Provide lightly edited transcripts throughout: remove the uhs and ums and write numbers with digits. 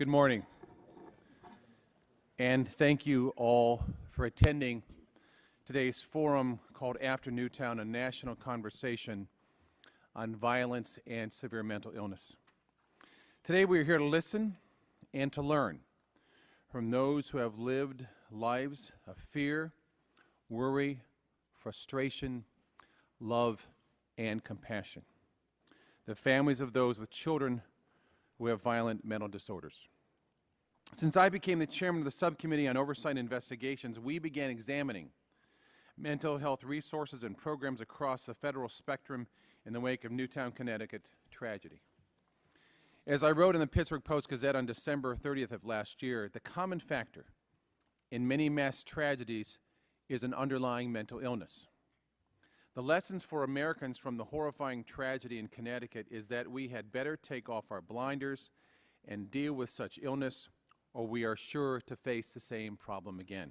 Good morning, and thank you all for attending today's forum called After Newtown, a national conversation on violence and severe mental illness. Today we are here to listen and to learn from those who have lived lives of fear, worry, frustration, love, and compassion. The families of those with children who have violent mental disorders. Since I became the chairman of the Subcommittee on Oversight and Investigations, we began examining mental health resources and programs across the federal spectrum in the wake of Newtown, Connecticut tragedy. As I wrote in the Pittsburgh Post-Gazette on December 30th of last year, the common factor in many mass tragedies is an underlying mental illness. The lessons for Americans from the horrifying tragedy in Connecticut is that we had better take off our blinders and deal with such illness, or we are sure to face the same problem again.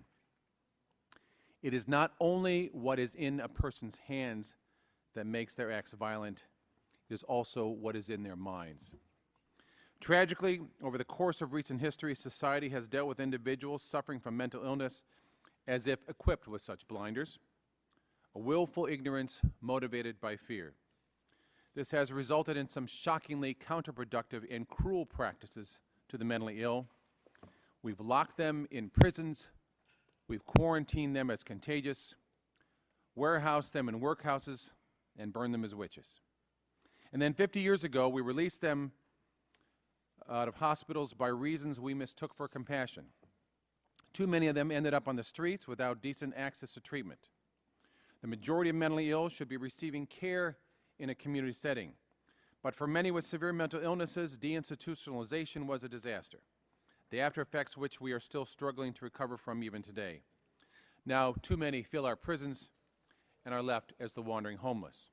It is not only what is in a person's hands that makes their acts violent, it is also what is in their minds. Tragically, over the course of recent history, society has dealt with individuals suffering from mental illness as if equipped with such blinders, a willful ignorance motivated by fear. This has resulted in some shockingly counterproductive and cruel practices to the mentally ill. We've locked them in prisons, we've quarantined them as contagious, warehoused them in workhouses, and burned them as witches. And then 50 years ago, we released them out of hospitals by reasons we mistook for compassion. Too many of them ended up on the streets without decent access to treatment. The majority of mentally ill should be receiving care in a community setting. But for many with severe mental illnesses, deinstitutionalization was a disaster, the after effects which we are still struggling to recover from even today. Now, too many fill our prisons and are left as the wandering homeless.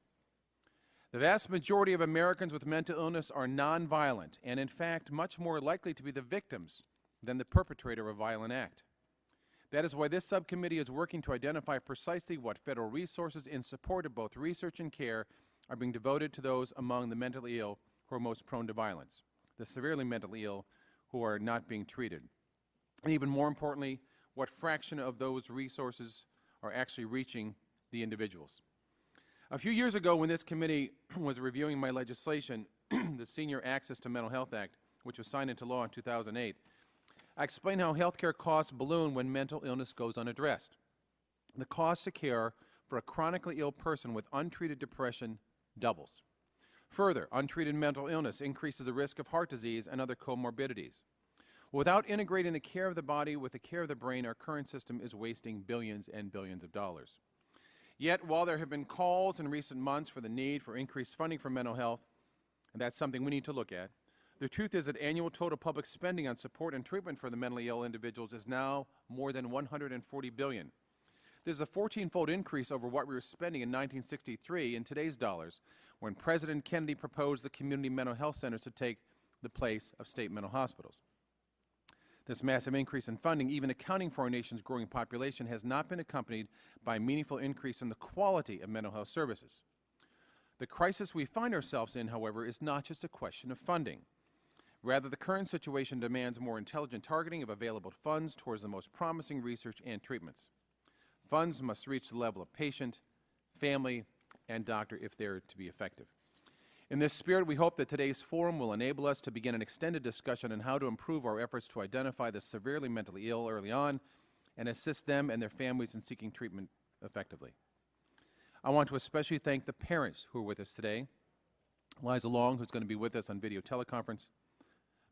The vast majority of Americans with mental illness are nonviolent and, in fact, much more likely to be the victims than the perpetrator of a violent act. That is why this subcommittee is working to identify precisely what federal resources in support of both research and care are being devoted to those among the mentally ill who are most prone to violence, the severely mentally ill who are not being treated. And even more importantly, what fraction of those resources are actually reaching the individuals. A few years ago, when this committee was reviewing my legislation, the Senior Access to Mental Health Act, which was signed into law in 2008, I explained how healthcare costs balloon when mental illness goes unaddressed. The cost of care for a chronically ill person with untreated depression doubles. Further, untreated mental illness increases the risk of heart disease and other comorbidities. Without integrating the care of the body with the care of the brain, our current system is wasting billions and billions of dollars. Yet, while there have been calls in recent months for the need for increased funding for mental health, and that's something we need to look at, the truth is that annual total public spending on support and treatment for the mentally ill individuals is now more than $140 billion. This is a 14-fold increase over what we were spending in 1963 in today's dollars, when President Kennedy proposed the community mental health centers to take the place of state mental hospitals. This massive increase in funding, even accounting for our nation's growing population, has not been accompanied by a meaningful increase in the quality of mental health services. The crisis we find ourselves in, however, is not just a question of funding. Rather, the current situation demands more intelligent targeting of available funds towards the most promising research and treatments. Funds must reach the level of patient, family, and doctor if they're to be effective. In this spirit, we hope that today's forum will enable us to begin an extended discussion on how to improve our efforts to identify the severely mentally ill early on and assist them and their families in seeking treatment effectively. I want to especially thank the parents who are with us today, Liza Long, who's going to be with us on video teleconference,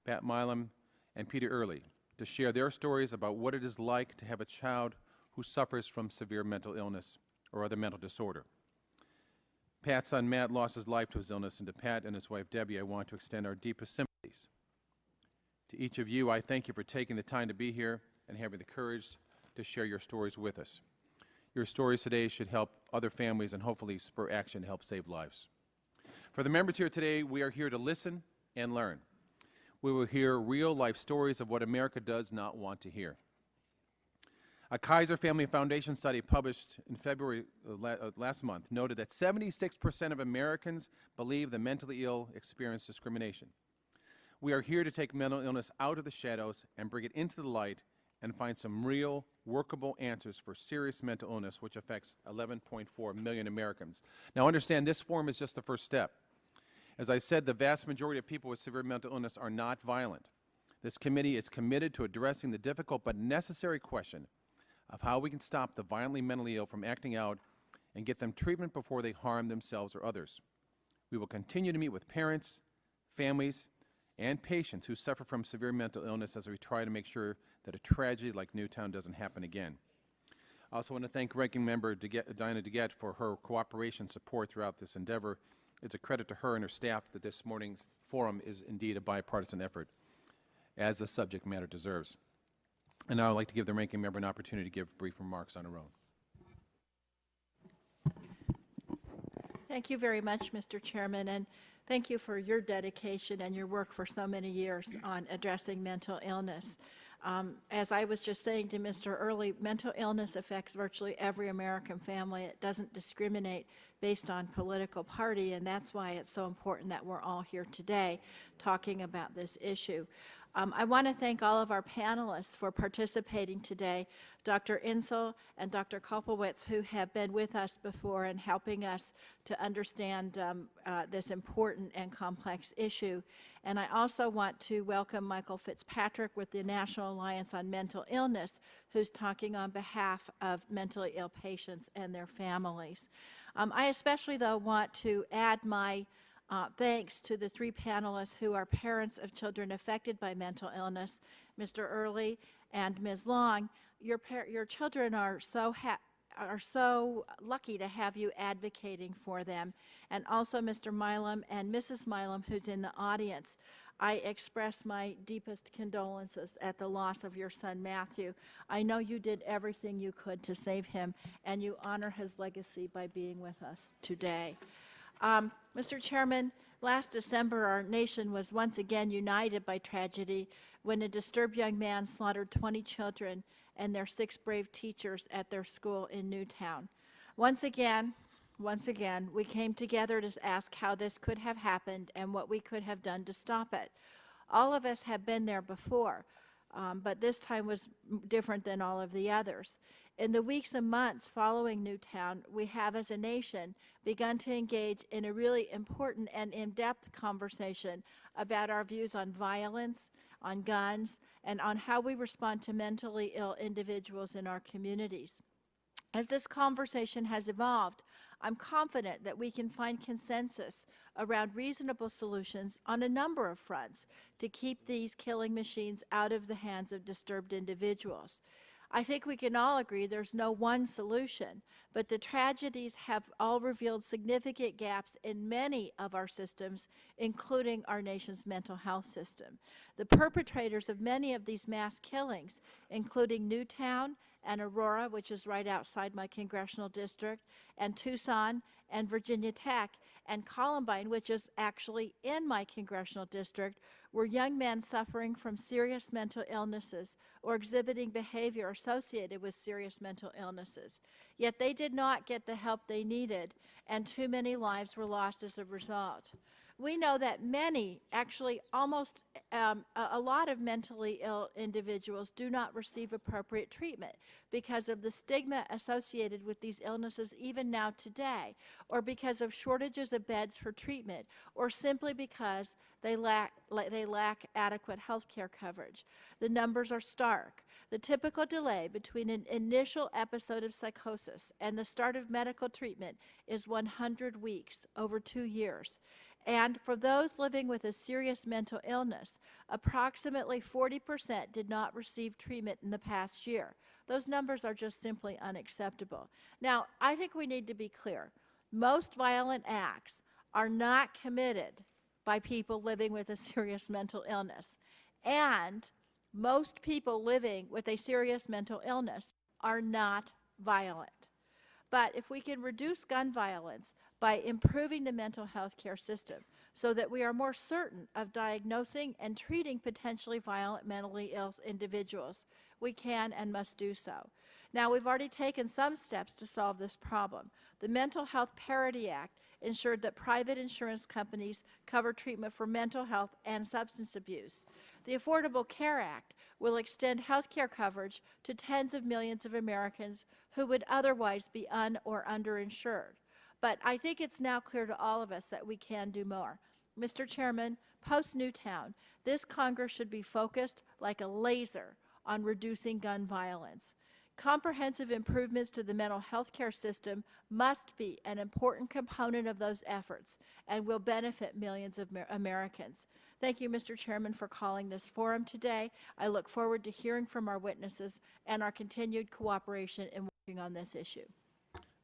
Pat Milam, and Peter Early, to share their stories about what it is like to have a child who suffers from severe mental illness or other mental disorder. Pat's son Matt lost his life to his illness, and to Pat and his wife Debbie, I want to extend our deepest sympathies. To each of you, I thank you for taking the time to be here and having the courage to share your stories with us. Your stories today should help other families and hopefully spur action to help save lives. For the members here today, we are here to listen and learn. We will hear real-life stories of what America does not want to hear. A Kaiser Family Foundation study published in February last month noted that 76% of Americans believe the mentally ill experience discrimination. We are here to take mental illness out of the shadows and bring it into the light and find some real, workable answers for serious mental illness, which affects 11.4 million Americans. Now understand, this forum is just the first step. As I said, the vast majority of people with severe mental illness are not violent. This committee is committed to addressing the difficult but necessary question of how we can stop the violently mentally ill from acting out and get them treatment before they harm themselves or others. We will continue to meet with parents, families, and patients who suffer from severe mental illness as we try to make sure that a tragedy like Newtown doesn't happen again. I also want to thank Ranking Member Diana DeGette for her cooperation and support throughout this endeavor. It's a credit to her and her staff that this morning's forum is indeed a bipartisan effort, as the subject matter deserves. And now I'd like to give the Ranking Member an opportunity to give brief remarks on her own. Thank you very much, Mr. Chairman, and thank you for your dedication and your work for so many years on addressing mental illness. As I was just saying to Mr. Early, mental illness affects virtually every American family. It doesn't discriminate based on political party, and that's why it's so important that we're all here today talking about this issue. I want to thank all of our panelists for participating today, Dr. Insel and Dr. Kopelwitz, who have been with us before and helping us to understand this important and complex issue. And I also want to welcome Michael Fitzpatrick with the National Alliance on Mental Illness, who's talking on behalf of mentally ill patients and their families. I especially, though, want to add my thanks to the three panelists who are parents of children affected by mental illness, Mr. Early and Ms. Long. Your children are so lucky to have you advocating for them, and also Mr. Milam and Mrs. Milam, who's in the audience. I express my deepest condolences at the loss of your son, Matthew. I know you did everything you could to save him, and you honor his legacy by being with us today. Mr. Chairman, last December our nation was once again united by tragedy when a disturbed young man slaughtered 20 children and their 6 brave teachers at their school in Newtown. Once again, we came together to ask how this could have happened and what we could have done to stop it. All of us have been there before, but this time was different than all of the others. In the weeks and months following Newtown, we have as a nation begun to engage in a really important and in-depth conversation about our views on violence, on guns, and on how we respond to mentally ill individuals in our communities. As this conversation has evolved, I'm confident that we can find consensus around reasonable solutions on a number of fronts to keep these killing machines out of the hands of disturbed individuals. I think we can all agree there's no one solution, but the tragedies have all revealed significant gaps in many of our systems, including our nation's mental health system. The perpetrators of many of these mass killings, including Newtown and Aurora, which is right outside my congressional district, and Tucson and Virginia Tech, and Columbine, which is actually in my congressional district, were young men suffering from serious mental illnesses or exhibiting behavior associated with serious mental illnesses. Yet they did not get the help they needed, and too many lives were lost as a result. We know that many, actually almost a lot of mentally ill individuals do not receive appropriate treatment because of the stigma associated with these illnesses even now today, or because of shortages of beds for treatment, or simply because they lack adequate health care coverage. The numbers are stark. The typical delay between an initial episode of psychosis and the start of medical treatment is 100 weeks, over 2 years. And for those living with a serious mental illness, approximately 40% did not receive treatment in the past year. Those numbers are just simply unacceptable. Now, I think we need to be clear. Most violent acts are not committed by people living with a serious mental illness. And most people living with a serious mental illness are not violent. But if we can reduce gun violence by improving the mental health care system so that we are more certain of diagnosing and treating potentially violent mentally ill individuals, we can and must do so. Now, we've already taken some steps to solve this problem. The Mental Health Parity Act ensured that private insurance companies cover treatment for mental health and substance abuse. The Affordable Care Act will extend health care coverage to tens of millions of Americans who would otherwise be or underinsured. But I think it's now clear to all of us that we can do more. Mr. Chairman, post-Newtown, this Congress should be focused like a laser on reducing gun violence. Comprehensive improvements to the mental health care system must be an important component of those efforts and will benefit millions of Americans. Thank you, Mr. Chairman, for calling this forum today. I look forward to hearing from our witnesses and our continued cooperation in working on this issue.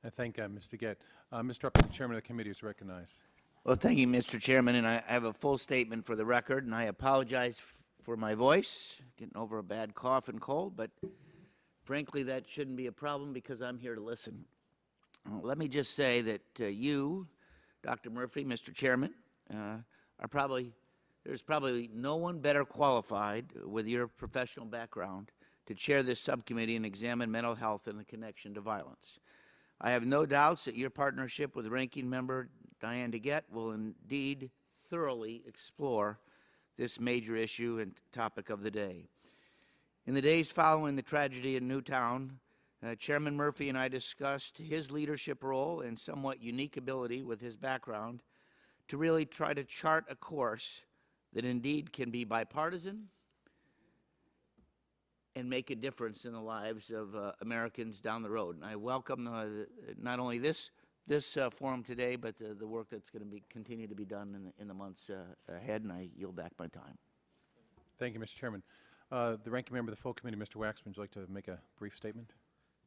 I thank Ms. DeGette. Mr. Upton, the Chairman of the committee is recognized. Well, thank you, Mr. Chairman, and I have a full statement for the record, and I apologize for my voice, getting over a bad cough and cold, but frankly, that shouldn't be a problem because I'm here to listen. Let me just say that you, Dr. Murphy, Mr. Chairman, there's probably no one better qualified with your professional background to chair this subcommittee and examine mental health and the connection to violence. I have no doubts that your partnership with Ranking Member Diane DeGette will indeed thoroughly explore this major issue and topic of the day. In the days following the tragedy in Newtown, Chairman Murphy and I discussed his leadership role and somewhat unique ability with his background to really try to chart a course that indeed can be bipartisan and make a difference in the lives of Americans down the road. And I welcome not only this forum today, but the work that's going to continue to be done in the months ahead, and I yield back my time. Thank you, Mr. Chairman. The ranking member of the full committee, Mr. Waxman, would you like to make a brief statement?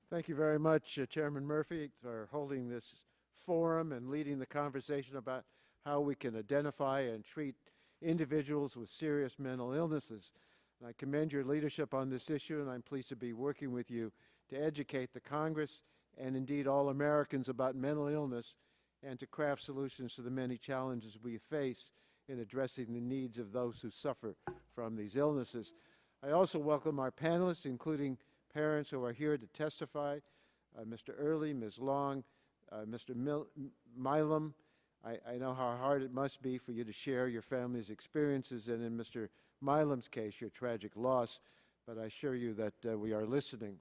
Thank you very much, Chairman Murphy, for holding this forum and leading the conversation about how we can identify and treat individuals with serious mental illnesses. And I commend your leadership on this issue, and I'm pleased to be working with you to educate the Congress and indeed all Americans about mental illness and to craft solutions to the many challenges we face in addressing the needs of those who suffer from these illnesses. I also welcome our panelists, including parents who are here to testify, Mr. Early, Ms. Long, Mr. Milam. I know how hard it must be for you to share your family's experiences, and in Mr. Milam's case, your tragic loss, but I assure you that we are listening.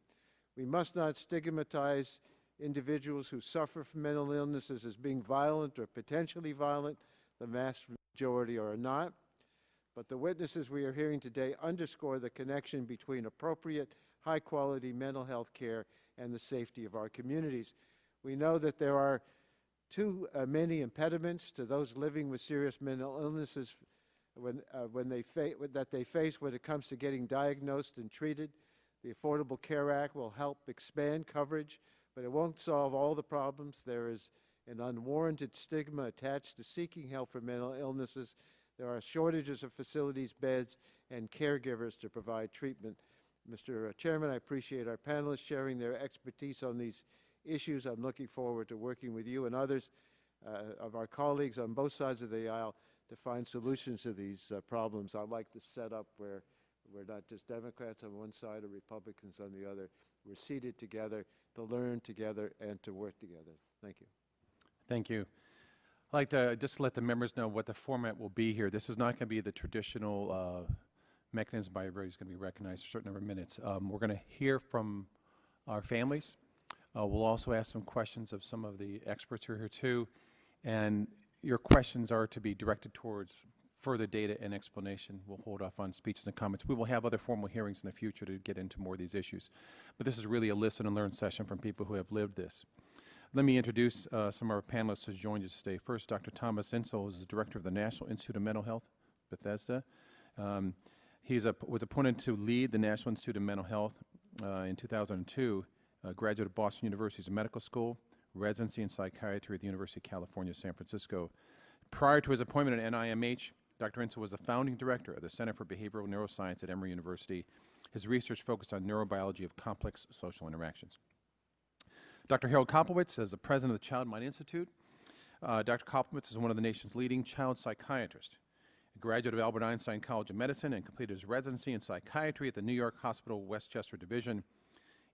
We must not stigmatize individuals who suffer from mental illnesses as being violent or potentially violent. The vast majority are not. But the witnesses we are hearing today underscore the connection between appropriate, high-quality mental health care and the safety of our communities. We know that there are too many impediments to those living with serious mental illnesses that they face when it comes to getting diagnosed and treated. The Affordable Care Act will help expand coverage, but it won't solve all the problems. There is an unwarranted stigma attached to seeking help for mental illnesses. There are shortages of facilities, beds, and caregivers to provide treatment. Mr. Chairman, I appreciate our panelists sharing their expertise on these issues. I'm looking forward to working with you and others of our colleagues on both sides of the aisle to find solutions to these problems. I'd like to set up where we're not just Democrats on one side or Republicans on the other. We're seated together to learn together and to work together. Thank you. Thank you. I'd like to just let the members know what the format will be here. This is not going to be the traditional mechanism by everybody's going to be recognized for a certain number of minutes. We're going to hear from our families. We'll also ask some questions of some of the experts who are here too. And your questions are to be directed towards further data and explanation. We'll hold off on speeches and comments. We will have other formal hearings in the future to get into more of these issues. But this is really a listen and learn session from people who have lived this. Let me introduce some of our panelists who joined us today. First, Dr. Thomas Insel is the director of the National Institute of Mental Health, Bethesda. He was appointed to lead the National Institute of Mental Health in 2002, graduate of Boston University's medical school, residency in psychiatry at the University of California, San Francisco. Prior to his appointment at NIMH, Dr. Insel was the founding director of the Center for Behavioral Neuroscience at Emory University. His research focused on neurobiology of complex social interactions. Dr. Harold Koplowitz is the president of the Child Mind Institute. Dr. Koplowitz is one of the nation's leading child psychiatrists. A graduate of Albert Einstein College of Medicine and completed his residency in psychiatry at the New York Hospital Westchester Division.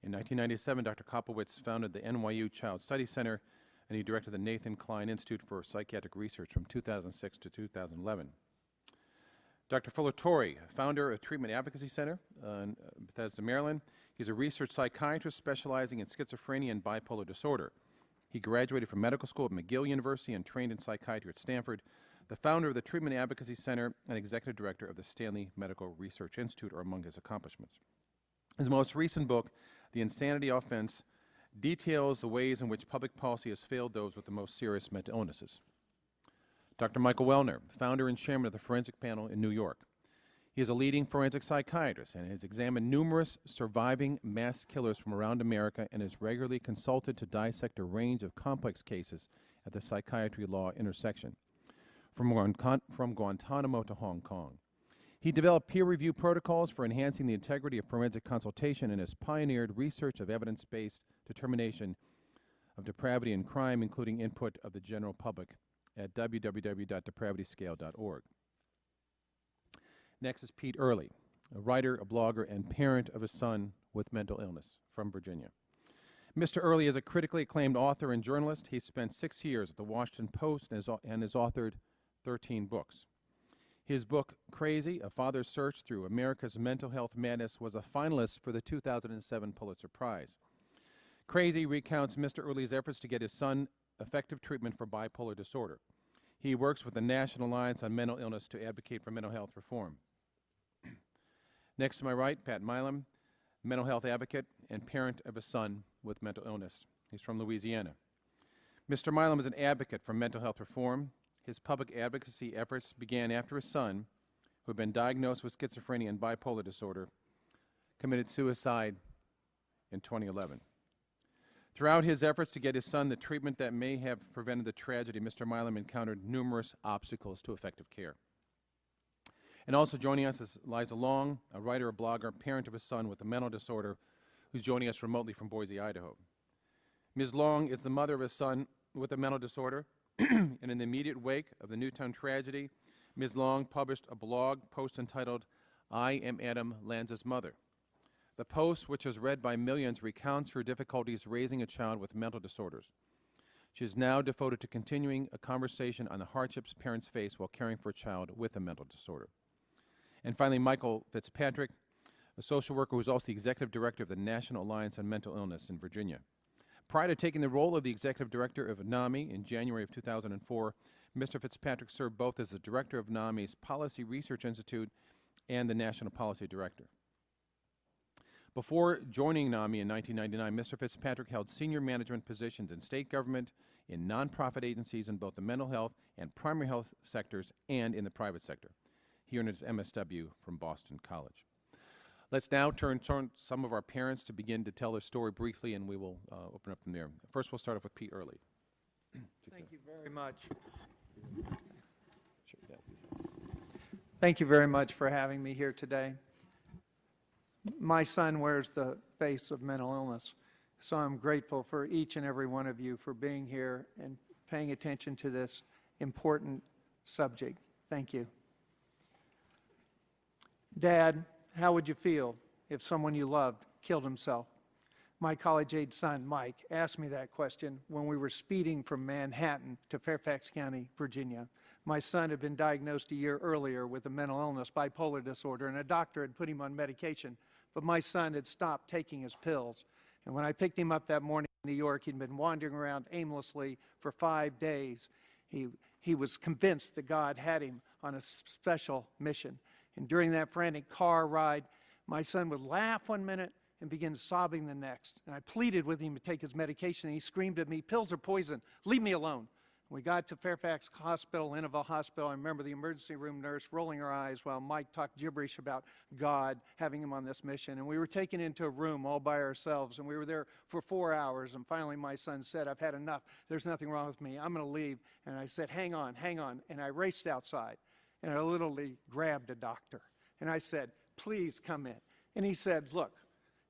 In 1997, Dr. Koplowitz founded the NYU Child Study Center, and he directed the Nathan Klein Institute for Psychiatric Research from 2006 to 2011. Dr. Fuller Torrey, founder of Treatment Advocacy Center in Bethesda, Maryland. He's a research psychiatrist specializing in schizophrenia and bipolar disorder. He graduated from medical school at McGill University and trained in psychiatry at Stanford. The founder of the Treatment Advocacy Center and executive director of the Stanley Medical Research Institute are among his accomplishments. His most recent book, The Insanity Offense, details the ways in which public policy has failed those with the most serious mental illnesses. Dr. Michael Wellner, founder and chairman of the Forensic Panel in New York. He is a leading forensic psychiatrist and has examined numerous surviving mass killers from around America and is regularly consulted to dissect a range of complex cases at the psychiatry law intersection, from Guantanamo to Hong Kong. He developed peer-review protocols for enhancing the integrity of forensic consultation and has pioneered research of evidence-based determination of depravity and crime, including input of the general public at www.depravityscale.org. Next is Pete Early, a writer, a blogger, and parent of a son with mental illness from Virginia. Mr. Early is a critically acclaimed author and journalist. He spent 6 years at the Washington Post and has authored 13 books. His book, Crazy, A Father's Search Through America's Mental Health Madness, was a finalist for the 2007 Pulitzer Prize. Crazy recounts Mr. Early's efforts to get his son effective treatment for bipolar disorder. He works with the National Alliance on Mental Illness to advocate for mental health reform. Next to my right, Pat Milam, mental health advocate and parent of a son with mental illness. He's from Louisiana. Mr. Milam is an advocate for mental health reform. His public advocacy efforts began after his son, who had been diagnosed with schizophrenia and bipolar disorder, committed suicide in 2011. Throughout his efforts to get his son the treatment that may have prevented the tragedy, Mr. Milam encountered numerous obstacles to effective care. And also joining us is Liza Long, a writer, a blogger, parent of a son with a mental disorder, who's joining us remotely from Boise, Idaho. Ms. Long is the mother of a son with a mental disorder, and in the immediate wake of the Newtown tragedy, Ms. Long published a blog post entitled, I Am Adam Lanza's Mother. The post, which is read by millions, recounts her difficulties raising a child with mental disorders. She is now devoted to continuing a conversation on the hardships parents face while caring for a child with a mental disorder. And finally, Michael Fitzpatrick, a social worker who is also the executive director of the National Alliance on Mental Illness in Virginia. Prior to taking the role of the executive director of NAMI in January of 2004, Mr. Fitzpatrick served both as the director of NAMI's Policy Research Institute and the National Policy Director. Before joining NAMI in 1999, Mr. Fitzpatrick held senior management positions in state government, in nonprofit agencies in both the mental health and primary health sectors, and in the private sector. He earned his MSW from Boston College. Let's now turn some of our parents to begin to tell their story briefly, and we will open up from there. First, we'll start off with Pete Early. Thank you very much. Thank you very much for having me here today. My son wears the face of mental illness, so I'm grateful for each and every one of you for being here and paying attention to this important subject. Thank you. Dad, how would you feel if someone you loved killed himself? My college-age son, Mike, asked me that question when we were speeding from Manhattan to Fairfax County, Virginia. My son had been diagnosed a year earlier with a mental illness, bipolar disorder, and a doctor had put him on medication. But my son had stopped taking his pills. And when I picked him up that morning in New York, he'd been wandering around aimlessly for 5 days. He was convinced that God had him on a special mission. And during that frantic car ride, my son would laugh one minute and begin sobbing the next. And I pleaded with him to take his medication, and he screamed at me, "Pills are poison. Leave me alone." We got to Fairfax Hospital, Innoville Hospital. I remember the emergency room nurse rolling her eyes while Mike talked gibberish about God having him on this mission. And we were taken into a room all by ourselves, and we were there for 4 hours. And finally, my son said, "I've had enough. There's nothing wrong with me. I'm going to leave." And I said, hang on. And I raced outside, and I literally grabbed a doctor. And I said, "Please come in." And he said, "Look,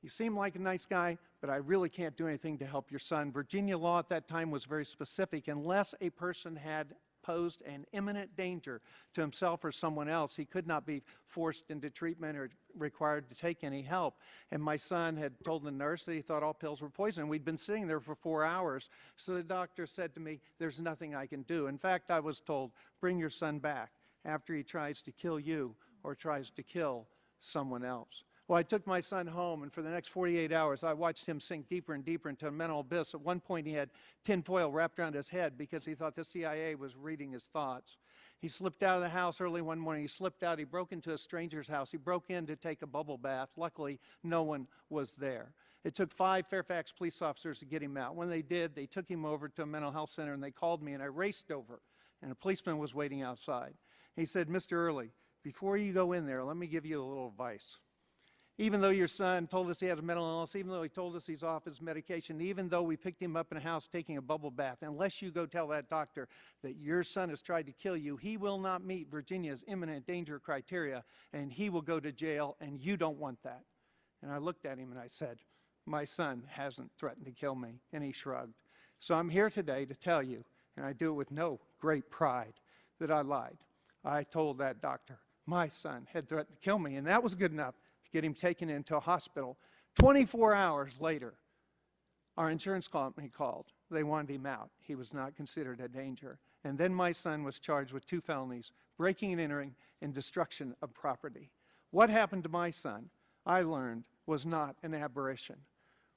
you seem like a nice guy, but I really can't do anything to help your son. Virginia law at that time was very specific. Unless a person had posed an imminent danger to himself or someone else, he could not be forced into treatment or required to take any help. And my son had told the nurse that he thought all pills were poison. We'd been sitting there for 4 hours. So the doctor said to me, there's nothing I can do. In fact, I was told, bring your son back after he tries to kill you or tries to kill someone else. Well, I took my son home, and for the next 48 hours, I watched him sink deeper and deeper into a mental abyss. At one point, he had tinfoil wrapped around his head because he thought the CIA was reading his thoughts. He slipped out of the house early one morning. He slipped out. He broke into a stranger's house. He broke in to take a bubble bath. Luckily, no one was there. It took 5 Fairfax police officers to get him out. When they did, they took him over to a mental health center, and they called me, and I raced over, and a policeman was waiting outside. He said, Mr. Early, before you go in there, let me give you a little advice. Even though your son told us he has a mental illness, even though he told us he's off his medication, even though we picked him up in a house taking a bubble bath, unless you go tell that doctor that your son has tried to kill you, he will not meet Virginia's imminent danger criteria, and he will go to jail, and you don't want that. And I looked at him and I said, my son hasn't threatened to kill me, and he shrugged. So I'm here today to tell you, and I do it with no great pride, that I lied. I told that doctor my son had threatened to kill me, and that was good enough to get him taken into a hospital. 24 hours later, our insurance company called. They wanted him out. He was not considered a danger. And then my son was charged with 2 felonies, breaking and entering and destruction of property. What happened to my son, I learned, was not an aberration.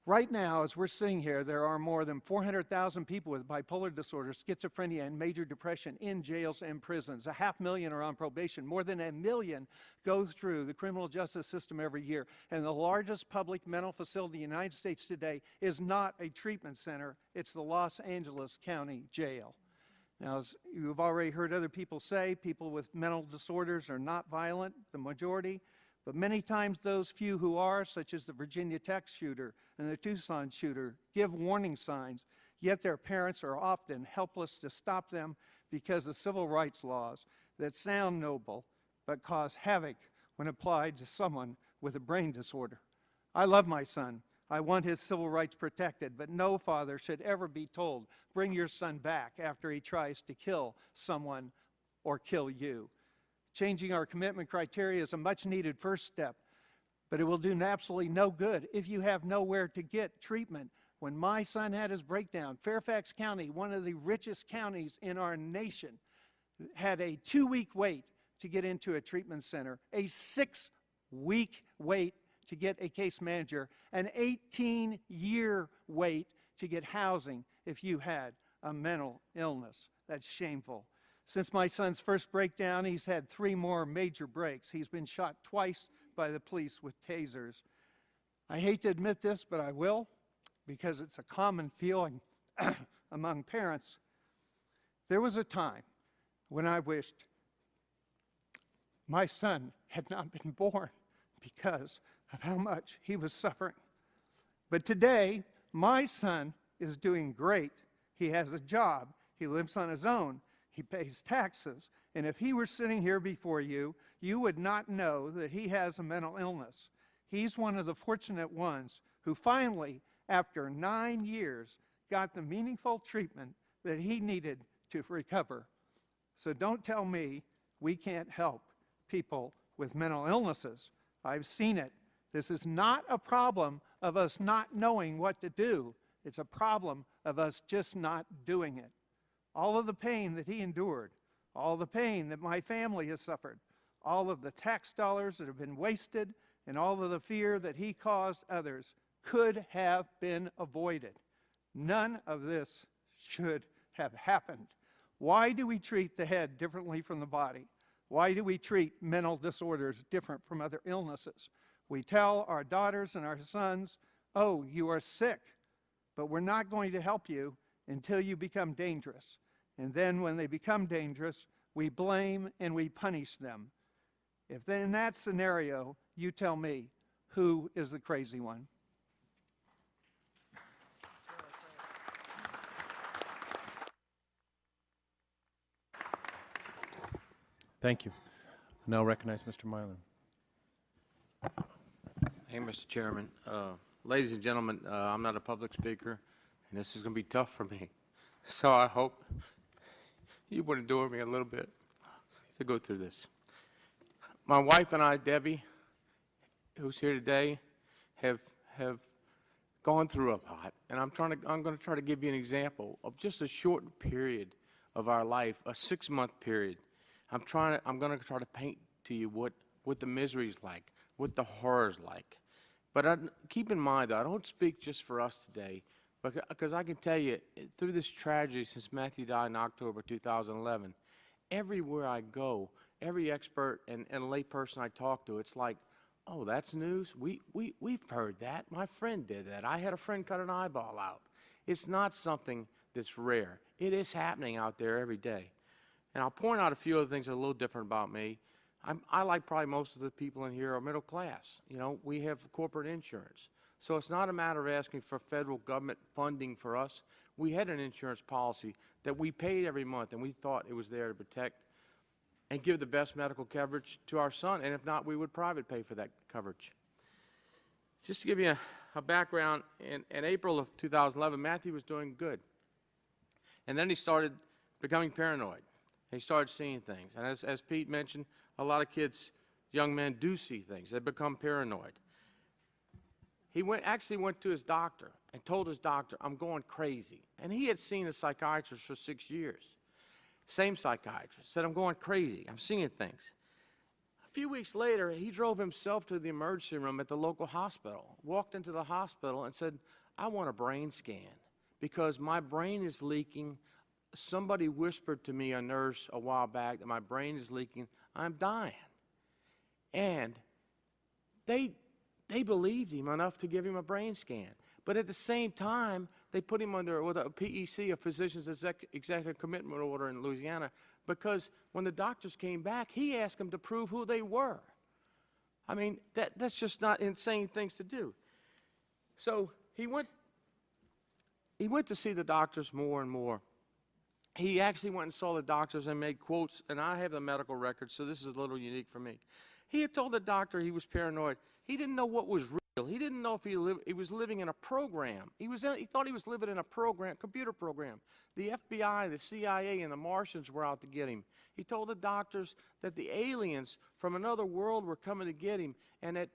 Right now, as we're sitting here, there are more than 400,000 people with bipolar disorder, schizophrenia, and major depression in jails and prisons. 500,000 are on probation. More than 1 million go through the criminal justice system every year. And the largest public mental facility in the United States today is not a treatment center. It's the Los Angeles County Jail. Now, as you've already heard other people say, people with mental disorders are not violent, the majority. But many times those few who are, such as the Virginia Tech shooter and the Tucson shooter, give warning signs, yet their parents are often helpless to stop them because of civil rights laws that sound noble but cause havoc when applied to someone with a brain disorder. I love my son. I want his civil rights protected, but no father should ever be told, bring your son back after he tries to kill someone or kill you. Changing our commitment criteria is a much-needed first step, but it will do absolutely no good if you have nowhere to get treatment. When my son had his breakdown, Fairfax County, one of the richest counties in our nation, had a 2-week wait to get into a treatment center, a 6-week wait to get a case manager, an 18-year wait to get housing if you had a mental illness. That's shameful. Since my son's first breakdown, he's had 3 more major breaks. He's been shot twice by the police with tasers. I hate to admit this, but I will, because it's a common feeling among parents. There was a time when I wished my son had not been born because of how much he was suffering. But today, my son is doing great. He has a job. He lives on his own. He pays taxes, and if he were sitting here before you, you would not know that he has a mental illness. He's one of the fortunate ones who finally, after 9 years, got the meaningful treatment that he needed to recover. So don't tell me we can't help people with mental illnesses. I've seen it. This is not a problem of us not knowing what to do. It's a problem of us just not doing it. All of the pain that he endured, all the pain that my family has suffered, all of the tax dollars that have been wasted, and all of the fear that he caused others could have been avoided. None of this should have happened. Why do we treat the head differently from the body? Why do we treat mental disorders different from other illnesses? We tell our daughters and our sons, oh, you are sick, but we're not going to help you until you become dangerous. And then when they become dangerous, we blame and we punish them. If in that scenario, you tell me, who is the crazy one? Thank you. I now recognize Mr. Milan. Hey, Mr. Chairman. Ladies and gentlemen, I'm not a public speaker, and this is going to be tough for me. So I hope you would endure me a little bit to go through this. My wife and I, Debbie, who's here today, have gone through a lot, and I'm going to try to give you an example of just a short period of our life, a 6-month period. I'm going to try to paint to you what the misery's like, what the horror's like. But keep in mind, though, I don't speak just for us today, because I can tell you, through this tragedy since Matthew died in October 2011, everywhere I go, every expert and lay person I talk to, it's like, oh, that's news? We've heard that. My friend did that. I had a friend cut an eyeball out. It's not something that's rare. It is happening out there every day. And I'll point out a few other things that are a little different about me. I like probably most of the people in here are middle class. You know, we have corporate insurance. So it's not a matter of asking for federal government funding for us. We had an insurance policy that we paid every month, and we thought it was there to protect and give the best medical coverage to our son. And if not, we would private pay for that coverage. Just to give you a background, in April of 2011, Matthew was doing good. And then he started becoming paranoid. He started seeing things. And as Pete mentioned, a lot of kids, young men, do see things. They become paranoid. He actually went to his doctor and told his doctor, I'm going crazy. And he had seen a psychiatrist for 6 years. Same psychiatrist. Said, I'm going crazy. I'm seeing things. A few weeks later, he drove himself to the emergency room at the local hospital, walked into the hospital and said, I want a brain scan because my brain is leaking. Somebody whispered to me, a nurse, a while back, that my brain is leaking. I'm dying. And they believed him enough to give him a brain scan. But at the same time, they put him under a PEC, a Physician's Executive Commitment Order in Louisiana, because when the doctors came back, he asked them to prove who they were. I mean, that's just not insane things to do. So he went to see the doctors more and more. He actually went and saw the doctors and made quotes, and I have the medical records, so this is a little unique for me. He had told the doctor he was paranoid. He didn't know what was real. He didn't know if he was living in a program. He thought he was living in a program, computer program. The FBI, the CIA, and the Martians were out to get him. He told the doctors that the aliens from another world were coming to get him, and that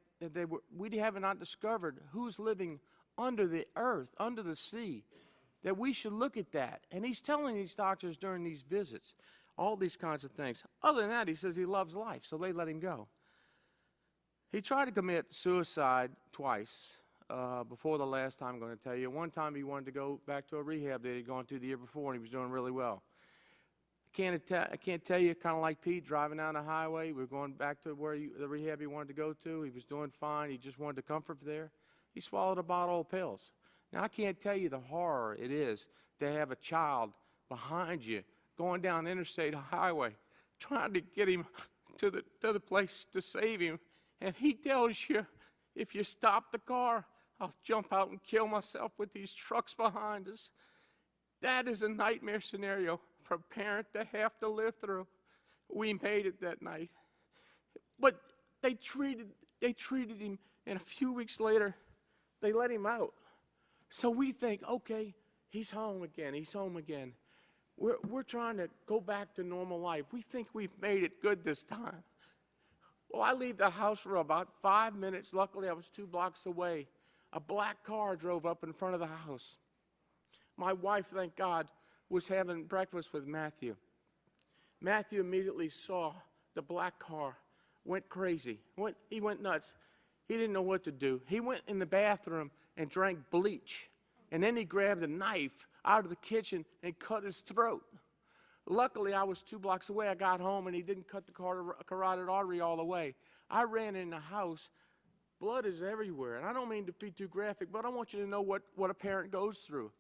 we have not discovered who's living under the earth, under the sea, that we should look at that. And he's telling these doctors during these visits all these kinds of things. Other than that, he says he loves life, so they let him go. He tried to commit suicide twice before the last time I'm going to tell you. One time he wanted to go back to a rehab that he had gone to the year before, and he was doing really well. I can't tell you, kind of like Pete, driving down the highway. We were going back to the rehab he wanted to go to. He was doing fine. He just wanted the comfort there. He swallowed a bottle of pills. Now, I can't tell you the horror it is to have a child behind you going down the interstate highway trying to get him to the place to save him. And he tells you, if you stop the car, I'll jump out and kill myself with these trucks behind us. That is a nightmare scenario for a parent to have to live through. We made it that night. But they treated him, and a few weeks later, they let him out. So we think, okay, he's home again, he's home again. We're trying to go back to normal life. We think we've made it good this time. Well, I leave the house for about 5 minutes. Luckily, I was 2 blocks away. A black car drove up in front of the house. My wife, thank God, was having breakfast with Matthew. Matthew immediately saw the black car, went crazy. He went nuts. He didn't know what to do. He went in the bathroom and drank bleach. And then he grabbed a knife out of the kitchen and cut his throat. Luckily, I was 2 blocks away. I got home, and he didn't cut the carotid artery all the way. I ran in the house. Blood is everywhere. And I don't mean to be too graphic, but I want you to know what a parent goes through.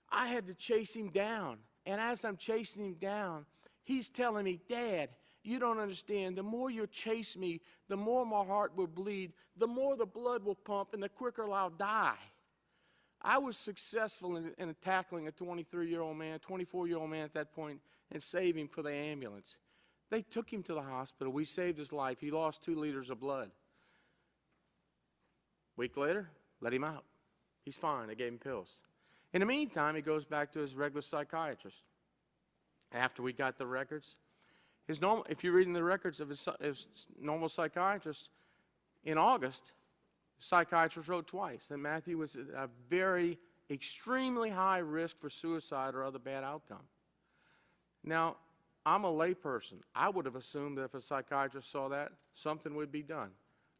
I had to chase him down. And as I'm chasing him down, he's telling me, Dad, you don't understand. The more you chase me, the more my heart will bleed, the more the blood will pump, and the quicker I'll die. I was successful in tackling a 23-year-old man, 24-year-old man at that point, and saving him for the ambulance. They took him to the hospital. We saved his life. He lost 2 liters of blood. A week later, let him out. He's fine. They gave him pills. In the meantime, he goes back to his regular psychiatrist. after we got the records. His normal, if you're reading the records of his normal psychiatrist, in August, the psychiatrist wrote twice that Matthew was at a very extremely high risk for suicide or other bad outcome. Now, I'm a layperson. I would have assumed that if a psychiatrist saw that, something would be done.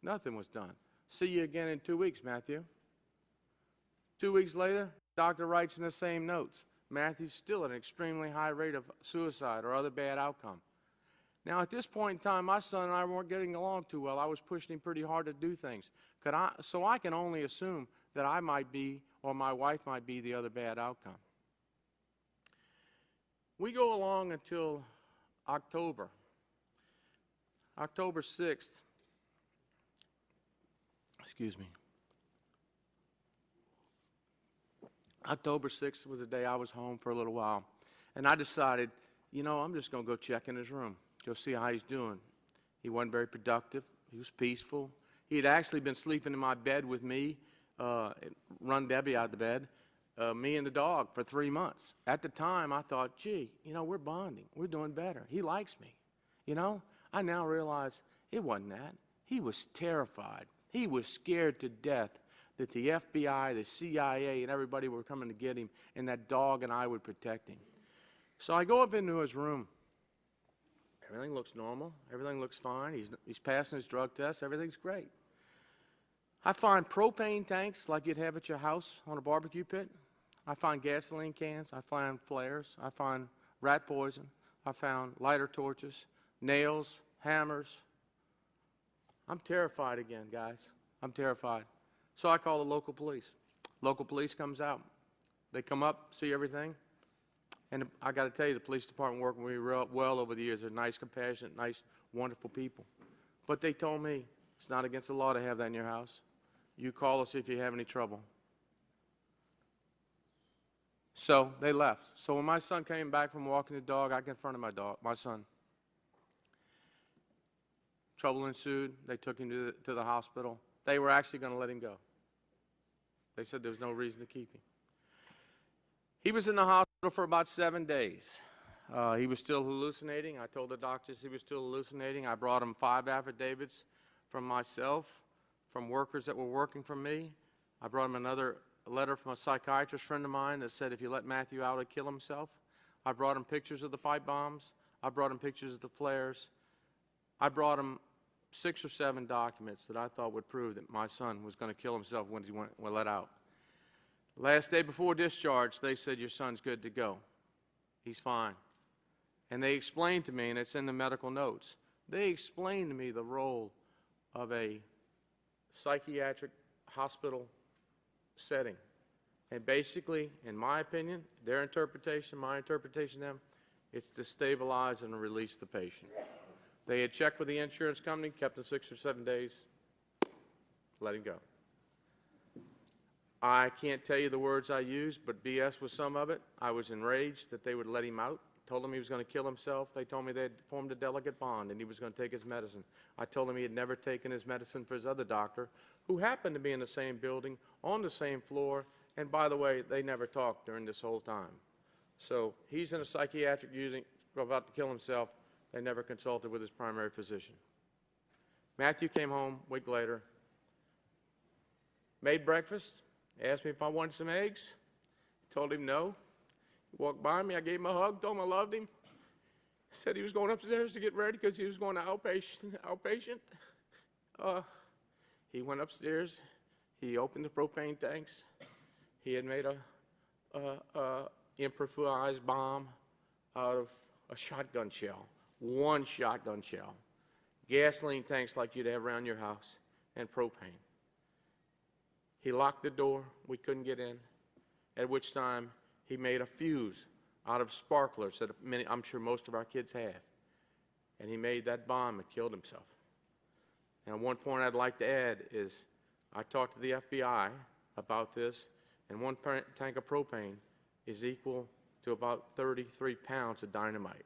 Nothing was done. See you again in 2 weeks, Matthew. 2 weeks later, doctor writes in the same notes, Matthew's still at an extremely high rate of suicide or other bad outcome. Now, at this point in time, my son and I weren't getting along too well. I was pushing him pretty hard to do things. So I can only assume that I might be, or my wife might be, the other bad outcome. We go along until October 6th. Excuse me. October 6th was the day I was home for a little while. And I decided, you know, I'm just going to go check in his room, go see how he's doing. He wasn't very productive. He was peaceful. He had actually been sleeping in my bed with me, run Debbie out of the bed, me and the dog for 3 months. At the time, I thought, gee, you know, we're bonding. We're doing better. He likes me. You know, I now realize it wasn't that. He was terrified. He was scared to death that the FBI, the CIA, and everybody were coming to get him, and that dog and I would protect him. So I go up into his room. Everything looks normal. Everything looks fine. He's passing his drug test. Everything's great. I find propane tanks like you'd have at your house on a barbecue pit. I find gasoline cans. I find flares. I find rat poison. I found lighter torches, nails, hammers. I'm terrified again, guys. I'm terrified. So I call the local police. Local police comes out. They come up, see everything. And I got to tell you, the police department worked with me real well over the years. They're nice, compassionate, nice, wonderful people. But they told me, it's not against the law to have that in your house. You call us if you have any trouble. So they left. So when my son came back from walking the dog, I confronted my son. Trouble ensued. They took him to the hospital. They were actually going to let him go. They said there was no reason to keep him. He was in the hospital for about 7 days. He was still hallucinating. I told the doctors he was still hallucinating. I brought him 5 affidavits from myself, from workers that were working for me. I brought him another letter from a psychiatrist friend of mine that said if you let Matthew out, he'd kill himself. I brought him pictures of the pipe bombs. I brought him pictures of the flares. I brought him 6 or 7 documents that I thought would prove that my son was going to kill himself when he went let out. Last day before discharge, they said, your son's good to go. He's fine. And they explained to me, and it's in the medical notes, they explained to me the role of a psychiatric hospital setting. And basically, in my opinion, their interpretation, my interpretation of them, it's to stabilize and release the patient. They had checked with the insurance company, kept him 6 or 7 days, let him go. I can't tell you the words I used, but BS was some of it. I was enraged that they would let him out. Told him he was going to kill himself. They told me they had formed a delicate bond and he was going to take his medicine. I told him he had never taken his medicine for his other doctor, who happened to be in the same building, on the same floor, and by the way, they never talked during this whole time. So he's in a psychiatric unit, about to kill himself. They never consulted with his primary physician. Matthew came home a week later, made breakfast, asked me if I wanted some eggs. Told him no. He walked by me. I gave him a hug, told him I loved him. Said he was going upstairs to get ready because he was going to outpatient. He went upstairs. He opened the propane tanks. He had made a improvised bomb out of a shotgun shell, 1 shotgun shell, gasoline tanks like you'd have around your house, and propane. He locked the door. We couldn't get in, at which time he made a fuse out of sparklers that I'm sure most of our kids have. And he made that bomb and killed himself. And one point I'd like to add is I talked to the FBI about this, and 1 tank of propane is equal to about 33 pounds of dynamite.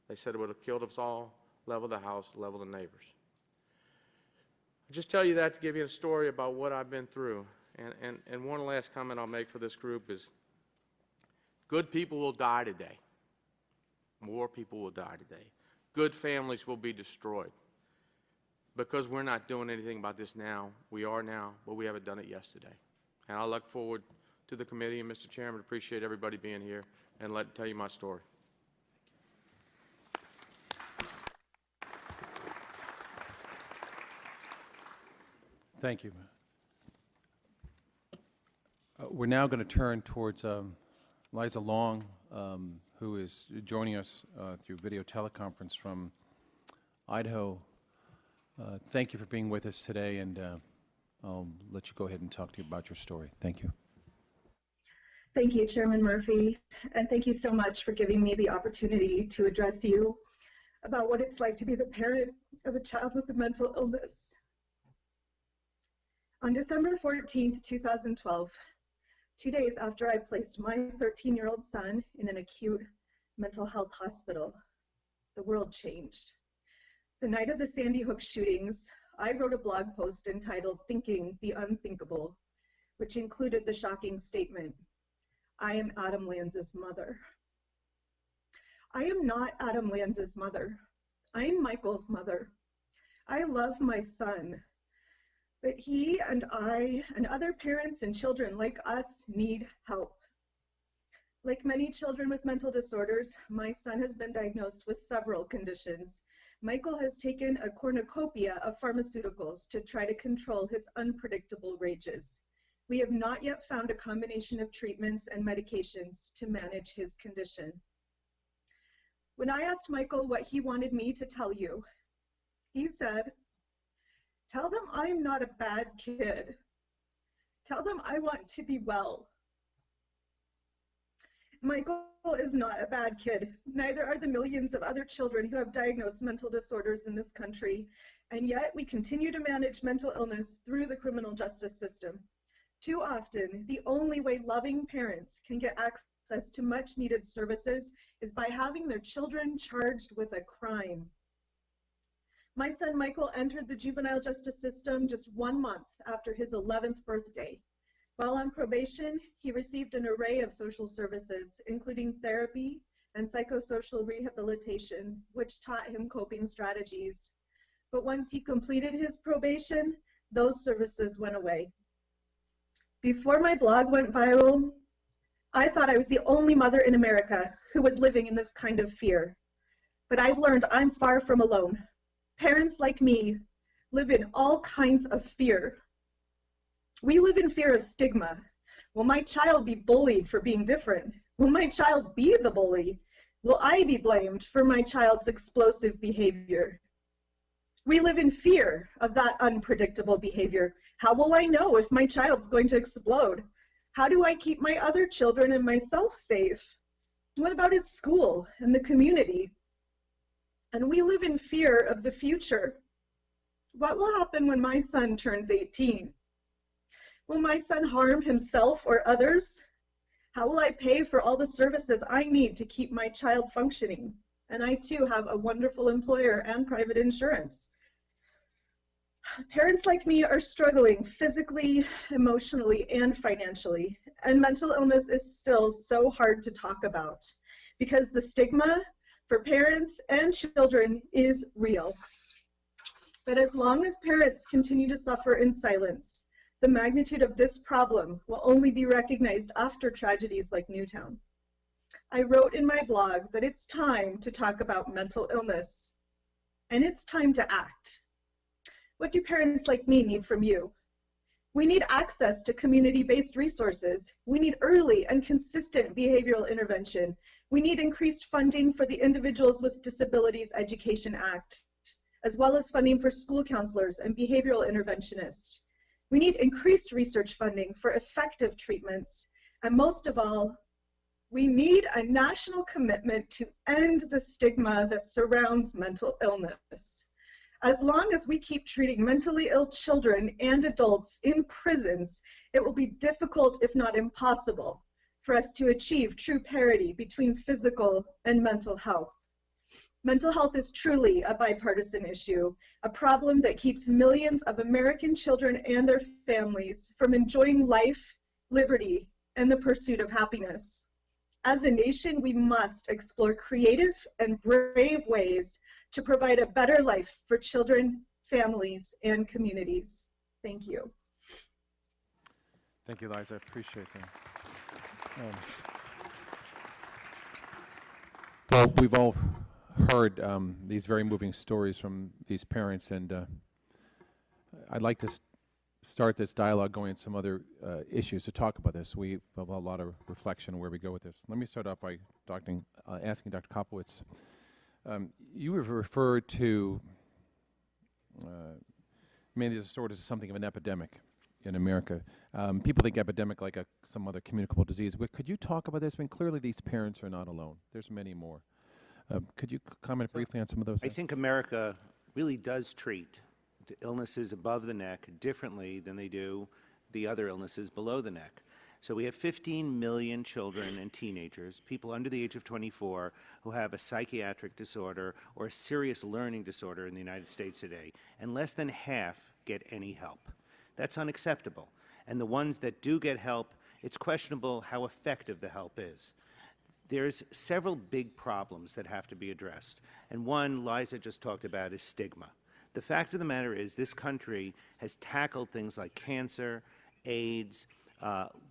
They said it would have killed us all, leveled the house, leveled the neighbors. I'll just tell you that to give you a story about what I've been through. And one last comment I'll make for this group is good people will die today. More people will die today. Good families will be destroyed. Because we're not doing anything about this now, we are now, but we haven't done it yesterday. And I look forward to the committee, and Mr. Chairman, appreciate everybody being here and tell you my story. Thank you. We're now going to turn towards Liza Long, who is joining us through video teleconference from Idaho. Thank you for being with us today, and I'll let you go ahead and talk to you about your story. Thank you. Thank you, Chairman Murphy, and thank you so much for giving me the opportunity to address you about what it's like to be the parent of a child with a mental illness. On December 14th, 2012, 2 days after I placed my 13-year-old son in an acute mental health hospital, the world changed. The night of the Sandy Hook shootings, I wrote a blog post entitled "Thinking the Unthinkable," which included the shocking statement, "I am Adam Lanza's mother." I am not Adam Lanza's mother. I am Michael's mother. I love my son, but he and I and other parents and children like us need help. Like many children with mental disorders, my son has been diagnosed with several conditions. Michael has taken a cornucopia of pharmaceuticals to try to control his unpredictable rages. We have not yet found a combination of treatments and medications to manage his condition. When I asked Michael what he wanted me to tell you, he said, "Tell them I'm not a bad kid. Tell them I want to be well." Michael is not a bad kid. Neither are the millions of other children who have diagnosed mental disorders in this country, and yet we continue to manage mental illness through the criminal justice system. Too often, the only way loving parents can get access to much needed services is by having their children charged with a crime. My son Michael entered the juvenile justice system just 1 month after his 11th birthday. While on probation, he received an array of social services, including therapy and psychosocial rehabilitation, which taught him coping strategies. But once he completed his probation, those services went away. Before my blog went viral, I thought I was the only mother in America who was living in this kind of fear. But I've learned I'm far from alone. Parents like me live in all kinds of fear. We live in fear of stigma. Will my child be bullied for being different? Will my child be the bully? Will I be blamed for my child's explosive behavior? We live in fear of that unpredictable behavior. How will I know if my child's going to explode? How do I keep my other children and myself safe? What about his school and the community? And we live in fear of the future. What will happen when my son turns 18? Will my son harm himself or others? How will I pay for all the services I need to keep my child functioning? And I too have a wonderful employer and private insurance. Parents like me are struggling physically, emotionally, and financially, and mental illness is still so hard to talk about because the stigma for parents and children is real. But as long as parents continue to suffer in silence, the magnitude of this problem will only be recognized after tragedies like Newtown. I wrote in my blog that it's time to talk about mental illness, and it's time to act. What do parents like me need from you? We need access to community-based resources. We need early and consistent behavioral intervention. We need increased funding for the Individuals with Disabilities Education Act, as well as funding for school counselors and behavioral interventionists. We need increased research funding for effective treatments, and most of all, we need a national commitment to end the stigma that surrounds mental illness. As long as we keep treating mentally ill children and adults in prisons, it will be difficult, if not impossible, for us to achieve true parity between physical and mental health. Mental health is truly a bipartisan issue, a problem that keeps millions of American children and their families from enjoying life, liberty, and the pursuit of happiness. As a nation, we must explore creative and brave ways to provide a better life for children, families, and communities. Thank you. Thank you, Liza. I appreciate that. Well, we've all heard these very moving stories from these parents, and I'd like to start this dialogue going into some other issues to talk about this. We have a lot of reflection on where we go with this. Let me start off by asking Dr. Kopowitz. You have referred to many disorders as something of an epidemic in America. People think epidemic like some other communicable disease. But could you talk about this? I mean, clearly these parents are not alone. There's many more. Could you comment briefly on some of those things? I think America really does treat the illnesses above the neck differently than they do the other illnesses below the neck. So we have 15 million children and teenagers, people under the age of 24, who have a psychiatric disorder or a serious learning disorder in the United States today, and less than half get any help. That's unacceptable. And the ones that do get help, it's questionable how effective the help is. There's several big problems that have to be addressed. And one Liza just talked about is stigma. The fact of the matter is this country has tackled things like cancer, AIDS.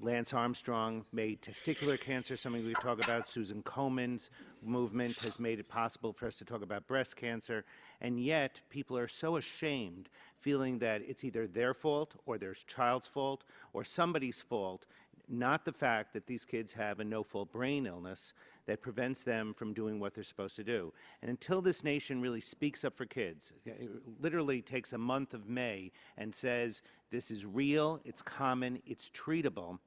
Lance Armstrong made testicular cancer something we could talk about. Susan Komen's movement has made it possible for us to talk about breast cancer. And yet people are so ashamed, feeling that it's either their fault or their child's fault or somebody's fault, not the fact that these kids have a no-fault brain illness that prevents them from doing what they're supposed to do. And until this nation really speaks up for kids, it literally takes a month of May and says, this is real, it's common, it's treatable,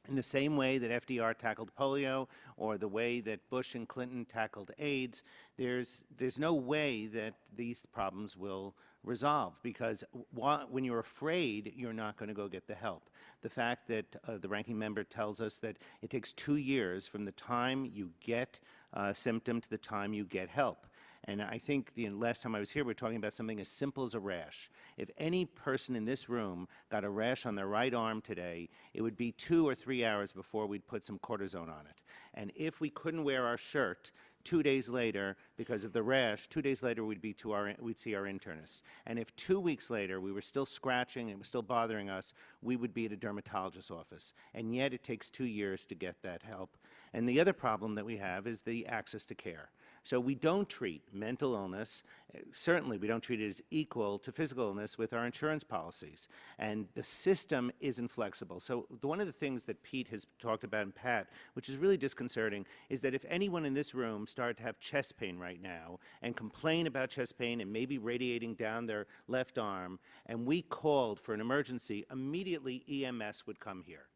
in the same way that FDR tackled polio or the way that Bush and Clinton tackled AIDS, there's no way that these problems will resolve, because when you're afraid, you're not going to go get the help. The fact that the ranking member tells us that it takes 2 years from the time you get a symptom to the time you get help. And I think the last time I was here, we were talking about something as simple as a rash. If any person in this room got a rash on their right arm today, it would be 2 or 3 hours before we'd put some cortisone on it. And if we couldn't wear our shirt 2 days later because of the rash, 2 days later we'd see our internist. And if 2 weeks later we were still scratching and it was still bothering us, we would be at a dermatologist's office. And yet it takes 2 years to get that help. And the other problem that we have is the access to care. So we don't treat mental illness, certainly we don't treat it as equal to physical illness with our insurance policies. And the system isn't flexible. So one of the things that Pete has talked about and Pat, which is really disconcerting, is that if anyone in this room started to have chest pain right now and complain about chest pain and maybe radiating down their left arm, and we called for an emergency, immediately EMS would come here.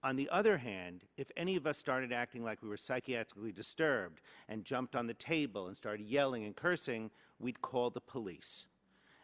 On the other hand, if any of us started acting like we were psychiatrically disturbed and jumped on the table and started yelling and cursing, we'd call the police.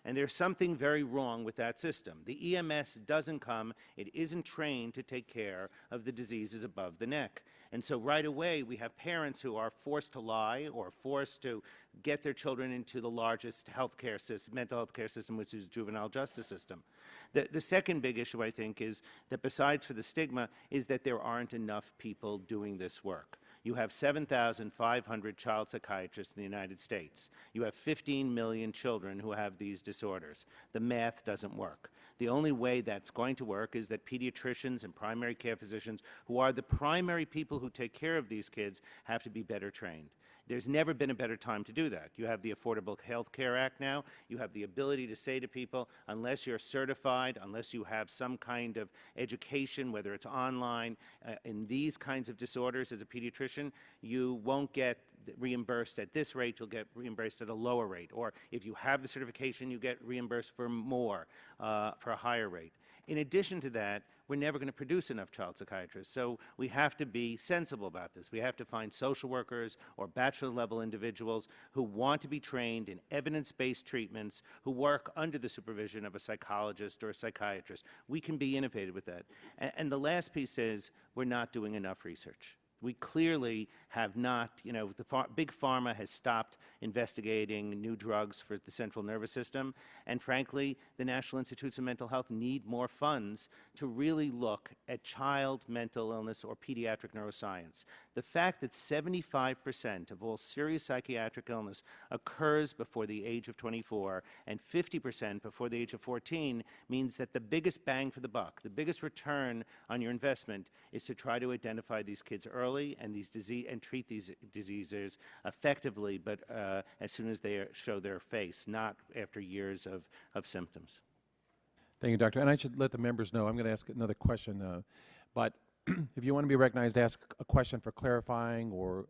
And there's something very wrong with that system. The EMS doesn't come, it isn't trained to take care of the diseases above the neck. And so right away, we have parents who are forced to lie or forced to get their children into the largest healthcare system, mental health care system, which is the juvenile justice system. The second big issue, I think, is that besides for the stigma, is that there aren't enough people doing this work. You have 7,500 child psychiatrists in the United States. You have 15 million children who have these disorders. The math doesn't work. The only way that's going to work is that pediatricians and primary care physicians, who are the primary people who take care of these kids, have to be better trained. There's never been a better time to do that. You have the Affordable Health Care Act now. You have the ability to say to people, unless you're certified, unless you have some kind of education, whether it's online, in these kinds of disorders as a pediatrician, you won't get reimbursed at this rate, you'll get reimbursed at a lower rate. Or if you have the certification, you get reimbursed for more, for a higher rate. In addition to that, we're never going to produce enough child psychiatrists. So we have to be sensible about this. We have to find social workers or bachelor-level individuals who want to be trained in evidence-based treatments, who work under the supervision of a psychologist or a psychiatrist. We can be innovative with that. And the last piece is we're not doing enough research. We clearly have not, big pharma has stopped investigating new drugs for the central nervous system, and frankly, the National Institutes of Mental Health need more funds to really look at child mental illness or pediatric neuroscience. The fact that 75% of all serious psychiatric illness occurs before the age of 24 and 50% before the age of 14 means that the biggest bang for the buck, the biggest return on your investment is to try to identify these kids early and treat these diseases effectively, but as soon as they show their face, not after years of symptoms. Thank you, Doctor. And I should let the members know, I'm going to ask another question, but if you want to be recognized, ask a question for clarifying or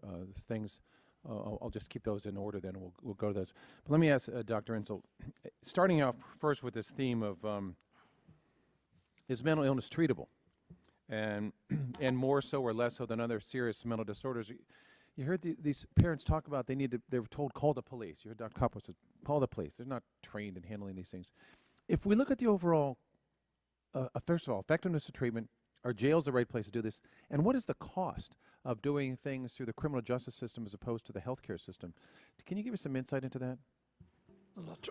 things, I'll just keep those in order, then we'll go to those. But let me ask Dr. Insel, starting out first with this theme of is mental illness treatable? And more so or less so than other serious mental disorders. You heard these parents talk about they were told, call the police. You heard Dr. Koppel said, call the police. They're not trained in handling these things. If we look at the overall, first of all, effectiveness of treatment, are jails the right place to do this? And what is the cost of doing things through the criminal justice system as opposed to the healthcare system? Can you give us some insight into that?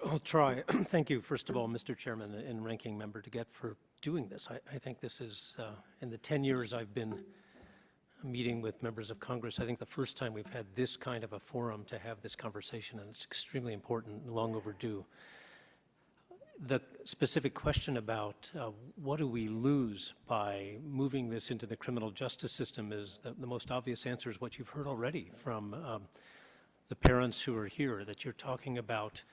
I'll try. Thank you, first of all, Mr. Chairman and Ranking Member DeGette, for doing this. I think this is, in the 10 years I've been meeting with members of Congress, I think the first time we've had this kind of a forum to have this conversation, and it's extremely important and long overdue. The specific question about what do we lose by moving this into the criminal justice system is the most obvious answer is what you've heard already from the parents who are here, that you're talking about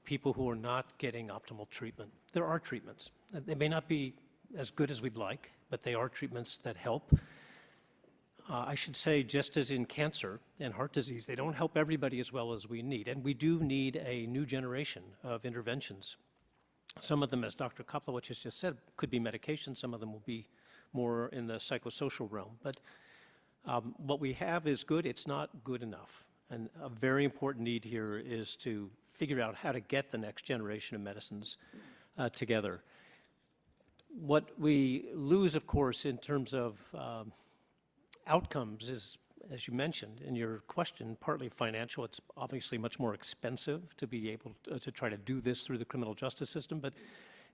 people who are not getting optimal treatment. There are treatments. They may not be as good as we'd like, but they are treatments that help. I should say, just as in cancer and heart disease, they don't help everybody as well as we need, and we do need a new generation of interventions. Some of them, as Dr. Koplowitz has just said, could be medication. Some of them will be more in the psychosocial realm. But what we have is good. It's not good enough. And a very important need here is to figure out how to get the next generation of medicines together. What we lose, of course, in terms of outcomes is, as you mentioned in your question, partly financial. It's obviously much more expensive to be able to try to do this through the criminal justice system, but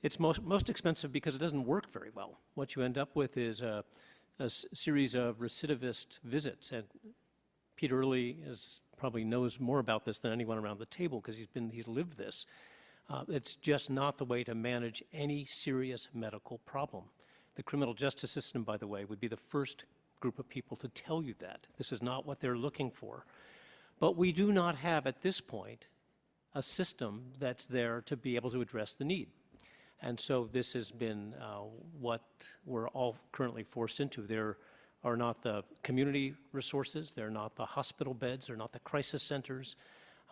it's most expensive because it doesn't work very well. What you end up with is a series of recidivist visits, and Peter Early probably knows more about this than anyone around the table because he's lived this. It's just not the way to manage any serious medical problem. The criminal justice system, by the way, would be the first group of people to tell you that. This is not what they're looking for. But we do not have, at this point, a system that's there to be able to address the need. And so this has been what we're all currently forced into. There are not the community resources, they're not the hospital beds, they're not the crisis centers,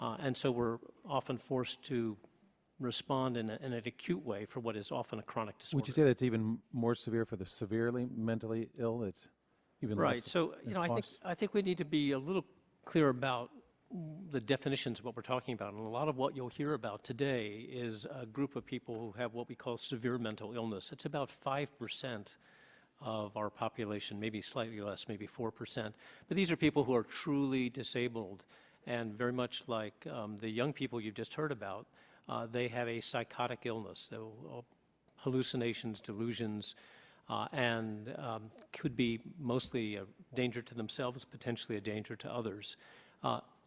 and so we're often forced to respond in an acute way for what is often a chronic disorder. Would you say that's even more severe for the severely mentally ill? It's even right. less So I think we need to be a little clear about the definitions of what we're talking about. And a lot of what you'll hear about today is a group of people who have what we call severe mental illness. It's about 5% of our population, maybe slightly less, maybe 4%. But these are people who are truly disabled, and very much like the young people you just heard about, they have a psychotic illness, so hallucinations, delusions, and could be mostly a danger to themselves, potentially a danger to others.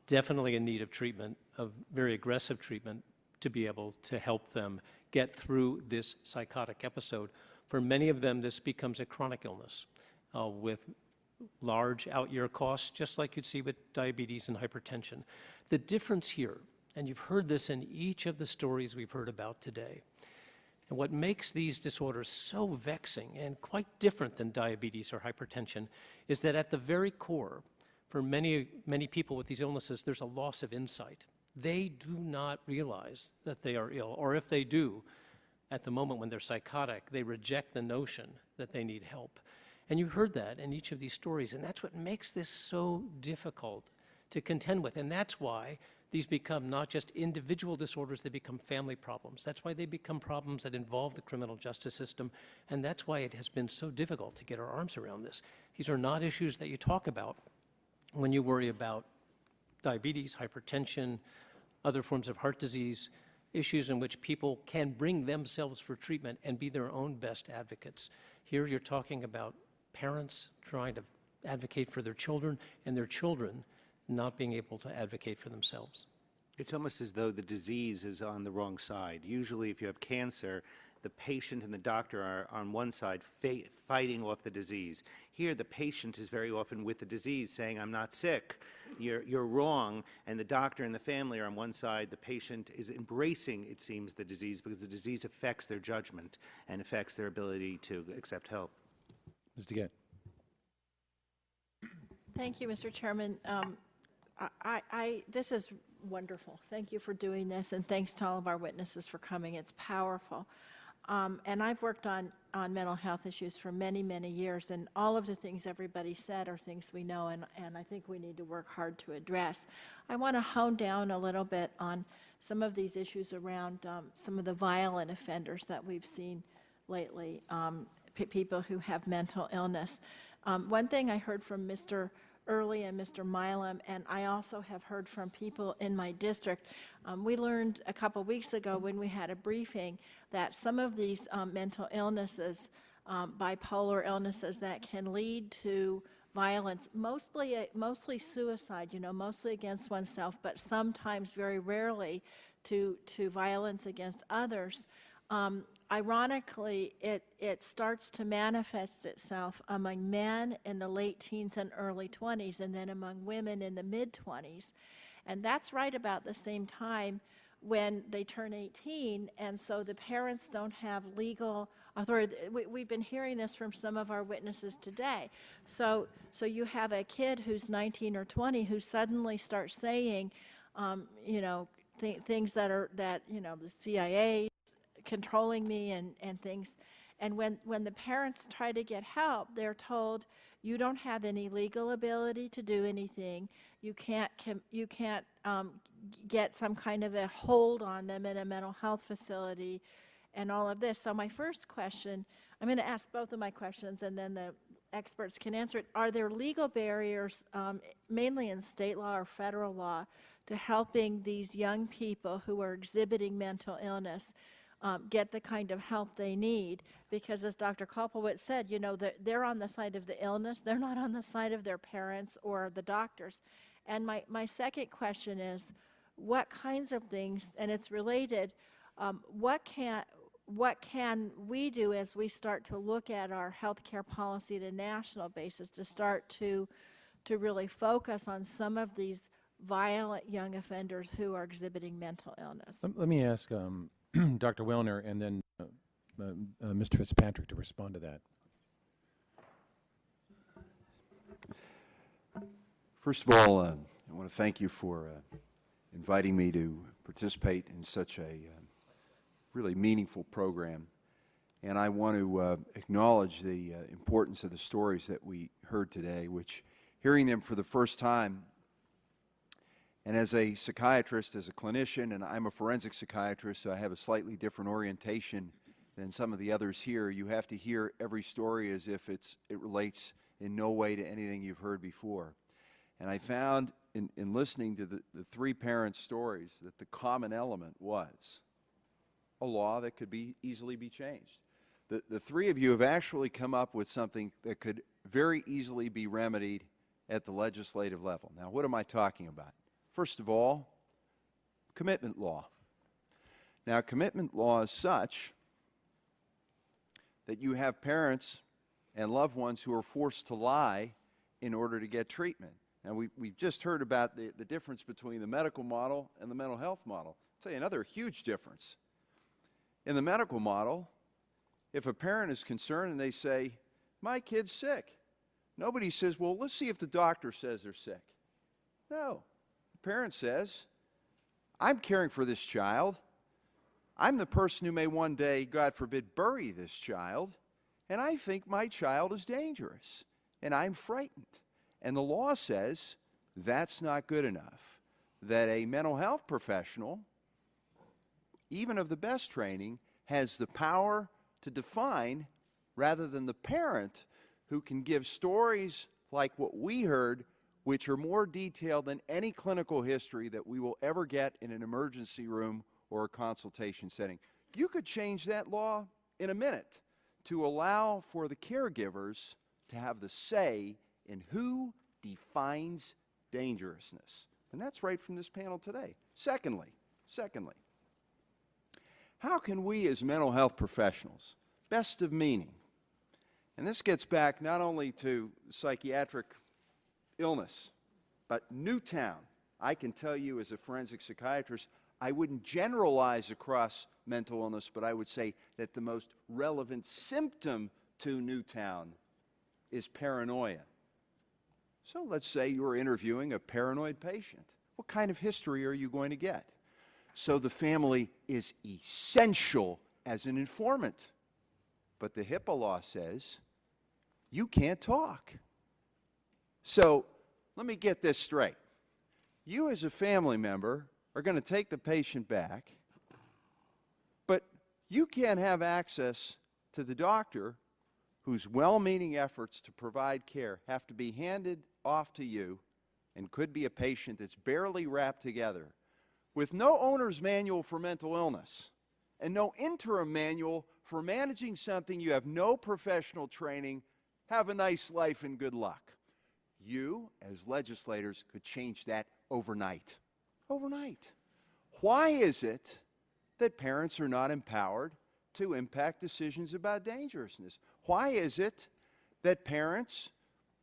Definitely in need of treatment, of very aggressive treatment, to be able to help them get through this psychotic episode. For many of them, this becomes a chronic illness with large out-year costs, just like you'd see with diabetes and hypertension. The difference here, and you've heard this in each of the stories we've heard about today, and what makes these disorders so vexing and quite different than diabetes or hypertension is that at the very core, for many people with these illnesses, there's a loss of insight. They do not realize that they are ill, or if they do, at the moment when they're psychotic, they reject the notion that they need help. And you heard that in each of these stories, and that's what makes this so difficult to contend with. And that's why these become not just individual disorders, they become family problems. That's why they become problems that involve the criminal justice system, and that's why it has been so difficult to get our arms around this. These are not issues that you talk about when you worry about diabetes, hypertension, other forms of heart disease, issues in which people can bring themselves for treatment and be their own best advocates. Here you're talking about parents trying to advocate for their children and their children not being able to advocate for themselves. It's almost as though the disease is on the wrong side. Usually if you have cancer, the patient and the doctor are on one side fighting off the disease. Here the patient is very often with the disease saying, I'm not sick, you're wrong, and the doctor and the family are on one side. The patient is embracing, it seems, the disease because the disease affects their judgment and affects their ability to accept help. Ms. DeGette. Thank you, Mr. Chairman. This is wonderful. Thank you for doing this, and thanks to all of our witnesses for coming. It's powerful. And I've worked on mental health issues for many, many years, and all of the things everybody said are things we know, and I think we need to work hard to address. I want to hone down a little bit on some of these issues around some of the violent offenders that we've seen lately, people who have mental illness. One thing I heard from Mr. Early and Mr. Milam, and I also have heard from people in my district. We learned a couple weeks ago when we had a briefing that some of these mental illnesses, bipolar illnesses that can lead to violence, mostly suicide, mostly against oneself, but sometimes, very rarely, to violence against others. Ironically, it starts to manifest itself among men in the late teens and early 20s, and then among women in the mid-20s. And that's right about the same time when they turn 18, and so the parents don't have legal authority. We've been hearing this from some of our witnesses today. So you have a kid who's 19 or 20 who suddenly starts saying, things that the CIA controlling me and things. And when the parents try to get help, they're told, you don't have any legal ability to do anything. You can't get some kind of a hold on them in a mental health facility and all of this. So my first question, I'm going to ask both of my questions and then the experts can answer it. Are there legal barriers, mainly in state law or federal law, to helping these young people who are exhibiting mental illness get the kind of help they need? Because as Dr. Kopelwitz said, they're on the side of the illness. They're not on the side of their parents or the doctors. And my second question is, what kinds of things, and it's related, what can we do as we start to look at our healthcare policy at a national basis to start to really focus on some of these violent young offenders who are exhibiting mental illness? Let me ask Dr. Wellner and then Mr. Fitzpatrick to respond to that. First of all, I want to thank you for inviting me to participate in such a really meaningful program. And I want to acknowledge the importance of the stories that we heard today, which, hearing them for the first time, and as a psychiatrist, as a clinician, and I'm a forensic psychiatrist, so I have a slightly different orientation than some of the others here, you have to hear every story as if it relates in no way to anything you've heard before. And I found in listening to the three parents' stories that the common element was a law that could easily be changed. The three of you have actually come up with something that could very easily be remedied at the legislative level. Now, what am I talking about? First of all, commitment law. Now, commitment law is such that you have parents and loved ones who are forced to lie in order to get treatment. Now, we've just heard about the difference between the medical model and the mental health model. I'll tell you another huge difference. In the medical model, if a parent is concerned and they say, my kid's sick, nobody says, well, let's see if the doctor says they're sick. No. The parent says, I'm caring for this child. I'm the person who may one day, God forbid, bury this child, and I think my child is dangerous, and I'm frightened. And the law says that's not good enough. that a mental health professional, even of the best training, has the power to define rather than the parent who can give stories like what we heard, which are more detailed than any clinical history that we will ever get in an emergency room or a consultation setting. You could change that law in a minute to allow for the caregivers to have the say in who defines dangerousness. And that's right from this panel today. Secondly, how can we as mental health professionals, best of meaning, and this gets back not only to psychiatric illness, but Newtown, I can tell you as a forensic psychiatrist, I wouldn't generalize across mental illness, but I would say that the most relevant symptom to Newtown is paranoia. So let's say you're interviewing a paranoid patient. What kind of history are you going to get? So the family is essential as an informant. But the HIPAA law says you can't talk. So let me get this straight. You as a family member are going to take the patient back, but you can't have access to the doctor whose well-meaning efforts to provide care have to be handed off to you and could be a patient that's barely wrapped together with no owner's manual for mental illness and no interim manual for managing something you have no professional training. Have a nice life and good luck. You, as legislators, could change that overnight. Overnight. Why is it that parents are not empowered to impact decisions about dangerousness? Why is it that parents,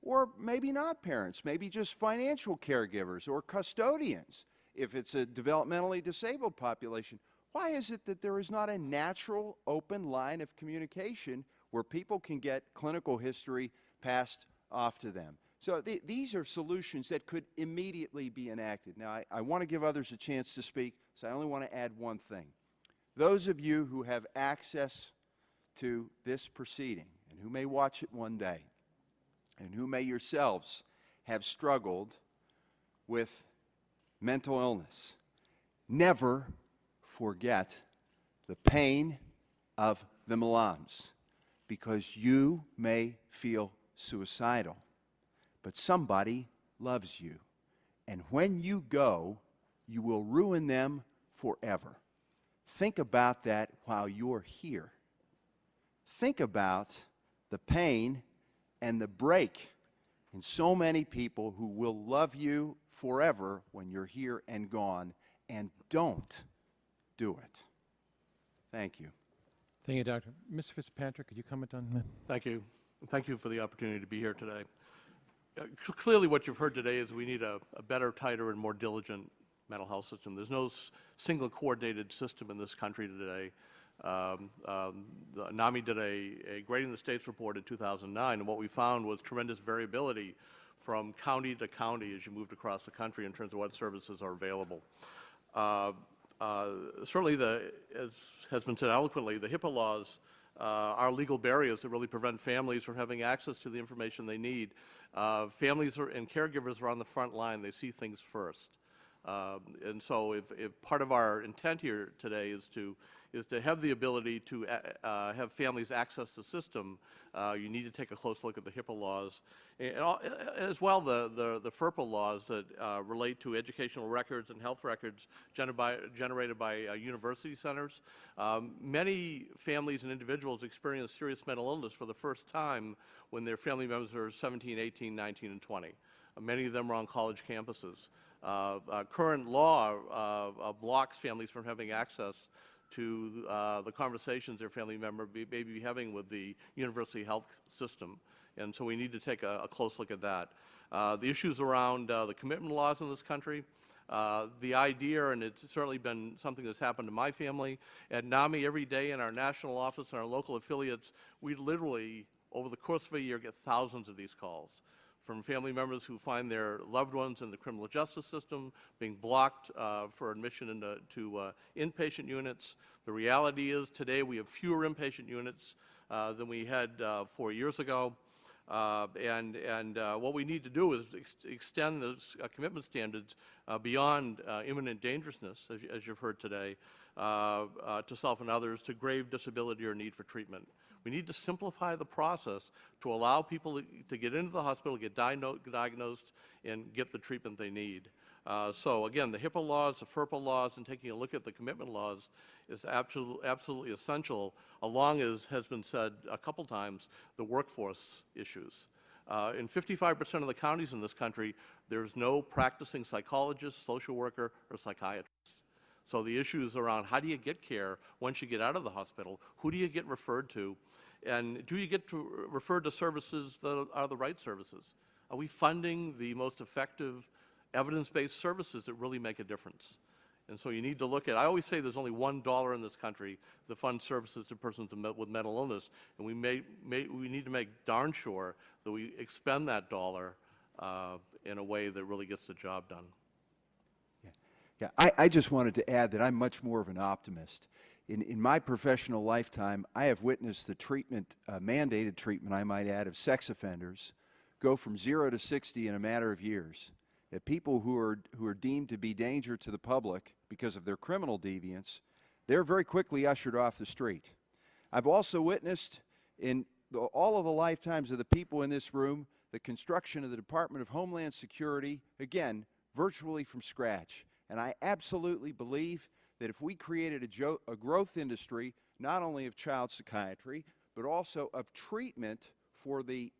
or maybe not parents, maybe just financial caregivers or custodians, if it's a developmentally disabled population, why is it that there is not a natural open line of communication where people can get clinical history passed off to them? So these are solutions that could immediately be enacted. Now, I want to give others a chance to speak, so I only want to add one thing. Those of you who have access to this proceeding and who may watch it one day and who may yourselves have struggled with mental illness, never forget the pain of the malams, because you may feel suicidal, but somebody loves you. And when you go, you will ruin them forever. Think about that while you're here. Think about the pain and the break in so many people who will love you forever when you're here and gone, and don't do it. Thank you. Thank you, Doctor. Mr. Fitzpatrick, could you comment on that? Thank you. Thank you for the opportunity to be here today. Clearly what you've heard today is we need a better, tighter, and more diligent mental health system. There's no single coordinated system in this country today. The NAMI did a Grading the States report in 2009, and what we found was tremendous variability from county to county as you moved across the country in terms of what services are available. Certainly, as has been said eloquently, the HIPAA laws are legal barriers that really prevent families from having access to the information they need. Families and caregivers are on the front line. They see things first. And so if part of our intent here today is to have the ability to have families access the system, you need to take a close look at the HIPAA laws, and as well the FERPA laws that relate to educational records and health records generated by university centers. Many families and individuals experience serious mental illness for the first time when their family members are 17, 18, 19, and 20. Many of them are on college campuses. Current law blocks families from having access to the conversations their family member may be having with the university health system. And so we need to take a close look at that. The issues around the commitment laws in this country, the idea, and it's certainly been something that's happened to my family, at NAMI every day in our national office and our local affiliates, we literally, over the course of a year, get thousands of these calls from family members who find their loved ones in the criminal justice system being blocked for admission into inpatient units. The reality is today we have fewer inpatient units than we had 4 years ago. What we need to do is extend those commitment standards beyond imminent dangerousness, as you've heard today, to self and others, to grave disability or need for treatment. We need to simplify the process to allow people to get into the hospital, get diagnosed, and get the treatment they need. So again, the HIPAA laws, the FERPA laws, and taking a look at the commitment laws is absolutely essential, along as has been said a couple times, the workforce issues. In 55% of the counties in this country, there's no practicing psychologist, social worker, or psychiatrist. So the issues around how do you get care once you get out of the hospital, who do you get referred to, and do you get to refer to services that are the right services? Are we funding the most effective evidence-based services that really make a difference? And so you need to look at, I always say there's only $1 in this country that funds services to persons with mental illness, and we need to make darn sure that we expend that dollar in a way that really gets the job done. Yeah, I just wanted to add that I'm much more of an optimist. In my professional lifetime, I have witnessed the treatment, mandated treatment, I might add, of sex offenders go from 0 to 60 in a matter of years. That people who are deemed to be danger to the public because of their criminal deviance, they're very quickly ushered off the street. I've also witnessed in all of the lifetimes of the people in this room the construction of the Department of Homeland Security, again, virtually from scratch. And I absolutely believe that if we created a growth industry, not only of child psychiatry, but also of treatment for the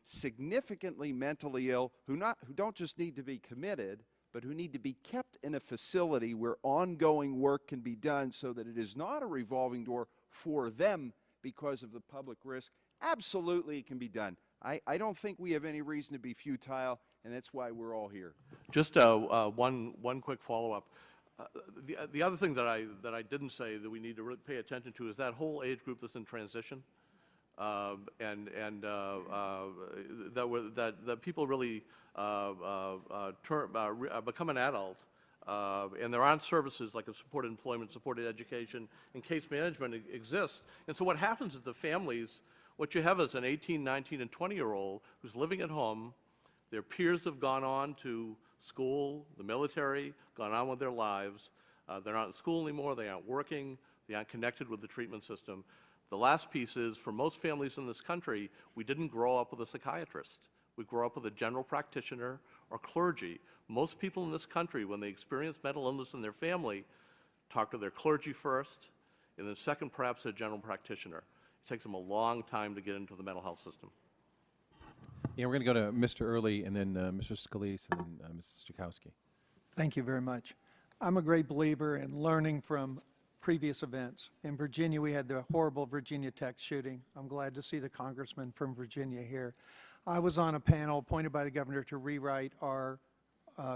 significantly mentally ill who don't just need to be committed, but who need to be kept in a facility where ongoing work can be done so that it is not a revolving door for them because of the public risk, absolutely it can be done. I don't think we have any reason to be futile, and that's why we're all here. Just one quick follow-up. The other thing that I didn't say that we need to really pay attention to is that whole age group that's in transition, that people really become an adult, and there aren't services like a supported employment, supported education, and case management exists. And so what happens is the families, what you have is an 18, 19, and 20-year-old who's living at home. Their peers have gone on to school, the military, gone on with their lives. They're not in school anymore, they aren't working, they aren't connected with the treatment system. The last piece is, for most families in this country, we didn't grow up with a psychiatrist. We grew up with a general practitioner or clergy. Most people in this country, when they experience mental illness in their family, talk to their clergy first, and then second, perhaps a general practitioner. It takes them a long time to get into the mental health system. Yeah, we're going to go to Mr. Early, and then Mr. Scalise, and then Mrs. Jakowski. Thank you very much. I'm a great believer in learning from previous events. In Virginia, we had the horrible Virginia Tech shooting. I'm glad to see the congressman from Virginia here. I was on a panel appointed by the governor to rewrite our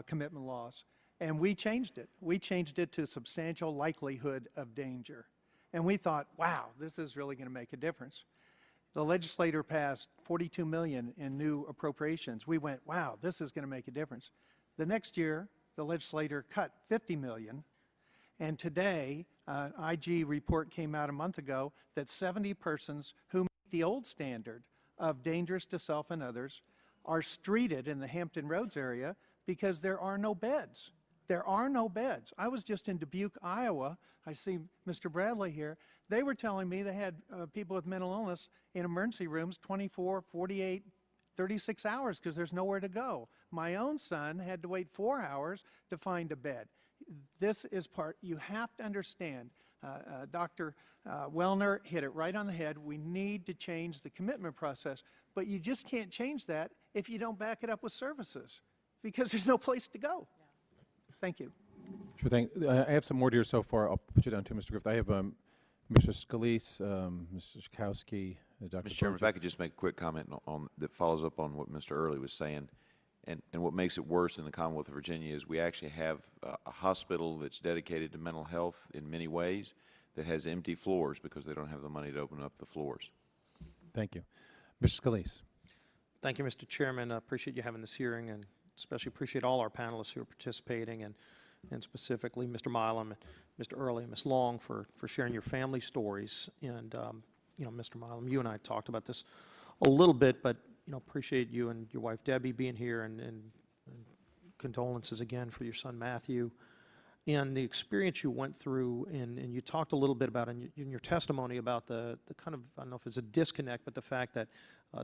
commitment laws, and we changed it. We changed it to substantial likelihood of danger. And we thought, wow, this is really going to make a difference. The legislature passed $42 million in new appropriations. We went, wow, this is going to make a difference. The next year, the legislature cut $50 million. And today, an IG report came out a month ago that 70 persons who meet the old standard of dangerous to self and others are streeted in the Hampton Roads area because there are no beds. There are no beds. I was just in Dubuque, Iowa. I see Mr. Bradley here. They were telling me they had people with mental illness in emergency rooms 24, 48, 36 hours because there's nowhere to go. My own son had to wait 4 hours to find a bed. This is part, you have to understand, Dr. Wellner hit it right on the head. We need to change the commitment process, but you just can't change that if you don't back it up with services because there's no place to go. Thank you. Sure thing. I have some more here so far. I'll put you down to Mr. Griffith. I have Mr. Scalise, Mr. Jakowski, Dr. Mr. Chairman, if I could just make a quick comment on that follows up on what Mr. Early was saying. And what makes it worse in the Commonwealth of Virginia is we actually have a hospital that's dedicated to mental health in many ways that has empty floors because they don't have the money to open up the floors. Thank you. Mr. Scalise. Thank you, Mr. Chairman. I appreciate you having this hearing, and especially appreciate all our panelists who are participating, and specifically Mr. Milam, Mr. Early, and Ms. Long for sharing your family stories. And, you know, Mr. Milam, you and I talked about this a little bit, but appreciate you and your wife Debbie being here, and condolences again for your son Matthew. And the experience you went through, and you talked a little bit about in your testimony about the kind of, I don't know if it's a disconnect, but the fact that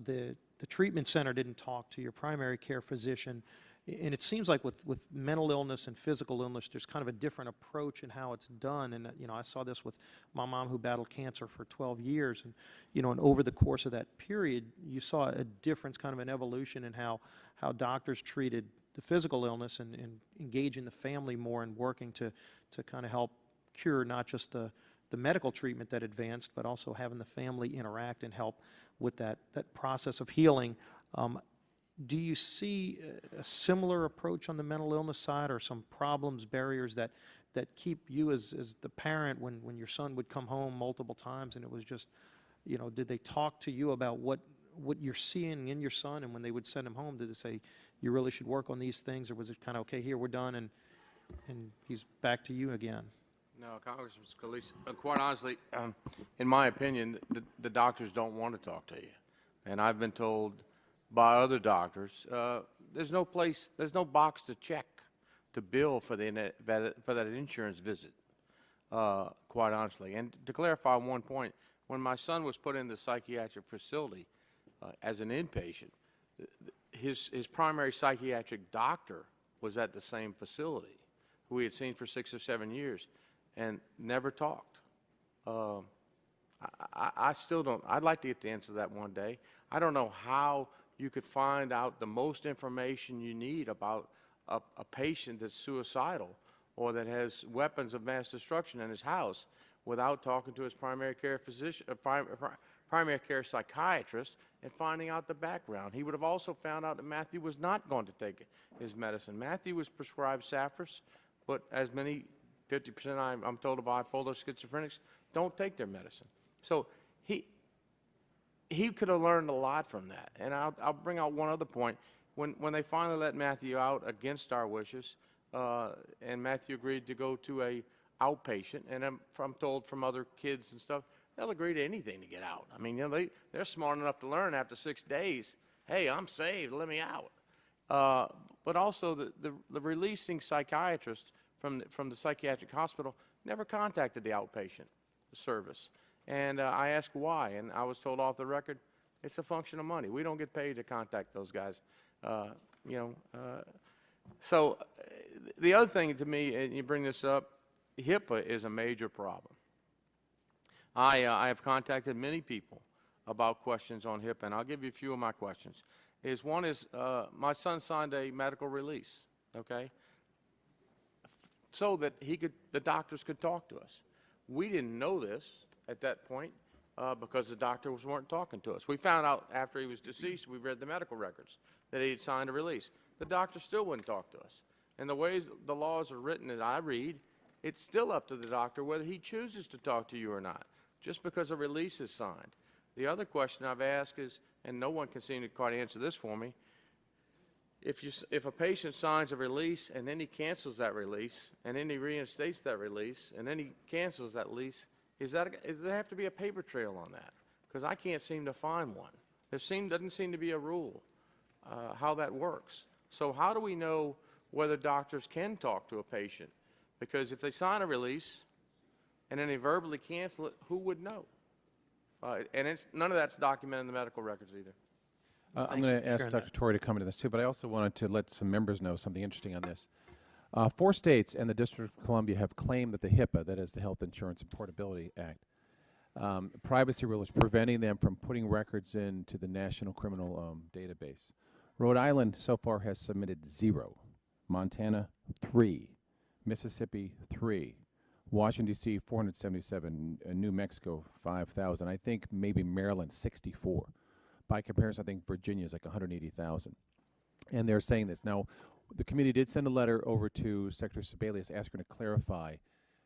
the treatment center didn't talk to your primary care physician. And it seems like with mental illness and physical illness, there's kind of a different approach in how it's done. And, I saw this with my mom who battled cancer for 12 years. And, and over the course of that period, you saw a difference, kind of an evolution in how doctors treated the physical illness and engaging the family more in working to kind of help cure not just the medical treatment that advanced, but also having the family interact and help with that process of healing. Do you see a similar approach on the mental illness side, or some problems, barriers that keep you as the parent when your son would come home multiple times and it was just, did they talk to you about what you're seeing in your son, and when they would send him home, did they say, you really should work on these things, or was it kind of, okay, here, we're done, and he's back to you again? No, Congressman Scalise, quite honestly, in my opinion, the doctors don't want to talk to you. And I've been told by other doctors, there's no box to check to bill for that insurance visit, quite honestly. And to clarify one point, when my son was put in the psychiatric facility as an inpatient, his primary psychiatric doctor was at the same facility, who he had seen for 6 or 7 years, and never talked. I still don't. I'd like to get the answer to that one day. I don't know how you could find out the most information you need about a patient that's suicidal or that has weapons of mass destruction in his house without talking to his primary care physician, primary care psychiatrist, and finding out the background. He would have also found out that Matthew was not going to take his medicine. Matthew was prescribed Saffras, but as many, 50% I'm told of bipolar schizophrenics, don't take their medicine. So he could have learned a lot from that. And I'll bring out one other point. When they finally let Matthew out against our wishes, and Matthew agreed to go to a outpatient, and I'm told from other kids and stuff, they'll agree to anything to get out. I mean, they're smart enough to learn after 6 days, hey, I'm saved, let me out. But also the releasing psychiatrist from the psychiatric hospital never contacted the outpatient service. And I asked why, and I was told off the record, it's a function of money. We don't get paid to contact those guys. So the other thing to me, and you bring this up, HIPAA is a major problem. I have contacted many people about questions on HIPAA, and I'll give you a few of my questions. One is my son signed a medical release, okay, so that the doctors could talk to us. We didn't know this at that point because the doctors weren't talking to us. We found out after he was deceased, we read the medical records, that he had signed a release. The doctor still wouldn't talk to us. And the ways the laws are written that I read, it's still up to the doctor whether he chooses to talk to you or not, just because a release is signed. The other question I've asked is, and no one can seem to quite answer this for me, if a patient signs a release and then he cancels that release, and then he reinstates that release, and then he cancels that lease, does there have to be a paper trail on that? Because I can't seem to find one. Doesn't seem to be a rule how that works. So how do we know whether doctors can talk to a patient? Because if they sign a release and then they verbally cancel it, who would know? And none of that's documented in the medical records either. I'm going to ask Dr. Torrey to come into this too, but I also wanted to let some members know something interesting on this. 4 states and the District of Columbia have claimed that the HIPAA, that is the Health Insurance and Portability Act, privacy rule is preventing them from putting records into the National Criminal Database. Rhode Island so far has submitted 0, Montana 3, Mississippi 3, Washington, D.C. 477, New Mexico 5,000. I think maybe Maryland 64. By comparison, I think Virginia is like 180,000. And they're saying this. Now, the committee did send a letter over to Secretary Sebelius asking her to clarify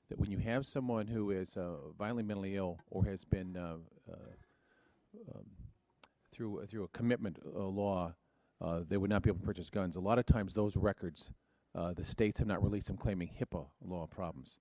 that when you have someone who is violently mentally ill or has been through a commitment law, they would not be able to purchase guns. A lot of times those records, the states have not released them claiming HIPAA law problems.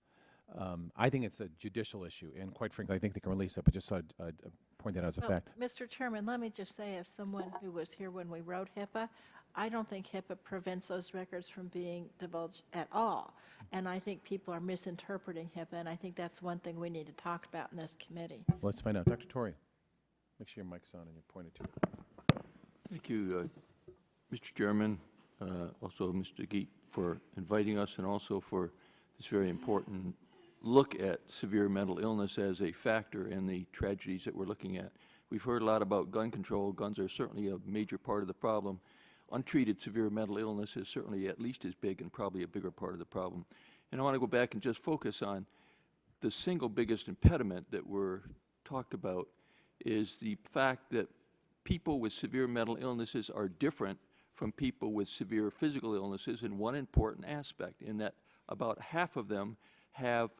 I think it's a judicial issue, and quite frankly, I think they can release it, but just so I'd point that out as a Well, fact. Mr. Chairman, let me just say, as someone who was here when we wrote HIPAA, I don't think HIPAA prevents those records from being divulged at all. And I think people are misinterpreting HIPAA, and I think that's one thing we need to talk about in this committee. Well, let's find out. Dr. Torrey, make sure your mic's on and you're pointed to it. Thank you, Mr. Chairman, also Mr. Geet for inviting us, and also for this very important look at severe mental illness as a factor in the tragedies that we're looking at. We've heard a lot about gun control. Guns are certainly a major part of the problem. Untreated severe mental illness is certainly at least as big and probably a bigger part of the problem. And I want to go back and just focus on the single biggest impediment that we're talked about is the fact that people with severe mental illnesses are different from people with severe physical illnesses in one important aspect, in that about half of them have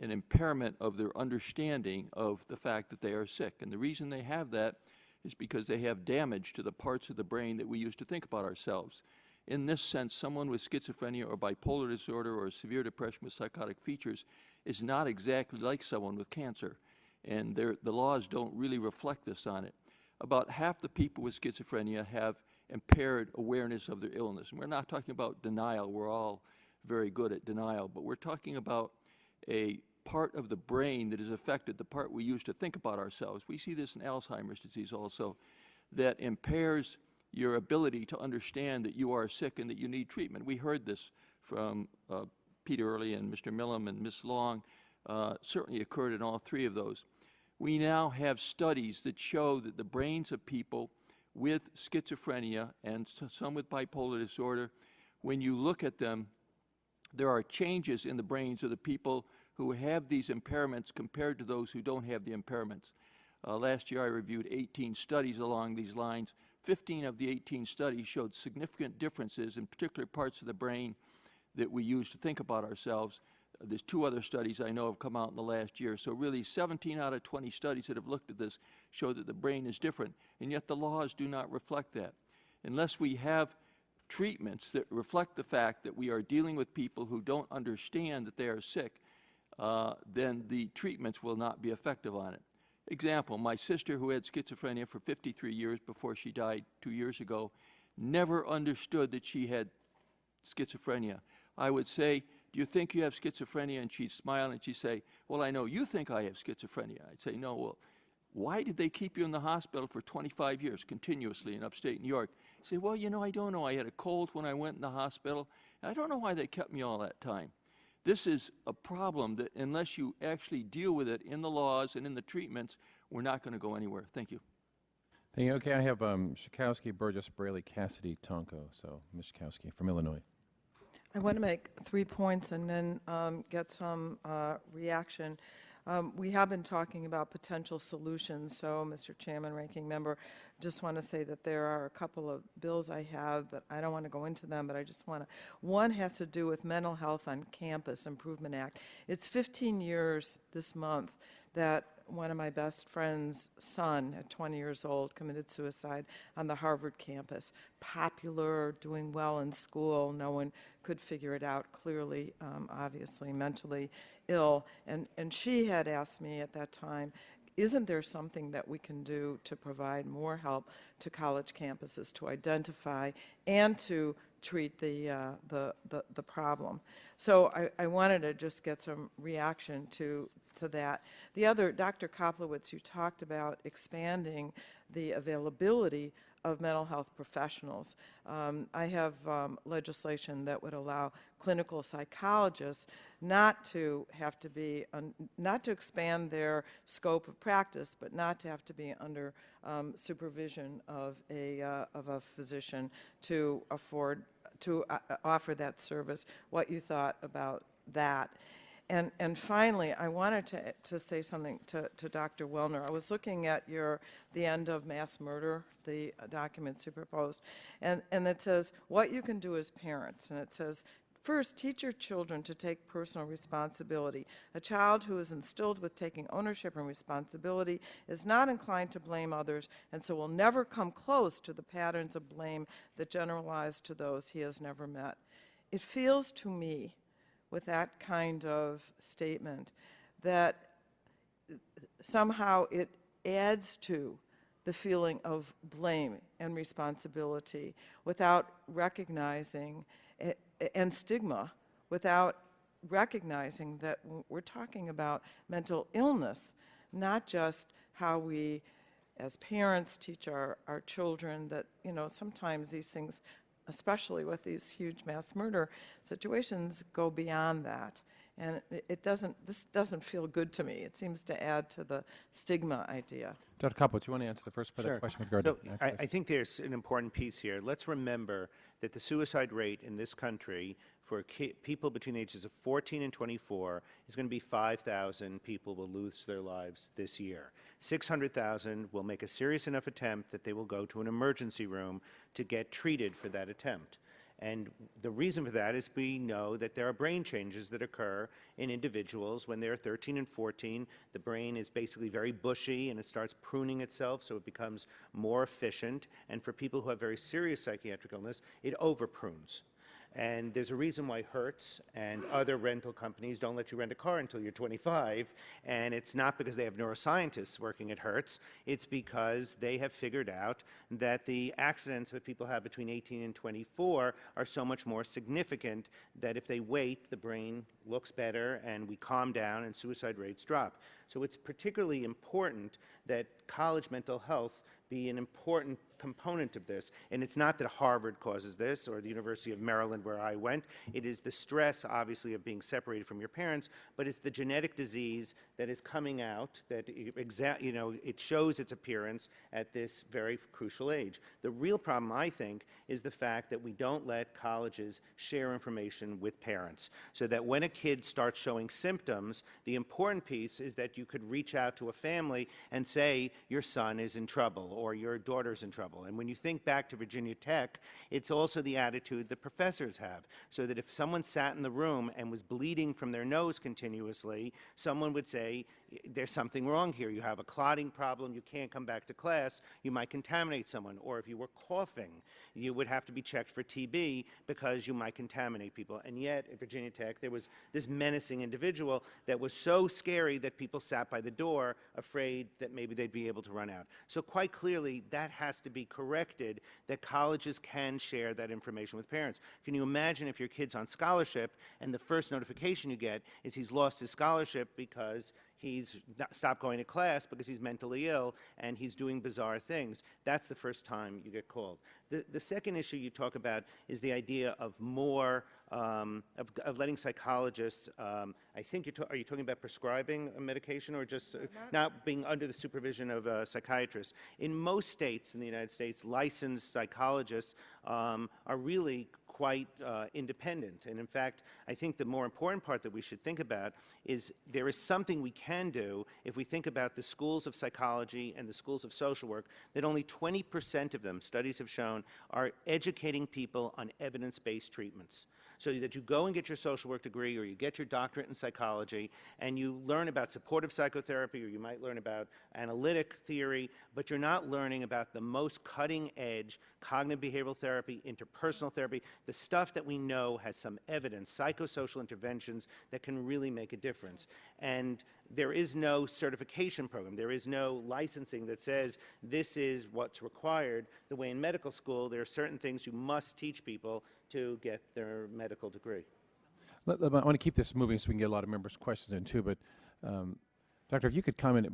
an impairment of their understanding of the fact that they are sick. And the reason they have that is because they have damage to the parts of the brain that we use to think about ourselves. In this sense, someone with schizophrenia or bipolar disorder or severe depression with psychotic features is not exactly like someone with cancer. And the laws don't really reflect this on it. About half the people with schizophrenia have impaired awareness of their illness. And we're not talking about denial. We're all very good at denial. But we're talking about a part of the brain that is affected, the part we use to think about ourselves. We see this in Alzheimer's disease also, that impairs your ability to understand that you are sick and that you need treatment. We heard this from Peter Early and Mr. Millam and Ms. Long. Certainly occurred in all three of those. We now have studies that show that the brains of people with schizophrenia and some with bipolar disorder, when you look at them, there are changes in the brains of the people who have these impairments compared to those who don't have the impairments. Last year I reviewed 18 studies along these lines. 15 of the 18 studies showed significant differences in particular parts of the brain that we use to think about ourselves. There's 2 other studies I know have come out in the last year. So really 17 out of 20 studies that have looked at this show that the brain is different, and yet the laws do not reflect that. Unless we have treatments that reflect the fact that we are dealing with people who don't understand that they are sick, then the treatments will not be effective on it. Example, my sister, who had schizophrenia for 53 years before she died 2 years ago, never understood that she had schizophrenia. I would say, do you think you have schizophrenia? And she'd smile and she'd say, well, I know you think I have schizophrenia. I'd say, no, well, why did they keep you in the hospital for 25 years continuously in upstate New York? You say, well, you know, I don't know. I had a cold when I went in the hospital. And I don't know why they kept me all that time. This is a problem that unless you actually deal with it in the laws and in the treatments, we're not going to go anywhere. Thank you. Thank you. Okay, I have Schakowsky, Burgess, Braley, Cassidy, Tonko. So, Ms. Schakowsky from Illinois. I want to make 3 points and then get some reaction. We have been talking about potential solutions, so Mr. Chairman, Ranking Member, just want to say that there are a couple of bills I have, but I don't want to go into them, but I just want to, one has to do with Mental Health on Campus Improvement Act. It's 15 years this month that one of my best friend's son, at 20 years old, committed suicide on the Harvard campus. Popular, doing well in school, no one could figure it out, clearly, obviously mentally ill. And she had asked me at that time, isn't there something that we can do to provide more help to college campuses to identify and to treat the problem? So I wanted to just get some reaction to that. The other, Dr. Koplowitz, you talked about expanding the availability of mental health professionals. I have legislation that would allow clinical psychologists not to have to be, not to expand their scope of practice, but not to have to be under supervision of a physician to offer that service. What you thought about that? And finally, I wanted to say something to Dr. Wellner. I was looking at the end of mass murder, the documents you proposed, and it says what you can do as parents. And it says, first, teach your children to take personal responsibility. A child who is instilled with taking ownership and responsibility is not inclined to blame others, and so will never come close to the patterns of blame that generalize to those he has never met. It feels to me, with that kind of statement, that somehow adds to the feeling of blame and responsibility without recognizing and stigma, without recognizing that we're talking about mental illness, not just how we as parents teach our children that, you know, sometimes these things, especially with these huge mass murder situations, go beyond that. And this doesn't feel good to me. It seems to add to the stigma idea. Dr. Kopowitz, you want to answer the first part of the question with regard to I think there's an important piece here. Let's remember that the suicide rate in this country for people between the ages of 14 and 24 is going to be 5,000 people will lose their lives this year. 600,000 will make a serious enough attempt that they will go to an emergency room to get treated for that attempt. And the reason for that is we know that there are brain changes that occur in individuals when they're 13 and 14. The brain is basically very bushy and it starts pruning itself so it becomes more efficient. And for people who have very serious psychiatric illness, it over-prunes. And there's a reason why Hertz and other rental companies don't let you rent a car until you're 25. And it's not because they have neuroscientists working at Hertz. It's because they have figured out that the accidents that people have between 18 and 24 are so much more significant that if they wait, the brain looks better and we calm down and suicide rates drop. So it's particularly important that college mental health be an important component of this. And it's not that Harvard causes this or the University of Maryland where I went. It is the stress, obviously, of being separated from your parents, but it's the genetic disease that is coming out that, it shows its appearance at this very crucial age. The real problem, I think, is the fact that we don't let colleges share information with parents so that when a kid starts showing symptoms, the important piece is that you could reach out to a family and say, your son is in trouble or your daughter's in trouble. And when you think back to Virginia Tech, it's also the attitude that professors have. So that if someone sat in the room and was bleeding from their nose continuously, someone would say, there's something wrong here. You have a clotting problem. You can't come back to class. You might contaminate someone. Or if you were coughing, you would have to be checked for TB because you might contaminate people. And yet, at Virginia Tech, there was this menacing individual that was so scary that people sat by the door afraid that maybe they'd be able to run out. So quite clearly, that has to be corrected, that colleges can share that information with parents. Can you imagine if your kid's on scholarship and the first notification you get is he's lost his scholarship because he's stopped going to class because he's mentally ill and he's doing bizarre things? That's the first time you get called. The second issue you talk about is the idea of more, of letting psychologists, I think are you talking about prescribing a medication or just not being under the supervision of a psychiatrist? In most states in the United States, licensed psychologists are really quite independent. And in fact, I think the more important part that we should think about is there is something we can do if we think about the schools of psychology and the schools of social work, that only 20% of them, studies have shown, are educating people on evidence-based treatments. So that you go and get your social work degree or you get your doctorate in psychology and you learn about supportive psychotherapy or you might learn about analytic theory, but you're not learning about the most cutting edge cognitive behavioral therapy, interpersonal therapy, the stuff that we know has some evidence, psychosocial interventions that can really make a difference. And there is no certification program. There is no licensing that says this is what's required. The way in medical school, there are certain things you must teach people to get their medical degree. I want to keep this moving so we can get a lot of members' questions in too, but Doctor, if you could comment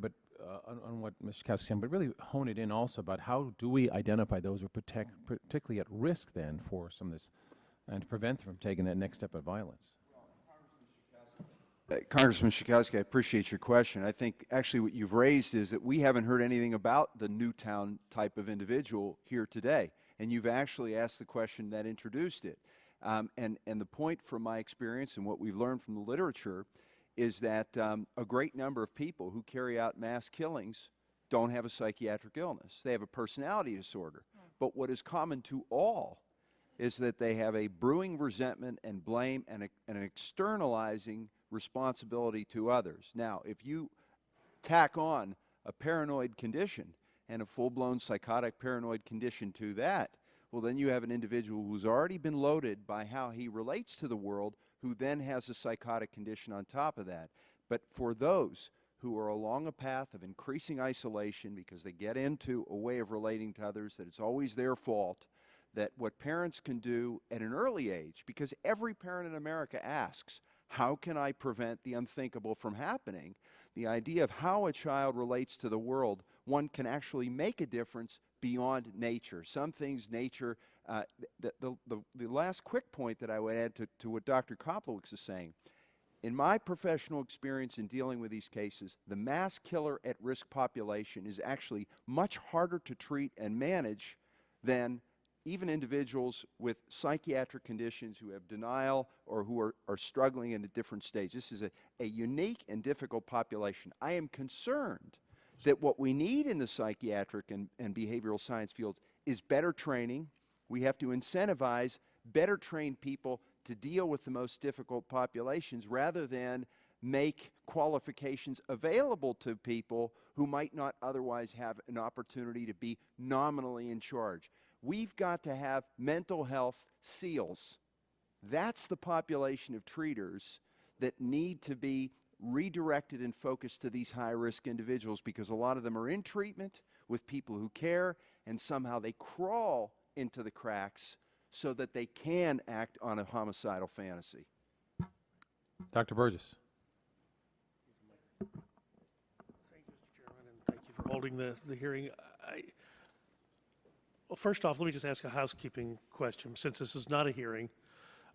on what Ms. Shikowski said, but really hone it in also about how do we identify those who are particularly at risk then for some of this and to prevent them from taking that next step of violence? Congressman Shikowski, I appreciate your question. I think actually what you've raised is that we haven't heard anything about the Newtown type of individual here today, and you've actually asked the question that introduced it. And the point from my experience and what we've learned from the literature is that a great number of people who carry out mass killings don't have a psychiatric illness. They have a personality disorder. But what is common to all is that they have a brewing resentment and blame and an externalizing responsibility to others. Now, if you tack on a paranoid condition and a full-blown psychotic paranoid condition to that, well, then you have an individual who's already been loaded by how he relates to the world, who then has a psychotic condition on top of that. But for those who are along a path of increasing isolation because they get into a way of relating to others that it's always their fault, that what parents can do at an early age, because every parent in America asks, how can I prevent the unthinkable from happening? The idea of how a child relates to the world, one can actually make a difference beyond nature. Some things nature, the last quick point that I would add to what Dr. Koplowitz is saying, in my professional experience in dealing with these cases, the mass killer at risk population is actually much harder to treat and manage than even individuals with psychiatric conditions who have denial or who are struggling in a different stage. This is a unique and difficult population. I am concerned that what we need in the psychiatric and behavioral science fields is better training. We have to incentivize better trained people to deal with the most difficult populations rather than make qualifications available to people who might not otherwise have an opportunity to be nominally in charge. We've got to have mental health SEALs. That's the population of treaters that need to be redirected and focused to these high-risk individuals, because a lot of them are in treatment with people who care, and somehow they crawl into the cracks so that they can act on a homicidal fantasy. Dr. Burgess. Thank you, Mr. Chairman, and thank you for holding the hearing. Well, first off, let me just ask a housekeeping question. Since this is not a hearing,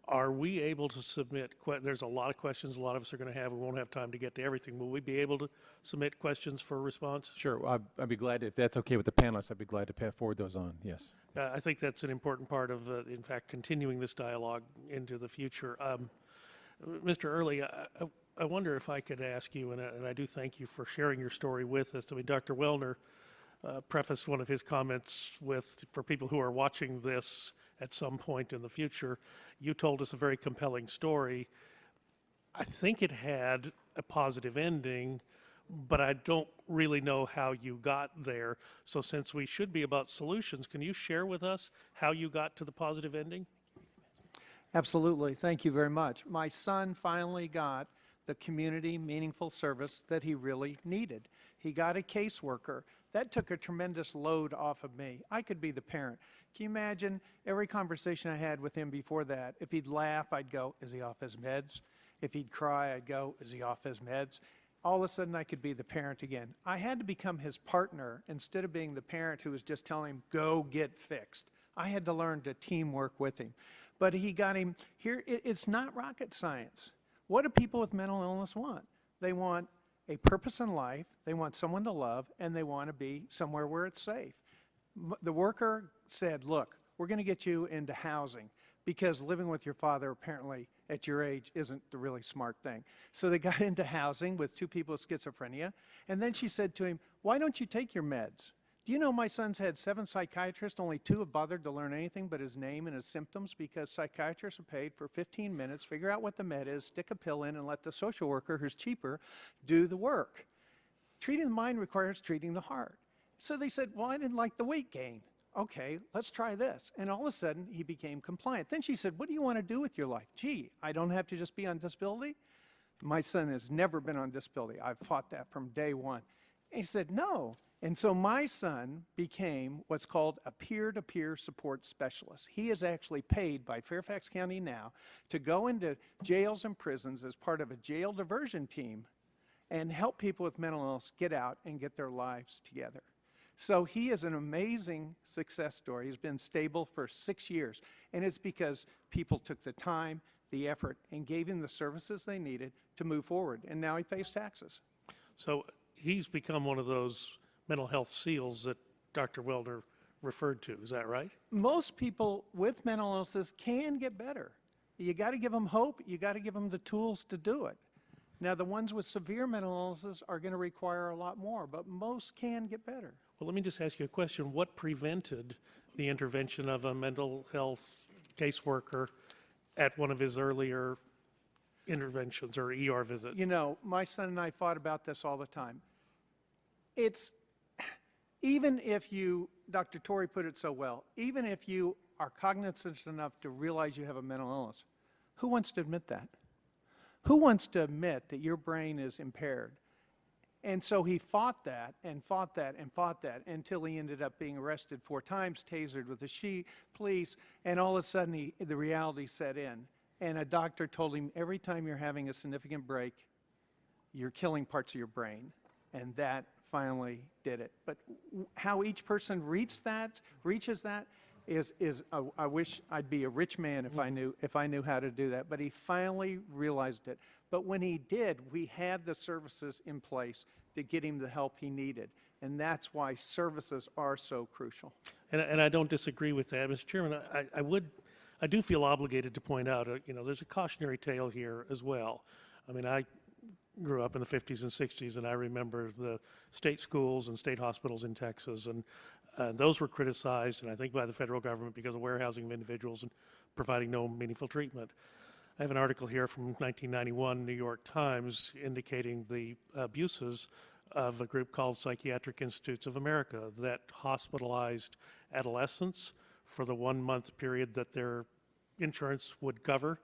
are we able to submit, there's a lot of questions a lot of us are going to have. We won't have time to get to everything. Will we be able to submit questions for response? Sure. I'd be glad, if that's okay with the panelists, I'd be glad to forward those on, yes. I think that's an important part of, in fact, continuing this dialogue into the future. Mr. Early, I wonder if I could ask you, and I do thank you for sharing your story with us. I mean, Dr. Wellner prefaced one of his comments with, for people who are watching this at some point in the future, you told us a very compelling story. I think it had a positive ending, but I don't really know how you got there. So since we should be about solutions, can you share with us how you got to the positive ending? Absolutely. Thank you very much. My son finally got the community meaningful service that he really needed. He got a caseworker. That took a tremendous load off of me. I could be the parent. Can you imagine every conversation I had with him before that? If he'd laugh, I'd go, is he off his meds? If he'd cry, I'd go, is he off his meds? All of a sudden, I could be the parent again. I had to become his partner instead of being the parent who was just telling him, go get fixed. I had to learn to teamwork with him. But he got him here. It's not rocket science. What do people with mental illness want? They want a purpose in life, they want someone to love, and they want to be somewhere where it's safe. The worker said, look, we're going to get you into housing because living with your father apparently at your age isn't the really smart thing. So they got into housing with two people with schizophrenia, and then she said to him, why don't you take your meds? Do you know my son's had 7 psychiatrists, only 2 have bothered to learn anything but his name and his symptoms because psychiatrists are paid for 15 minutes, figure out what the med is, stick a pill in, and let the social worker, who's cheaper, do the work. Treating the mind requires treating the heart. So they said, well, I didn't like the weight gain. Okay, let's try this. And all of a sudden, he became compliant. Then she said, what do you want to do with your life? Gee, I don't have to just be on disability? My son has never been on disability. I've fought that from day one. And he said, no. And so my son became what's called a peer-to-peer support specialist. He is actually paid by Fairfax County now to go into jails and prisons as part of a jail diversion team and help people with mental illness get out and get their lives together. So he is an amazing success story. He's been stable for 6 years, and it's because people took the time, the effort, and gave him the services they needed to move forward, and now he pays taxes. So he's become one of those mental health SEALs that Dr. Wellner referred to. Is that right? Most people with mental illnesses can get better. You got to give them hope. You got to give them the tools to do it. Now, the ones with severe mental illnesses are going to require a lot more, but most can get better. Well, let me just ask you a question. What prevented the intervention of a mental health caseworker at one of his earlier interventions or ER visits? You know, my son and I fought about this all the time. It's, even if you, Dr. Torrey put it so well, even if you are cognizant enough to realize you have a mental illness, who wants to admit that? Who wants to admit that your brain is impaired? And so he fought that and fought that and fought that until he ended up being arrested 4 times, tasered with the police, and all of a sudden the reality set in. And a doctor told him, every time you're having a significant break, you're killing parts of your brain. And that finally did it. But how each person reaches that is I wish I'd be a rich man if I knew how to do that. But he finally realized it. But when he did, we had the services in place to get him the help he needed. And that's why services are so crucial. And I don't disagree with that, Mr. Chairman. I do feel obligated to point out, there's a cautionary tale here as well. I mean, I grew up in the 50s and 60s, and I remember the state schools and state hospitals in Texas, and those were criticized, and I think by the federal government because of warehousing of individuals and providing no meaningful treatment. I have an article here from 1991 New York Times indicating the abuses of a group called Psychiatric Institutes of America that hospitalized adolescents for the 1-month period that their insurance would cover.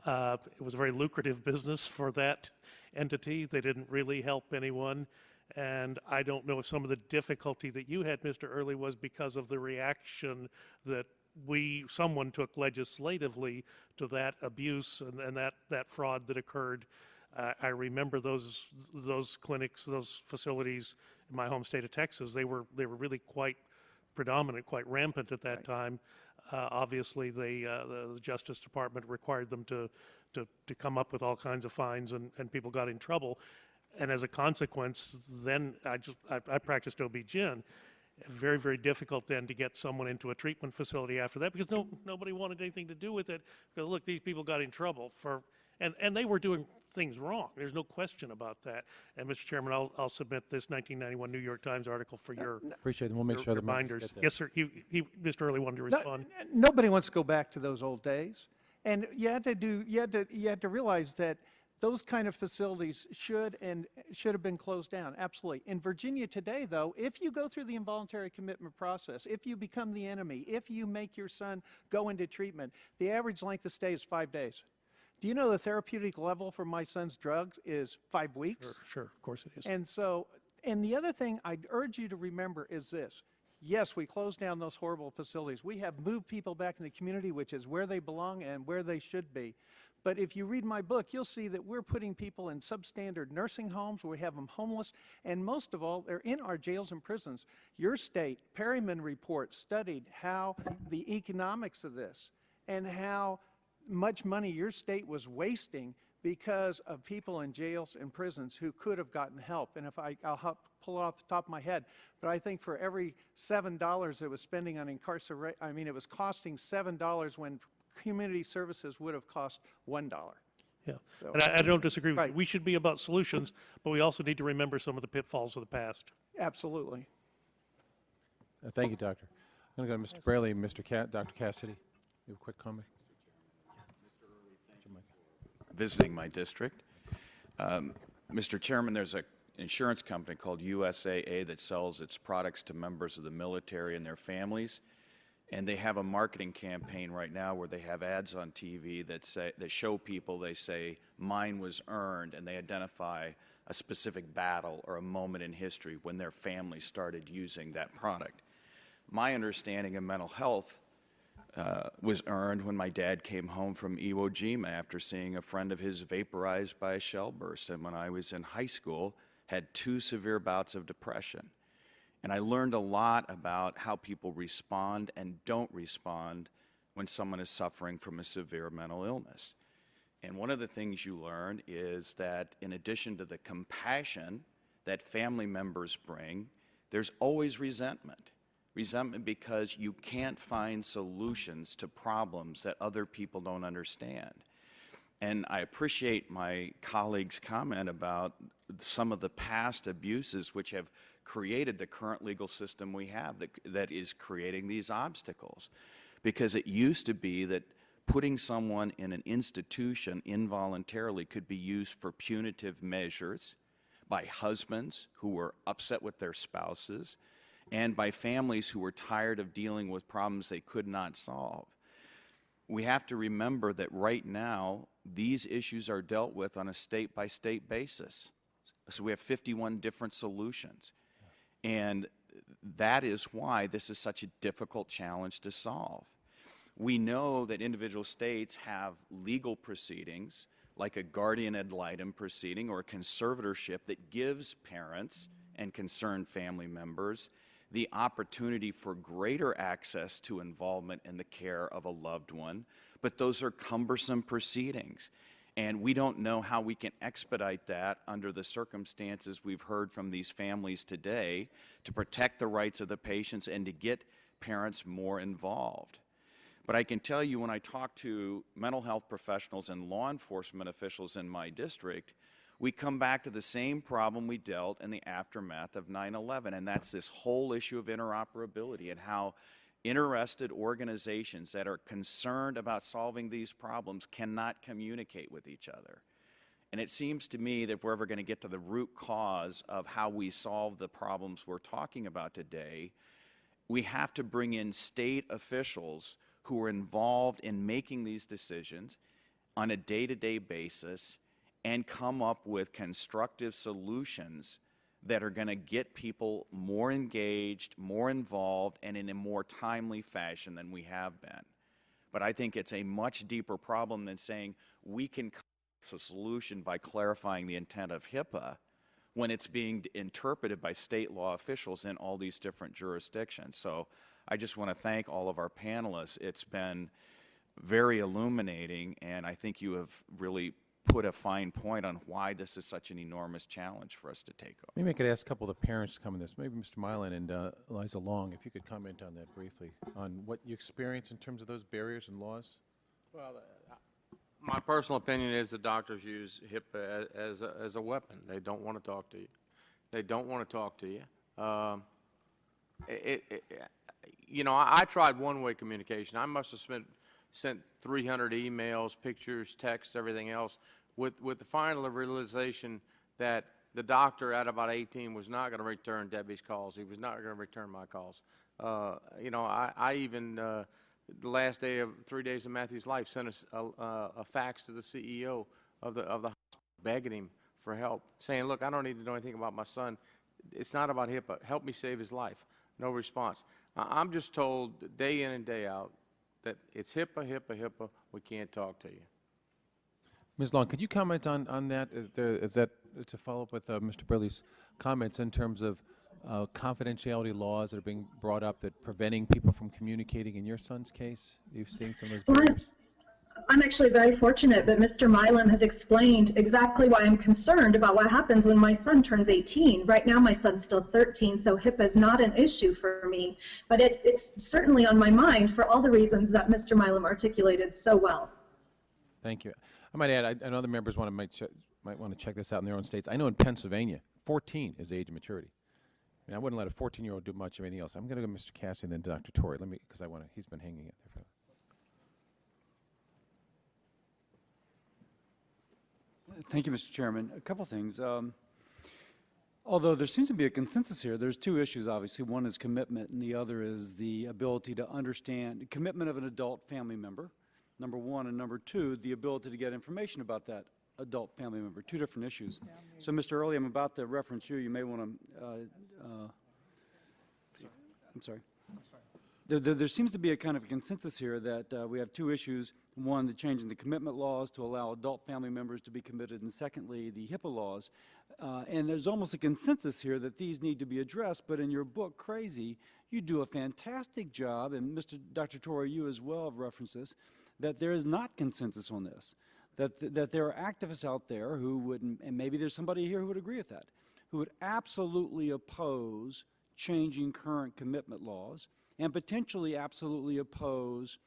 It was a very lucrative business for that entity. They didn't really help anyone. And I don't know if some of the difficulty that you had, Mr. Early, was because of the reaction that someone took legislatively to that abuse and that fraud that occurred. I remember those clinics, those facilities in my home state of Texas. They were really quite predominant, quite rampant at that time. Obviously, the Justice Department required them to come up with all kinds of fines, and people got in trouble. And as a consequence, then I practiced OB-GYN. Very, very difficult then to get someone into a treatment facility after that because nobody wanted anything to do with it. Because look, these people got in trouble and they were doing things wrong. There's no question about that. And Mr. Chairman, I'll submit this 1991 New York Times article for your appreciate it. We'll make sure the reminders. Yes, sir. Mr. Early wanted to respond. Nobody wants to go back to those old days, and you had to realize that those kind of facilities should have been closed down. Absolutely. In Virginia today, though, if you go through the involuntary commitment process, if you become the enemy, if you make your son go into treatment, the average length of stay is 5 days. Do you know the therapeutic level for my son's drugs is 5 weeks? Sure, of course it is. And the other thing I'd urge you to remember is this. Yes, we closed down those horrible facilities. We have moved people back in the community, which is where they belong and where they should be. But if you read my book, you'll see that we're putting people in substandard nursing homes where we have them homeless, and most of all, they're in our jails and prisons. Your state, Perryman report, studied how the economics of this and how much money your state was wasting because of people in jails and prisons who could have gotten help. And if I'll pull it off the top of my head, but I think for every $7 it was spending on incarceration, it was costing $7 when community services would have cost $1. Yeah, So, and I don't disagree with right. you. We should be about solutions, but we also need to remember some of the pitfalls of the past. Absolutely. Thank you, Doctor. I'm going to go to Mr. Braley, Dr. Cassidy. You have a quick comment? Visiting my district. Mr. Chairman, there's an insurance company called USAA that sells its products to members of the military and their families. And they have a marketing campaign right now where they have ads on TV that show people, they say, mine was earned, and they identify a specific battle or a moment in history when their family started using that product. My understanding of mental health was earned when my dad came home from Iwo Jima after seeing a friend of his vaporized by a shell burst, and when I was in high school, had 2 severe bouts of depression. And I learned a lot about how people respond and don't respond when someone is suffering from a severe mental illness. And one of the things you learn is that in addition to the compassion that family members bring, there's always resentment. Resentment because you can't find solutions to problems that other people don't understand. And I appreciate my colleague's comment about some of the past abuses which have created the current legal system we have that is creating these obstacles. Because it used to be that putting someone in an institution involuntarily could be used for punitive measures by husbands who were upset with their spouses and by families who were tired of dealing with problems they could not solve. We have to remember that right now, these issues are dealt with on a state-by-state basis. So we have 51 different solutions. And that is why this is such a difficult challenge to solve. We know that individual states have legal proceedings, like a guardian ad litem proceeding or a conservatorship that gives parents and concerned family members the opportunity for greater access to involvement in the care of a loved one, but those are cumbersome proceedings. And we don't know how we can expedite that under the circumstances we've heard from these families today to protect the rights of the patients and to get parents more involved. But I can tell you, when I talk to mental health professionals and law enforcement officials in my district, we come back to the same problem we dealt in the aftermath of 9/11, and that's this whole issue of interoperability and how interested organizations that are concerned about solving these problems cannot communicate with each other. And it seems to me that if we're ever going to get to the root cause of how we solve the problems we're talking about today, we have to bring in state officials who are involved in making these decisions on a day-to-day basis and come up with constructive solutions that are going to get people more engaged, more involved, and in a more timely fashion than we have been. But I think it's a much deeper problem than saying we can come up with a solution by clarifying the intent of HIPAA when it's being interpreted by state law officials in all these different jurisdictions. So I just want to thank all of our panelists. It's been very illuminating, and I think you have really put a fine point on why this is such an enormous challenge for us to take on. Maybe I could ask a couple of the parents to come in this. Maybe Mr. Milan and Liza Long, if you could comment on that briefly, on what you experience in terms of those barriers and laws. Well, my personal opinion is the doctors use HIPAA as a weapon. They don't want to talk to you. They don't want to talk to you. You know, I tried one-way communication. I must have sent 300 emails, pictures, texts, everything else, with the final realization that the doctor at about 18 was not going to return Debbie's calls. He was not going to return my calls. You know, I even, the last day of 3 days of Matthew's life, sent a fax to the CEO of the hospital, begging him for help, saying, look, I don't need to know anything about my son. It's not about HIPAA. Help me save his life. No response. I'm just told day in and day out that it's HIPAA, HIPAA, HIPAA. We can't talk to you. Ms. Long, could you comment on that? Is that to follow up with Mr. Burley's comments in terms of confidentiality laws that are being brought up that preventing people from communicating in your son's case? You've seen some of those barriers? I'm actually very fortunate, but Mr. Milam has explained exactly why I'm concerned about what happens when my son turns 18. Right now, my son's still 13, so HIPAA is not an issue for me, but it's certainly on my mind for all the reasons that Mr. Milam articulated so well. Thank you. I might add, I know the members might want to check this out in their own states. I know in Pennsylvania, 14 is the age of maturity. I mean, I wouldn't let a 14-year-old do much of anything else. I'm going to go to Mr. Cassie and then Dr. Torrey. Let me, because I want to. He's been hanging it there for. Thank you, Mr. Chairman. A couple things. Although there seems to be a consensus here, there's two issues, obviously. One is commitment, and the other is the ability to understand commitment of an adult family member, number one, and number two, the ability to get information about that adult family member. Two different issues. So, Mr. Early, I'm about to reference you. You may want to, I'm sorry. There seems to be a kind of a consensus here that we have two issues. One, the change in the commitment laws to allow adult family members to be committed, and secondly, the HIPAA laws. And there's almost a consensus here that these need to be addressed, but in your book, Crazy, you do a fantastic job, and Dr. Torrey, you as well have referenced this, that there is not consensus on this, that there are activists out there who would, and maybe there's somebody here who would agree with that, who would absolutely oppose changing current commitment laws, and potentially absolutely oppose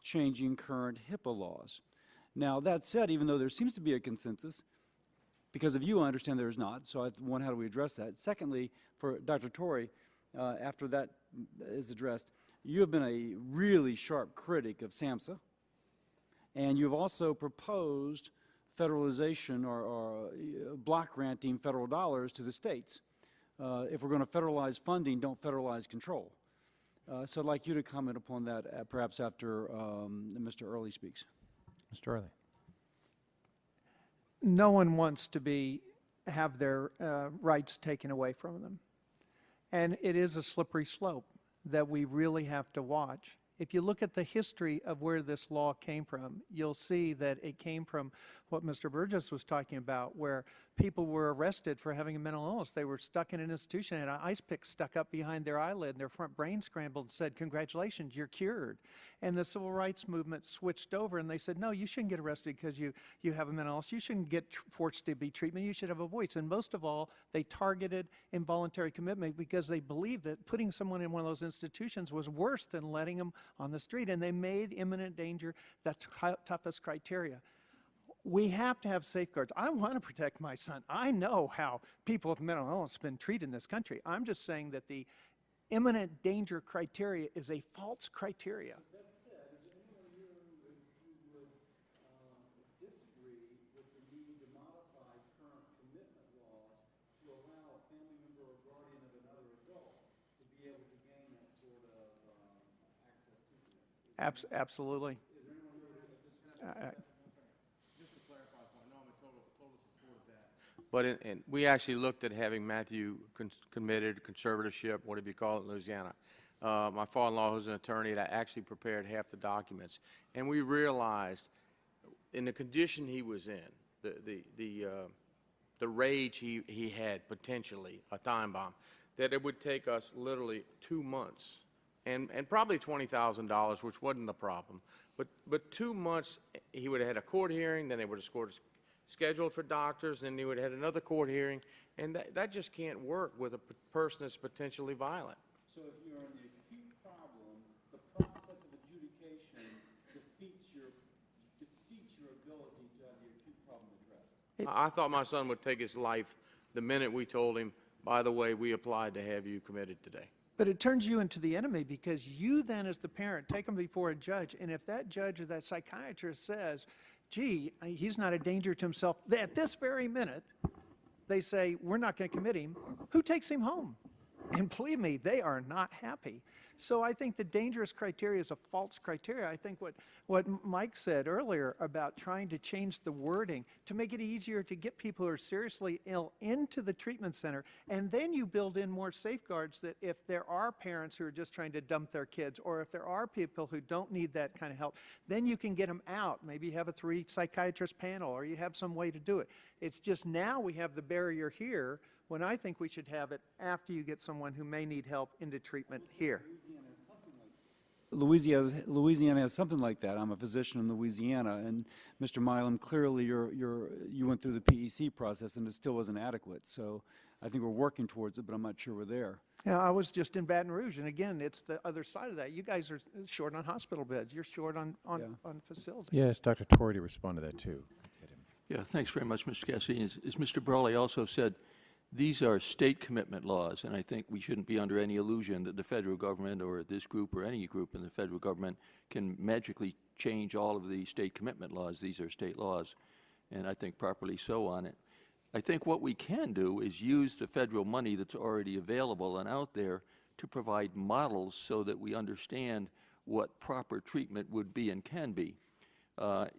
changing current HIPAA laws. Now, that said, even though there seems to be a consensus, because of you, I understand there is not, so one, how do we address that? Secondly, for Dr. Torrey, after that is addressed, you have been a really sharp critic of SAMHSA, and you've also proposed federalization or block granting federal dollars to the states. If we're going to federalize funding, don't federalize control. So I'd like you to comment upon that perhaps after Mr. Early speaks. Mr. Early. No one wants to be have their rights taken away from them. And it is a slippery slope that we really have to watch. If you look at the history of where this law came from, you'll see that it came from what Mr. Burgess was talking about, where people were arrested for having a mental illness. They were stuck in an institution, and an ice pick stuck up behind their eyelid, and their front brain scrambled and said, "Congratulations, you're cured." And the civil rights movement switched over, and they said, "No, you shouldn't get arrested because you have a mental illness. You shouldn't get forced to be treatment. You should have a voice." And most of all, they targeted involuntary commitment because they believed that putting someone in one of those institutions was worse than letting them on the street, and they made imminent danger the toughest criteria. We have to have safeguards. I want to protect my son. I know how people with mental illness have been treated in this country. I'm just saying that the imminent danger criteria is a false criteria. That said, is there anyone here who would disagree with the need to modify current commitment laws to allow a family member or guardian of another adult to be able to gain that sort of access to commitment? Absolutely. Is there anyone here who would disagree? But we actually looked at having Matthew committed, conservatorship, whatever you call it, in Louisiana. My father-in-law, who's an attorney, that actually prepared half the documents. And we realized, in the condition he was in, the rage he had, potentially, a time bomb, that it would take us literally 2 months and probably $20,000, which wasn't the problem. But 2 months, he would have had a court hearing, then they would have scheduled for doctors, and he would have had another court hearing, and that just can't work with a person that's potentially violent. So if you're in the acute problem, the process of adjudication defeats your ability to have the acute problem addressed. I thought my son would take his life the minute we told him, by the way, we applied to have you committed today. But it turns you into the enemy because you then, as the parent, take him before a judge, and if that judge or that psychiatrist says, "Gee, he's not a danger to himself," at this very minute, they say, "We're not going to commit him," who takes him home? And believe me, they are not happy. So I think the dangerous criteria is a false criteria. I think what Mike said earlier about trying to change the wording to make it easier to get people who are seriously ill into the treatment center, and then you build in more safeguards that if there are parents who are just trying to dump their kids, or if there are people who don't need that kind of help, then you can get them out. Maybe you have a 3-psychiatrist panel, or you have some way to do it. It's just now we have the barrier here, when I think we should have it after you get someone who may need help into treatment here. Louisiana has something like that. I'm a physician in Louisiana, and Mr. Milam, clearly you went through the PEC process, and it still wasn't adequate. So I think we're working towards it, but I'm not sure we're there. Yeah, I was just in Baton Rouge, and again, it's the other side of that. You guys are short on hospital beds. You're short on facilities. Yes, Dr. Torrey to respond to that, too. Yeah, thanks very much, Mr. Cassidy. As Mr. Brawley also said, these are state commitment laws, and I think we shouldn't be under any illusion that the federal government or this group or any group in the federal government can magically change all of the state commitment laws. These are state laws, and I think properly so on it. I think what we can do is use the federal money that's already available and out there to provide models so that we understand what proper treatment would be and can be.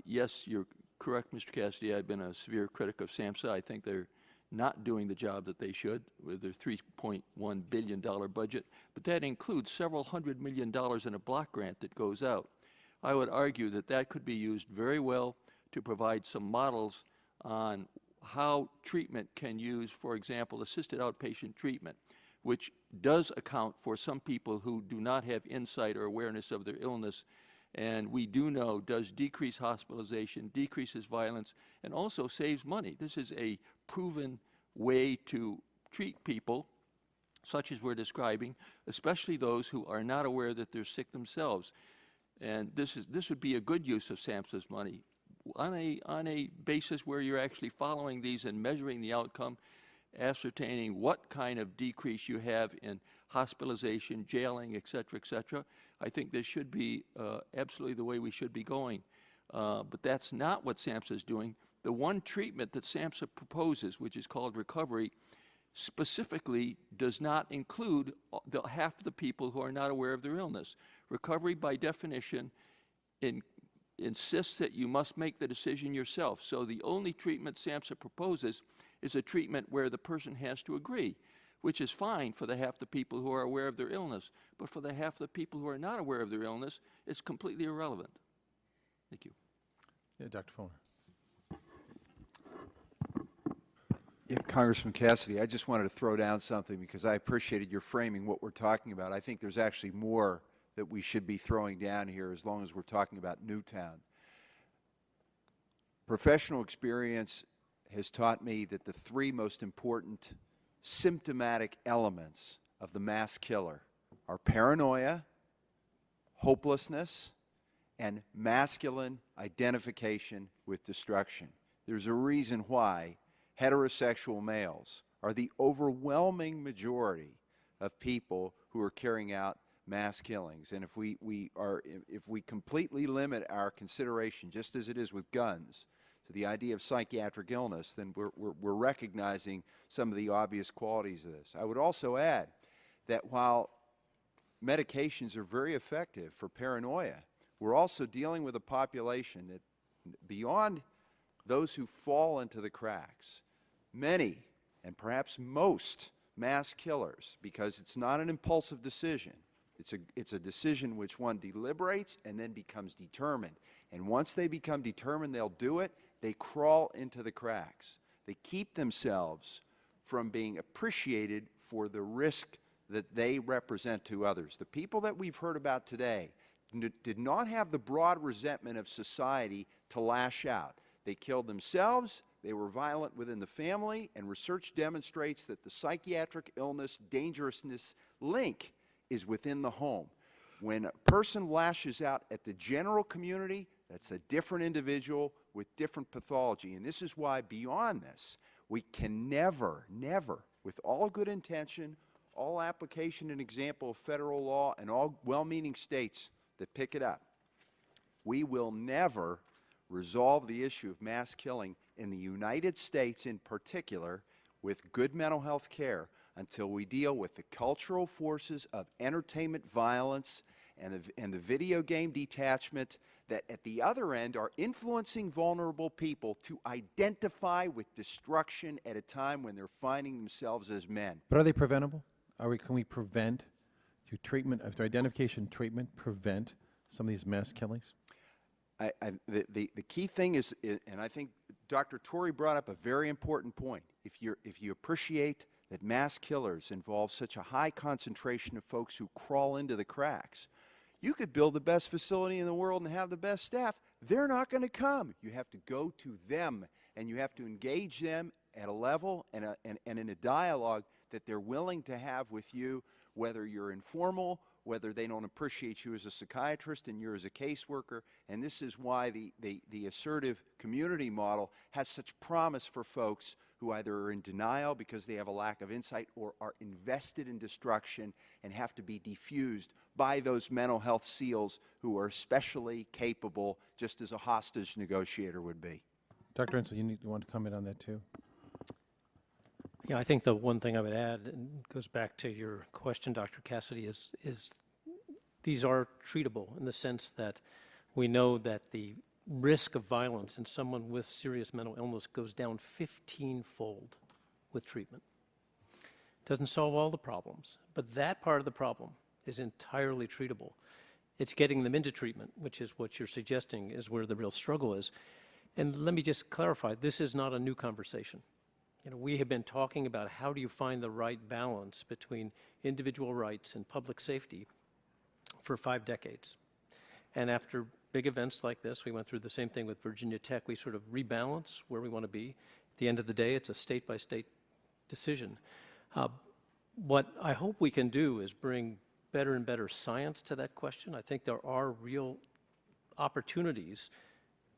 Yes, you're correct, Mr. Cassidy. I've been a severe critic of SAMHSA. I think they're not doing the job that they should with their $3.1 billion budget, but that includes several $100 million in a block grant that goes out. I would argue that that could be used very well to provide some models on how treatment can use, for example, assisted outpatient treatment, which does account for some people who do not have insight or awareness of their illness, and we do know does decrease hospitalization, decreases violence, and also saves money. This is a proven way to treat people, such as we're describing, especially those who are not aware that they're sick themselves. And this would be a good use of SAMHSA's money on a basis where you're actually following these and measuring the outcome, ascertaining what kind of decrease you have in hospitalization, jailing, et cetera, I think this should be absolutely the way we should be going. But that's not what SAMHSA is doing. The one treatment that SAMHSA proposes, which is called recovery, specifically does not include half of the people who are not aware of their illness. Recovery, by definition, insists that you must make the decision yourself. So the only treatment SAMHSA proposes is a treatment where the person has to agree, which is fine for the half the people who are aware of their illness. But for the half the people who are not aware of their illness, it's completely irrelevant. Thank you. Yeah, Dr. Fuller. Yeah, Congressman Cassidy, I just wanted to throw down something because I appreciated your framing what we're talking about. I think there's actually more that we should be throwing down here as long as we're talking about Newtown. Professional experience has taught me that the three most important symptomatic elements of the mass killer are paranoia, hopelessness, and masculine identification with destruction. There's a reason why heterosexual males are the overwhelming majority of people who are carrying out mass killings. And if we completely limit our consideration, just as it is with guns, to the idea of psychiatric illness, then we're recognizing some of the obvious qualities of this. I would also add that while medications are very effective for paranoia, we're also dealing with a population that, beyond those who fall into the cracks, many, and perhaps most, mass killers, because it's not an impulsive decision. It's a decision which one deliberates and then becomes determined. And once they become determined they'll do it, they crawl into the cracks. They keep themselves from being appreciated for the risk that they represent to others. The people that we've heard about today did not have the broad resentment of society to lash out. They killed themselves, they were violent within the family, and research demonstrates that the psychiatric illness dangerousness link is within the home. When a person lashes out at the general community, that's a different individual with different pathology. And this is why, beyond this, we can never, with all good intention, all application and example of federal law, and all well-meaning states that pick it up, we will never resolve the issue of mass killing in the United States in particular with good mental health care until we deal with the cultural forces of entertainment violence and the video game detachment that at the other end are influencing vulnerable people to identify with destruction at a time when they're finding themselves as men. But are they preventable? Can we prevent, through treatment, through identification treatment, prevent some of these mass killings? The key thing is, and I think Dr. Torrey brought up a very important point. If you appreciate that mass killers involve such a high concentration of folks who crawl into the cracks, you could build the best facility in the world and have the best staff. They're not going to come. You have to go to them, and you have to engage them at a level and in a dialogue that they're willing to have with you, whether you're informal, whether they don't appreciate you as a psychiatrist and you're as a caseworker. And this is why the assertive community model has such promise for folks who either are in denial because they have a lack of insight or are invested in destruction and have to be defused by those mental health SEALs who are especially capable, just as a hostage negotiator would be. Dr. Insel, you want to comment on that too? Yeah, I think the one thing I would add, and it goes back to your question, Dr. Cassidy, is these are treatable in the sense that we know that the risk of violence in someone with serious mental illness goes down 15-fold with treatment. Doesn't solve all the problems, but that part of the problem is entirely treatable. It's getting them into treatment, which is what you're suggesting is where the real struggle is. And let me just clarify, this is not a new conversation. You know, we have been talking about how do you find the right balance between individual rights and public safety for 5 decades. And after big events like this, we went through the same thing with Virginia Tech. We sort of rebalance where we want to be. At the end of the day, it's a state-by-state decision. What I hope we can do is bring better and better science to that question. I think there are real opportunities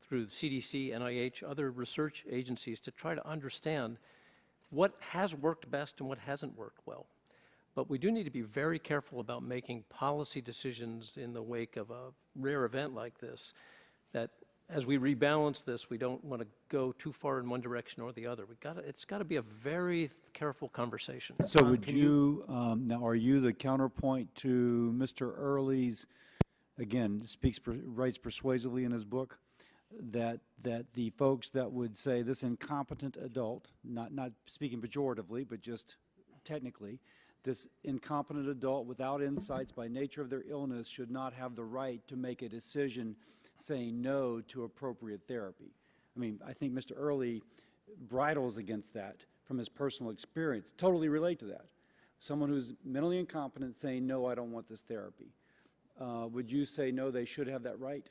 through the CDC, NIH, other research agencies to try to understand what has worked best and what hasn't worked well. But we do need to be very careful about making policy decisions in the wake of a rare event like this, that as we rebalance this, we don't want to go too far in one direction or the other. It's got to be a very careful conversation. So would you, now are you the counterpoint to Mr. Early's again, writes persuasively in his book that the folks that would say this incompetent adult, not speaking pejoratively, but just technically, this incompetent adult without insights by nature of their illness should not have the right to make a decision saying no to appropriate therapy. I mean, I think Mr. Early bridles against that from his personal experience. Totally relate to that. Someone who's mentally incompetent saying, no, I don't want this therapy. Would you say, no, they should have that right?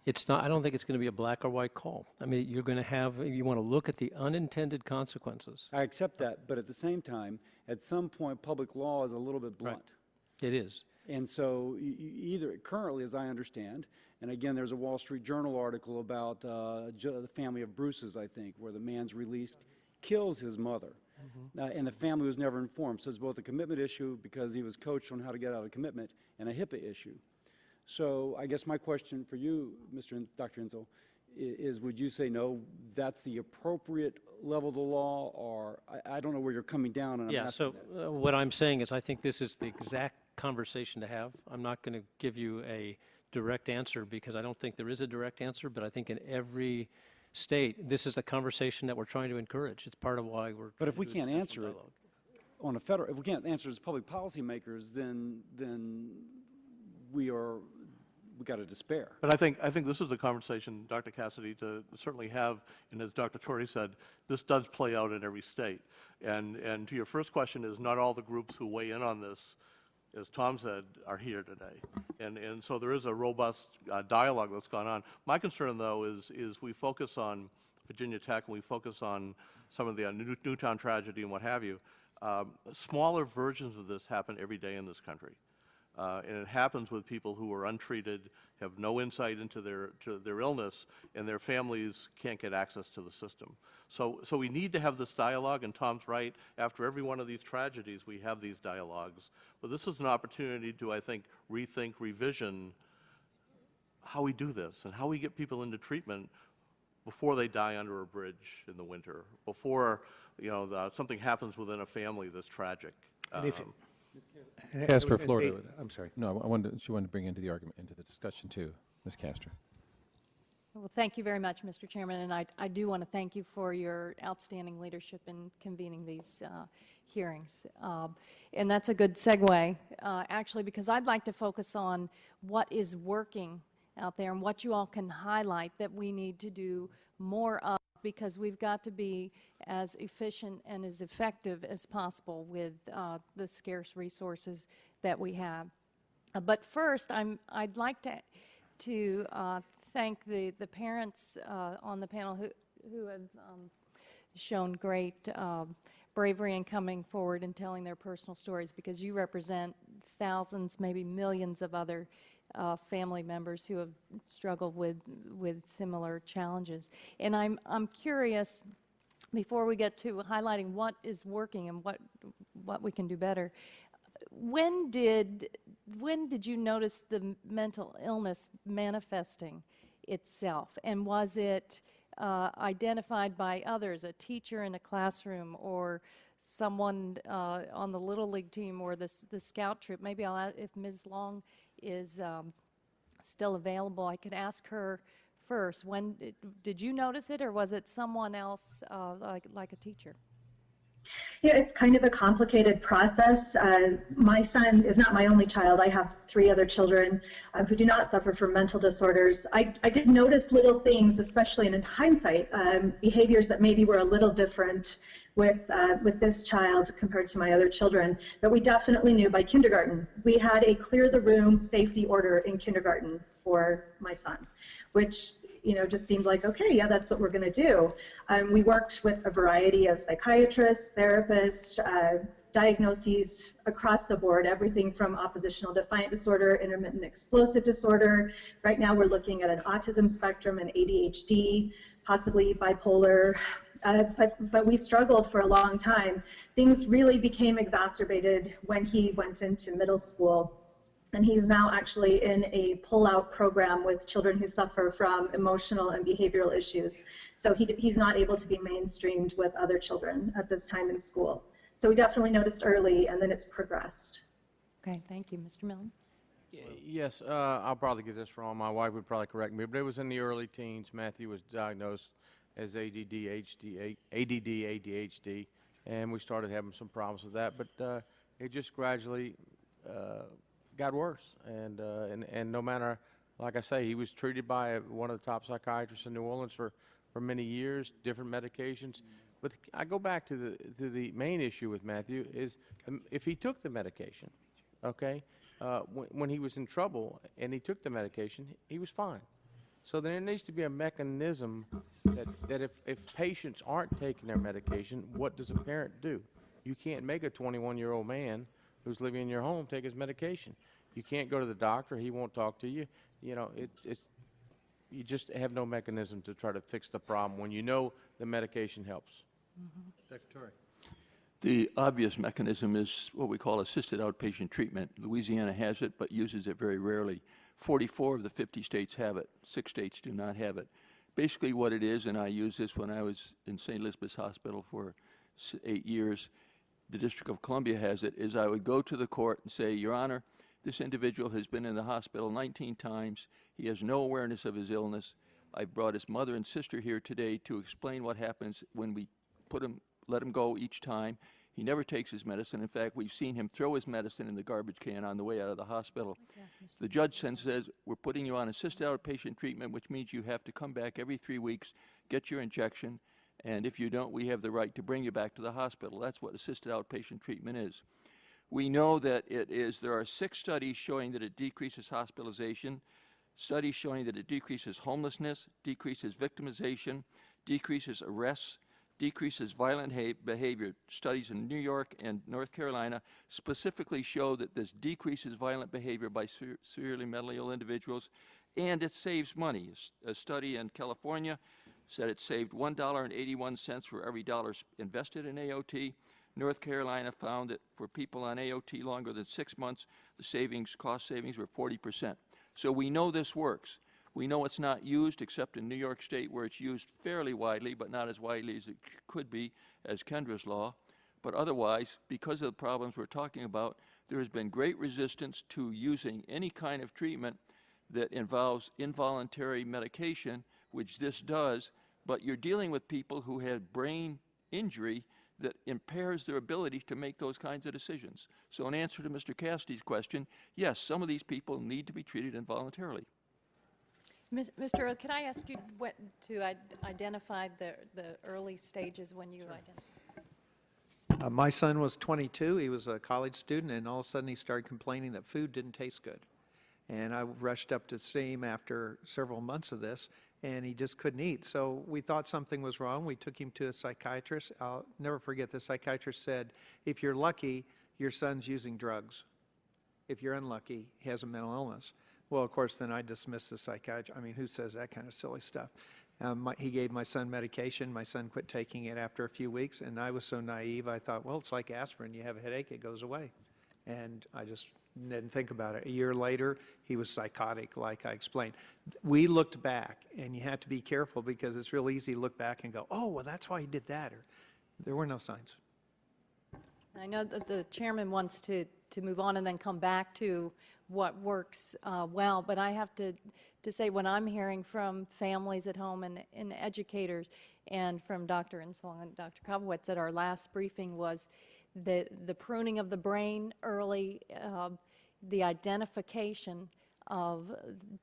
It's not, I don't think it's going to be a black or white call. I mean, you're going to have, you want to look at the unintended consequences. I accept that, but at the same time, at some point, public law is a little bit blunt. Right. It is. And so either currently, as I understand, and again, there's a Wall Street Journal article about the family of Bruce's, I think, where the man's released, kills his mother. And the family was never informed. So it's both a commitment issue because he was coached on how to get out of commitment and a HIPAA issue. So I guess my question for you, Dr. Insel, is would you say no, that's the appropriate level of the law, or I don't know where you're coming down. And yeah, so what I'm saying is I think this is the exact conversation to have. I'm not going to give you a direct answer because I don't think there is a direct answer, but I think in every state, this is a conversation that we're trying to encourage. It's part of why we're. But if we can't answer it on a federal, if we can't answer as public policy makers, then we got to despair. But I think this is the conversation, Dr. Cassidy, to certainly have, and as Dr. Torrey said, this does play out in every state. And to your first question is not all the groups who weigh in on this, as Tom said, are here today. And so there is a robust dialogue that's gone on. My concern, though, is we focus on Virginia Tech and we focus on some of the Newtown tragedy and what have you. Smaller versions of this happen every day in this country. And it happens with people who are untreated, have no insight into their illness, and their families can't get access to the system. So we need to have this dialogue, and Tom's right. After every one of these tragedies, we have these dialogues. But this is an opportunity to, I think, rethink, revision how we do this and how we get people into treatment before they die under a bridge in the winter, before something happens within a family that's tragic. Castor, Florida. I'm sorry. No, she wanted to bring into the argument, into the discussion too, Ms. Castor. Well, thank you very much, Mr. Chairman, and I do want to thank you for your outstanding leadership in convening these hearings. And that's a good segue, actually, because I'd like to focus on what is working out there and what you all can highlight that we need to do more of, because we've got to be as efficient and as effective as possible with the scarce resources that we have. But first, I'd like to thank the parents on the panel who have shown great bravery in coming forward and telling their personal stories, because you represent thousands, maybe millions of other family members who have struggled with similar challenges. And I'm curious, before we get to highlighting what is working and what we can do better, when did you notice the mental illness manifesting itself? And was it identified by others, a teacher in a classroom, or someone on the Little League team, or the scout troop? Maybe I'll ask if Ms. Long is still available. I could ask her first. When did you notice it, or was it someone else, like a teacher? Yeah, it's kind of a complicated process. My son is not my only child. I have 3 other children who do not suffer from mental disorders. I did notice little things, especially in hindsight, behaviors that maybe were a little different with this child compared to my other children. But we definitely knew by kindergarten. We had a clear the room safety order in kindergarten for my son, which just seemed like, okay, yeah, that's what we're going to do. We worked with a variety of psychiatrists, therapists, diagnoses across the board, everything from oppositional defiant disorder, intermittent explosive disorder. Right now we're looking at an autism spectrum and ADHD, possibly bipolar, but we struggled for a long time. Things really became exacerbated when he went into middle school. And he's now actually in a pull-out program with children who suffer from emotional and behavioral issues. So he's not able to be mainstreamed with other children at this time in school. So we definitely noticed early, and then it's progressed. Okay, thank you. Mr. Millen? Yes, I'll probably get this wrong. My wife would probably correct me, but it was in the early teens. Matthew was diagnosed as ADD, ADHD, and we started having some problems with that. But it just gradually got worse, and no matter, like I say, he was treated by one of the top psychiatrists in New Orleans for many years, different medications. But I go back to the main issue with Matthew is if he took the medication, okay. When he was in trouble and he took the medication, he was fine. So there needs to be a mechanism that if patients aren't taking their medication, what does a parent do? You can't make a 21-year-old man who's living in your home take his medication. You can't go to the doctor. He won't talk to you. You know, you just have no mechanism to try to fix the problem when you know the medication helps. Secretary. The obvious mechanism is what we call assisted outpatient treatment. Louisiana has it, but uses it very rarely. 44 of the 50 states have it. 6 states do not have it. Basically what it is, and I used this when I was in St. Elizabeth's Hospital for 8 years, the District of Columbia has it, is I would go to the court and say, Your Honor, this individual has been in the hospital 19 times. He has no awareness of his illness. I brought his mother and sister here today to explain what happens when we let him go each time. He never takes his medicine. In fact, we've seen him throw his medicine in the garbage can on the way out of the hospital. The judge then says, we're putting you on assisted outpatient treatment, which means you have to come back every 3 weeks, get your injection, and if you don't, we have the right to bring you back to the hospital. That's what assisted outpatient treatment is. We know that there are 6 studies showing that it decreases hospitalization, studies showing that it decreases homelessness, decreases victimization, decreases arrests, decreases violent behavior. Studies in New York and North Carolina specifically show that this decreases violent behavior by severely mentally ill individuals, and it saves money. A study in California said it saved $1.81 for every dollar invested in AOT. North Carolina found that for people on AOT longer than 6 months, the cost savings were 40%. So we know this works. We know it's not used except in New York State, where it's used fairly widely, but not as widely as it could be as Kendra's law. But otherwise, because of the problems we're talking about, there has been great resistance to using any kind of treatment that involves involuntary medication, which this does, but you're dealing with people who had brain injury that impairs their ability to make those kinds of decisions. So in answer to Mr. Cassidy's question, yes, some of these people need to be treated involuntarily. Mr. Earl, can I ask you to identify the early stages when you identified? My son was 22. He was a college student, and all of a sudden he started complaining that food didn't taste good. And I rushed up to see him after several months of this, and he just couldn't eat. So we thought something was wrong. We took him to a psychiatrist. I'll never forget, the psychiatrist said, if you're lucky, your son's using drugs. If you're unlucky, he has a mental illness. Well, of course, then I dismissed the psychiatrist. I mean, who says that kind of silly stuff? He gave my son medication. My son quit taking it after a few weeks, and I was so naive, I thought, well, it's like aspirin. You have a headache, it goes away. And I just didn't think about it. A year later, he was psychotic, like I explained. We looked back, and you have to be careful because it's real easy to look back and go, oh, well, that's why he did that. Or there were no signs. I know that the chairman wants to move on and then come back to what works well, but I have to say what I'm hearing from families at home and educators and from Dr. Insel and Dr. Kovowitz at our last briefing was the pruning of the brain early, the identification of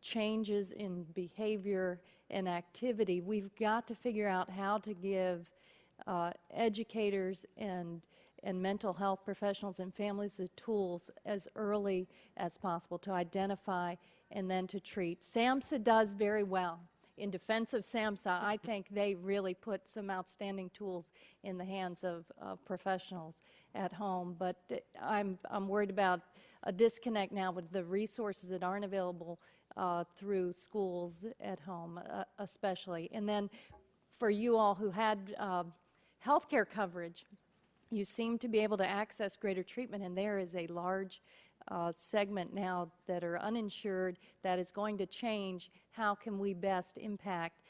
changes in behavior and activity. We've got to figure out how to give educators and mental health professionals and families the tools as early as possible to identify and then to treat. SAMHSA does very well. In defense of SAMHSA, I think they really put some outstanding tools in the hands of professionals at home. But I'm worried about a disconnect now with the resources that aren't available through schools at home, especially. And then for you all who had health care coverage, you seem to be able to access greater treatment, and there is a large segment now that are uninsured that is going to change. How can we best impact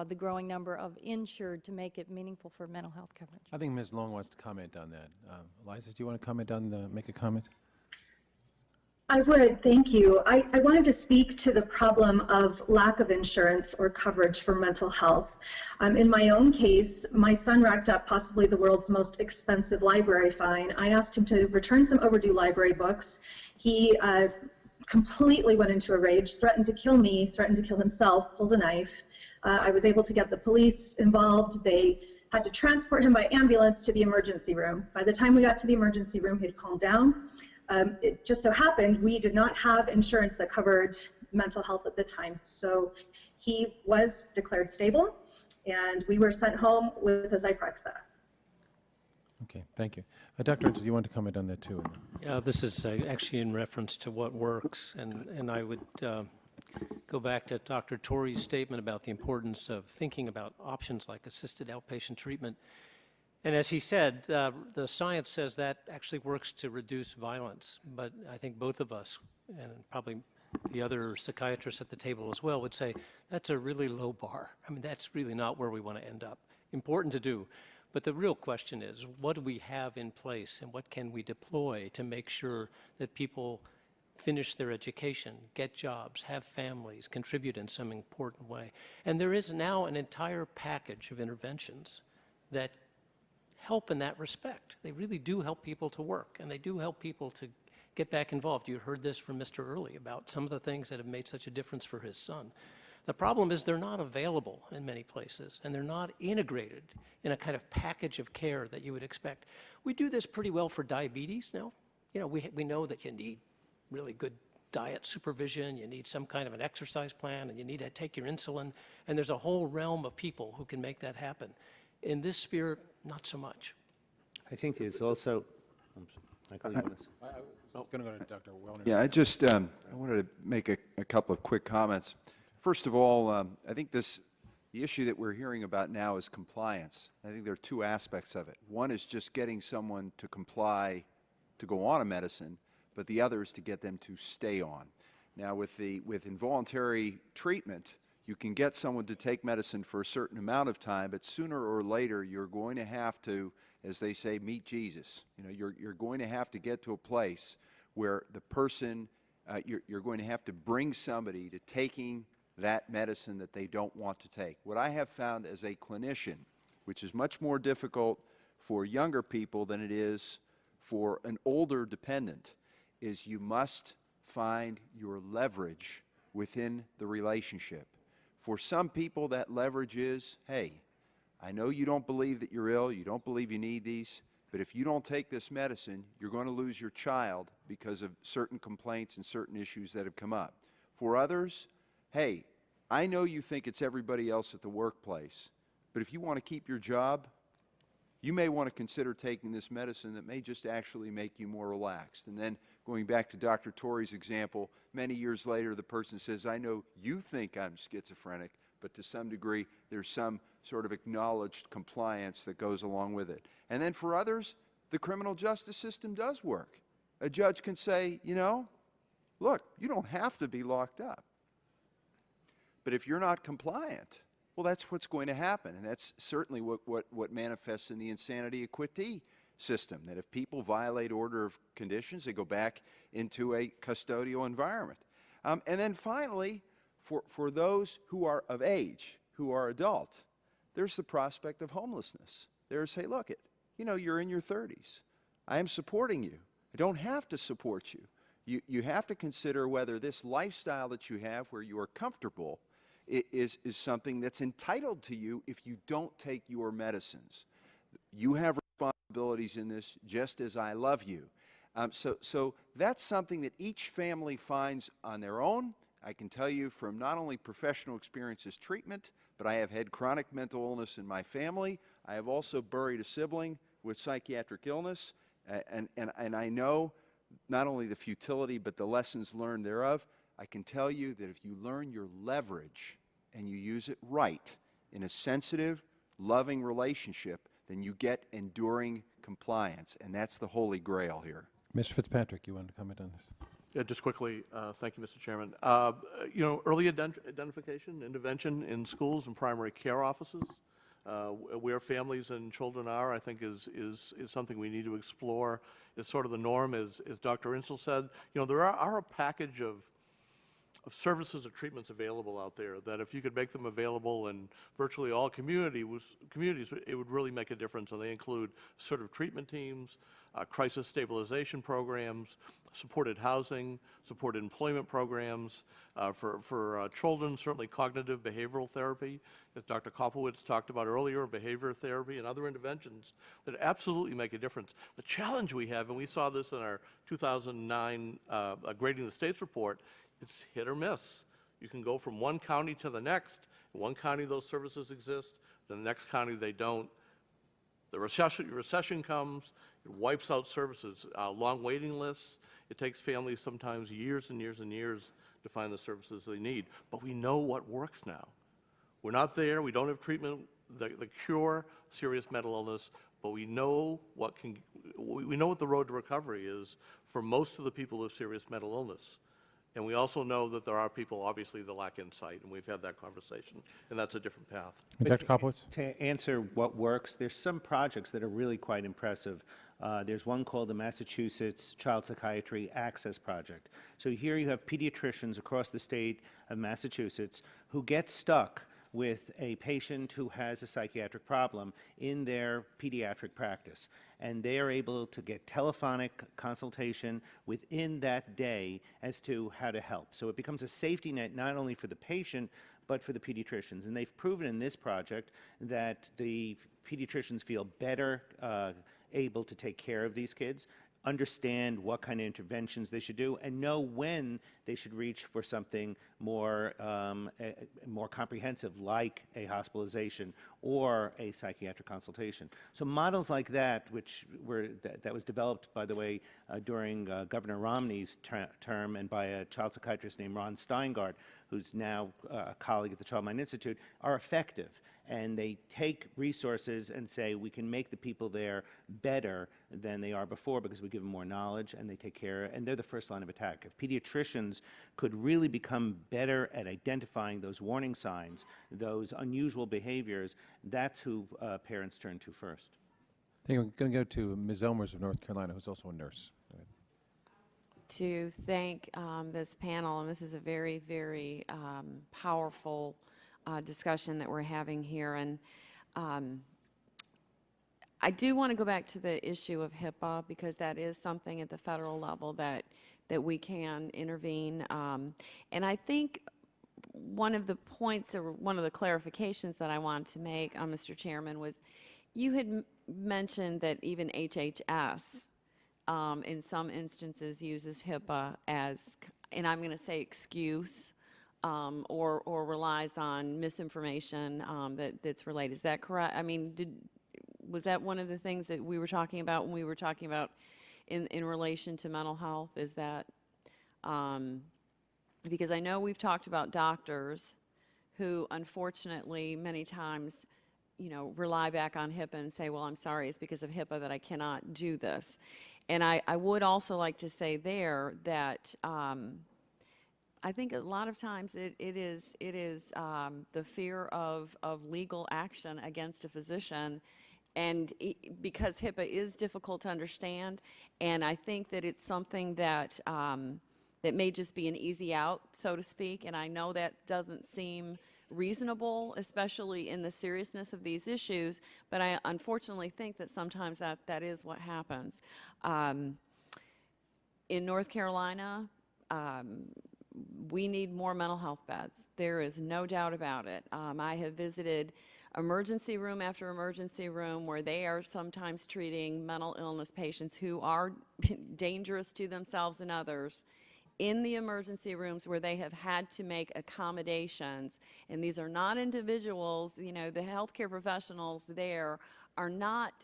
the growing number of insured to make it meaningful for mental health coverage? I think Ms. Long wants to comment on that. Liza, do you want to comment on make a comment? I would, thank you. I wanted to speak to the problem of lack of insurance or coverage for mental health. In my own case, my son racked up possibly the world's most expensive library fine. I asked him to return some overdue library books. He completely went into a rage, threatened to kill me, threatened to kill himself, pulled a knife. I was able to get the police involved. They had to transport him by ambulance to the emergency room. By the time we got to the emergency room, he'd calmed down. It just so happened we did not have insurance that covered mental health at the time. So he was declared stable, and we were sent home with a Zyprexa. Okay, thank you. Dr. Ernst, you want to comment on that too? Yeah, this is actually in reference to what works, and I would go back to Dr. Torrey's statement about the importance of thinking about options like assisted outpatient treatment. And as he said, the science says that actually works to reduce violence. But I think both of us, and probably the other psychiatrists at the table as well, would say that's a really low bar. I mean, that's really not where we want to end up. Important to do. But the real question is, what do we have in place and what can we deploy to make sure that people finish their education, get jobs, have families, contribute in some important way? And there is now an entire package of interventions that help in that respect. They really do help people to work, and they do help people to get back involved. You heard this from Mr. Early about some of the things that have made such a difference for his son. The problem is they're not available in many places, and they're not integrated in a kind of package of care that you would expect. We do this pretty well for diabetes now. You know, we know that you need really good diet supervision, you need some kind of an exercise plan, and you need to take your insulin, and there's a whole realm of people who can make that happen. In this sphere, not so much. I think there's also, Michael, you want to say? I'm going to go to Dr. Wellner. Yeah, I wanted to make a couple of quick comments. First of all, I think the issue that we're hearing about now is compliance. I think there are two aspects of it. One is just getting someone to comply to go on a medicine, but the other is to get them to stay on. Now, with involuntary treatment, you can get someone to take medicine for a certain amount of time, but sooner or later you're going to have to, as they say, meet Jesus. You know, you're going to have to get to a place where the person, you're going to have to bring somebody to taking that medicine that they don't want to take. What I have found as a clinician, which is much more difficult for younger people than it is for an older dependent, is you must find your leverage within the relationship. For some people, that leverage is, hey, I know you don't believe that you're ill, you don't believe you need these, but if you don't take this medicine, you're going to lose your child because of certain complaints and certain issues that have come up. For others, hey, I know you think it's everybody else at the workplace, but if you want to keep your job, you may want to consider taking this medicine that may just actually make you more relaxed. And then going back to Dr. Torrey's example, many years later the person says, I know you think I'm schizophrenic, but to some degree there's some sort of acknowledged compliance that goes along with it. And then for others, the criminal justice system does work. A judge can say, you know, look, you don't have to be locked up. But if you're not compliant, well, that's what's going to happen, and that's certainly what manifests in the insanity equity system, that if people violate order of conditions, they go back into a custodial environment. And then finally, for those who are of age, who are adult, there's the prospect of homelessness. There's, hey, look, you know, you're in your 30s. I am supporting you. I don't have to support you. You have to consider whether this lifestyle that you have where you are comfortable is something that's entitled to you if you don't take your medicines. You have responsibilities in this just as I love you. So that's something that each family finds on their own. I can tell you from not only professional experience as treatment, but I have had chronic mental illness in my family. I have also buried a sibling with psychiatric illness, and I know not only the futility but the lessons learned thereof. I can tell you that if you learn your leverage and you use it right in a sensitive, loving relationship, then you get enduring compliance, and that's the holy grail here. Mr. Fitzpatrick, you wanted to comment on this? Yeah, just quickly, thank you, Mr. Chairman. You know, early identification, intervention in schools and primary care offices Where families and children are, I think, is something we need to explore. It's sort of the norm, as Dr. Insel said. You know, there are a package of services or treatments available out there that if you could make them available in virtually all communities, it would really make a difference. And they include sort of treatment teams, crisis stabilization programs, supported housing, supported employment programs, for children, certainly cognitive behavioral therapy, as Dr. Kopowitz talked about earlier, behavior therapy and other interventions that absolutely make a difference. The challenge we have, and we saw this in our 2009 Grading the States report, it's hit or miss. You can go from one county to the next. In one county, those services exist. In the next county, they don't. The recession comes. It wipes out services. Long waiting lists. It takes families sometimes years and years and years to find the services they need. But we know what works now. We're not there. We don't have treatment, the cure serious mental illness. But we know what the road to recovery is for most of the people with serious mental illness. And we also know that there are people, obviously, that lack insight, and we've had that conversation, and that's a different path. Dr. Kopowitz? To answer what works, there's some projects that are really quite impressive. There's one called the Massachusetts Child Psychiatry Access Project. So here you have pediatricians across the state of Massachusetts who get stuck with a patient who has a psychiatric problem in their pediatric practice. And they are able to get telephonic consultation within that day as to how to help. So it becomes a safety net not only for the patient, but for the pediatricians. And they've proven in this project that the pediatricians feel better able to take care of these kids, understand what kind of interventions they should do, and know when they should reach for something more more comprehensive, like a hospitalization or a psychiatric consultation. So models like that, which that was developed, by the way, during Governor Romney's term, and by a child psychiatrist named Ron Steingart, who's now a colleague at the Child Mind Institute, are effective. And they take resources and say, we can make the people there better than they are before because we give them more knowledge and they take care, and they're the first line of attack. If pediatricians could really become better at identifying those warning signs, those unusual behaviors, that's who parents turn to first. I think we're going to go to Ms. Elmers of North Carolina, who's also a nurse. To thank this panel, and this is a very, very powerful discussion that we're having here. And I do want to go back to the issue of HIPAA, because that is something at the federal level that we can intervene. And I think one of the points, or one of the clarifications that I wanted to make, Mr. Chairman, was you had mentioned that even HHS in some instances uses HIPAA as, and I'm going to say excuse, or relies on misinformation that's related. Is that correct? I mean, was that one of the things that we were talking about when we were talking about in relation to mental health? Is that, because I know we've talked about doctors who unfortunately many times, rely back on HIPAA and say, well, I'm sorry, it's because of HIPAA that I cannot do this. And I would also like to say there that I think a lot of times it is the fear of legal action against a physician, and because HIPAA is difficult to understand, and I think that it's something that that may just be an easy out, so to speak, and I know that doesn't seem reasonable, especially in the seriousness of these issues, but I unfortunately think that sometimes that is what happens. In North Carolina, we need more mental health beds. There is no doubt about it. I have visited emergency room after emergency room where they are sometimes treating mental illness patients who are dangerous to themselves and others in the emergency rooms, where they have had to make accommodations. And these are not individuals, the healthcare professionals there are not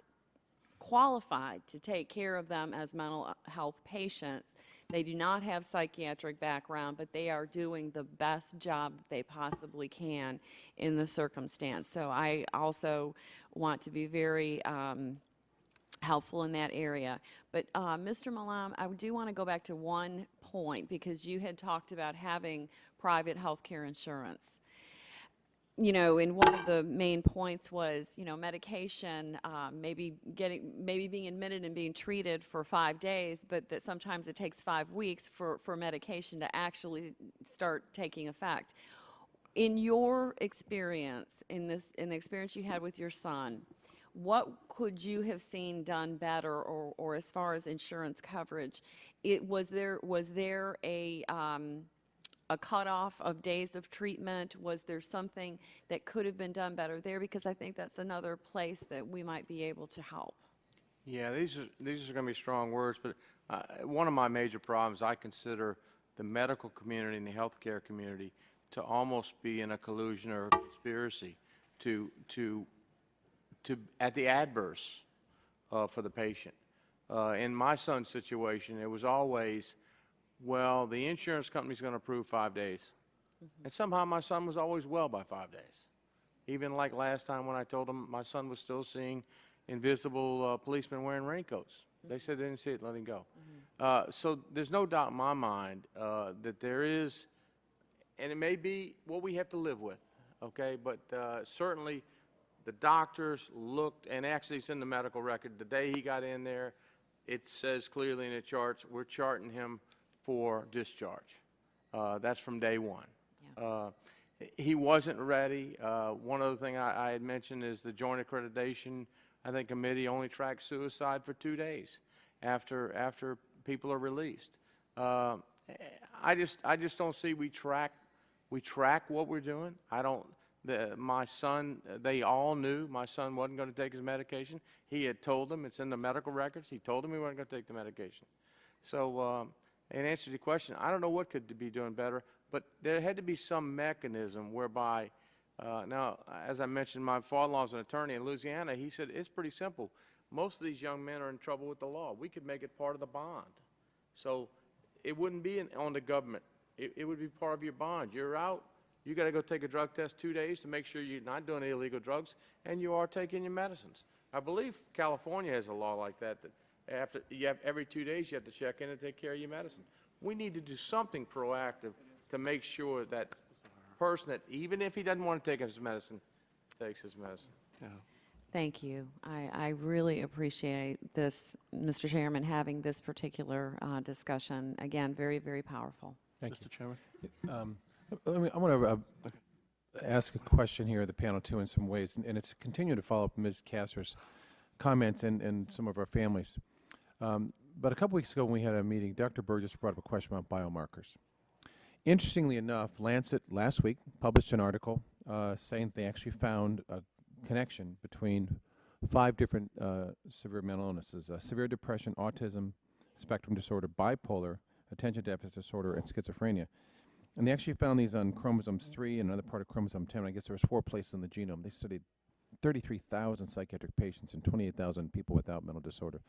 qualified to take care of them as mental health patients. They do not have psychiatric background, but they are doing the best job that they possibly can in the circumstance. So I also want to be very helpful in that area. But Mr. Malam, I do want to go back to one point, because you had talked about having private health care insurance. you know, and one of the main points was, you know, medication, maybe being admitted and being treated for 5 days, but that sometimes it takes 5 weeks for medication to actually start taking effect. In your experience, in the experience you had with your son, what could you have seen done better, or as far as insurance coverage, was there a cutoff of days of treatment? Was there something that could have been done better there? Because I think that's another place that we might be able to help. Yeah, these are going to be strong words, but one of my major problems, I consider the medical community and the healthcare community to almost be in a collusion or a conspiracy to at the adverse for the patient. In my son's situation, it was always, well, the insurance company's going to approve 5 days. And somehow my son was always well by 5 days. Even like last time when I told him my son was still seeing invisible policemen wearing raincoats. They said they didn't see it, let him go. So there's no doubt in my mind that there is, and it may be what we have to live with, okay? But certainly the doctors looked, and actually it's in the medical record, the day he got in there, it says clearly in the charts, we're charting him for discharge. That's from day one. Yeah. He wasn't ready. One other thing I had mentioned is the Joint Accreditation, I think, committee only tracks suicide for 2 days after people are released. I just don't see we track what we're doing. My son, they all knew my son wasn't going to take his medication. He had told them, it's in the medical records, he told them he wasn't going to take the medication. So in answer to the question, I don't know what could be doing better, but there had to be some mechanism whereby, now, as I mentioned, my father-in-law is an attorney in Louisiana. He said, it's pretty simple. Most of these young men are in trouble with the law. We could make it part of the bond. So it wouldn't be on the government. It would be part of your bond. You're out. You got to go take a drug test 2 days to make sure you're not doing illegal drugs and you are taking your medicines. I believe California has a law like that, after you have every 2 days you have to check in and take care of your medicine. We need to do something proactive to make sure that person that even if he doesn't want to take his medicine, takes his medicine. Yeah. Thank you. I really appreciate this, Mr. Chairman, having this particular discussion. Again, very, very powerful. Thank you, Mr. Chairman. I want to ask a question here of the panel, too, in some ways, and it's continuing to follow up Ms. Kasser's comments and some of our families. But a couple weeks ago when we had a meeting, Dr. Burgess brought up a question about biomarkers. Interestingly enough, Lancet last week published an article saying they actually found a connection between 5 different severe mental illnesses: severe depression, autism spectrum disorder, bipolar, attention deficit disorder, and schizophrenia. And they actually found these on chromosomes 3 and another part of chromosome 10. I guess there was 4 places in the genome. They studied 33,000 psychiatric patients and 28,000 people without mental disorder.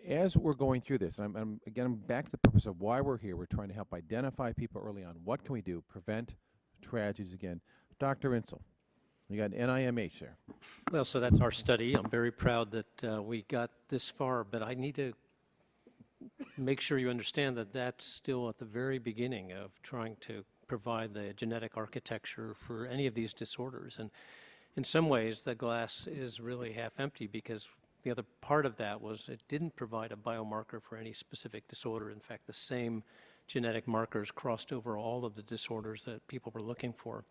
As we're going through this, and I'm again back to the purpose of why we're here, we're trying to help identify people early on. What can we do? Prevent tragedies again. Dr. Insel, you got NIMH there. Well, so that's our study. I'm very proud that we got this far, but I need to make sure you understand that that's still at the very beginning of trying to provide the genetic architecture for any of these disorders. And in some ways, the glass is really half empty, because the other part of that was it didn't provide a biomarker for any specific disorder. In fact, the same genetic markers crossed over all of the disorders that people were looking for.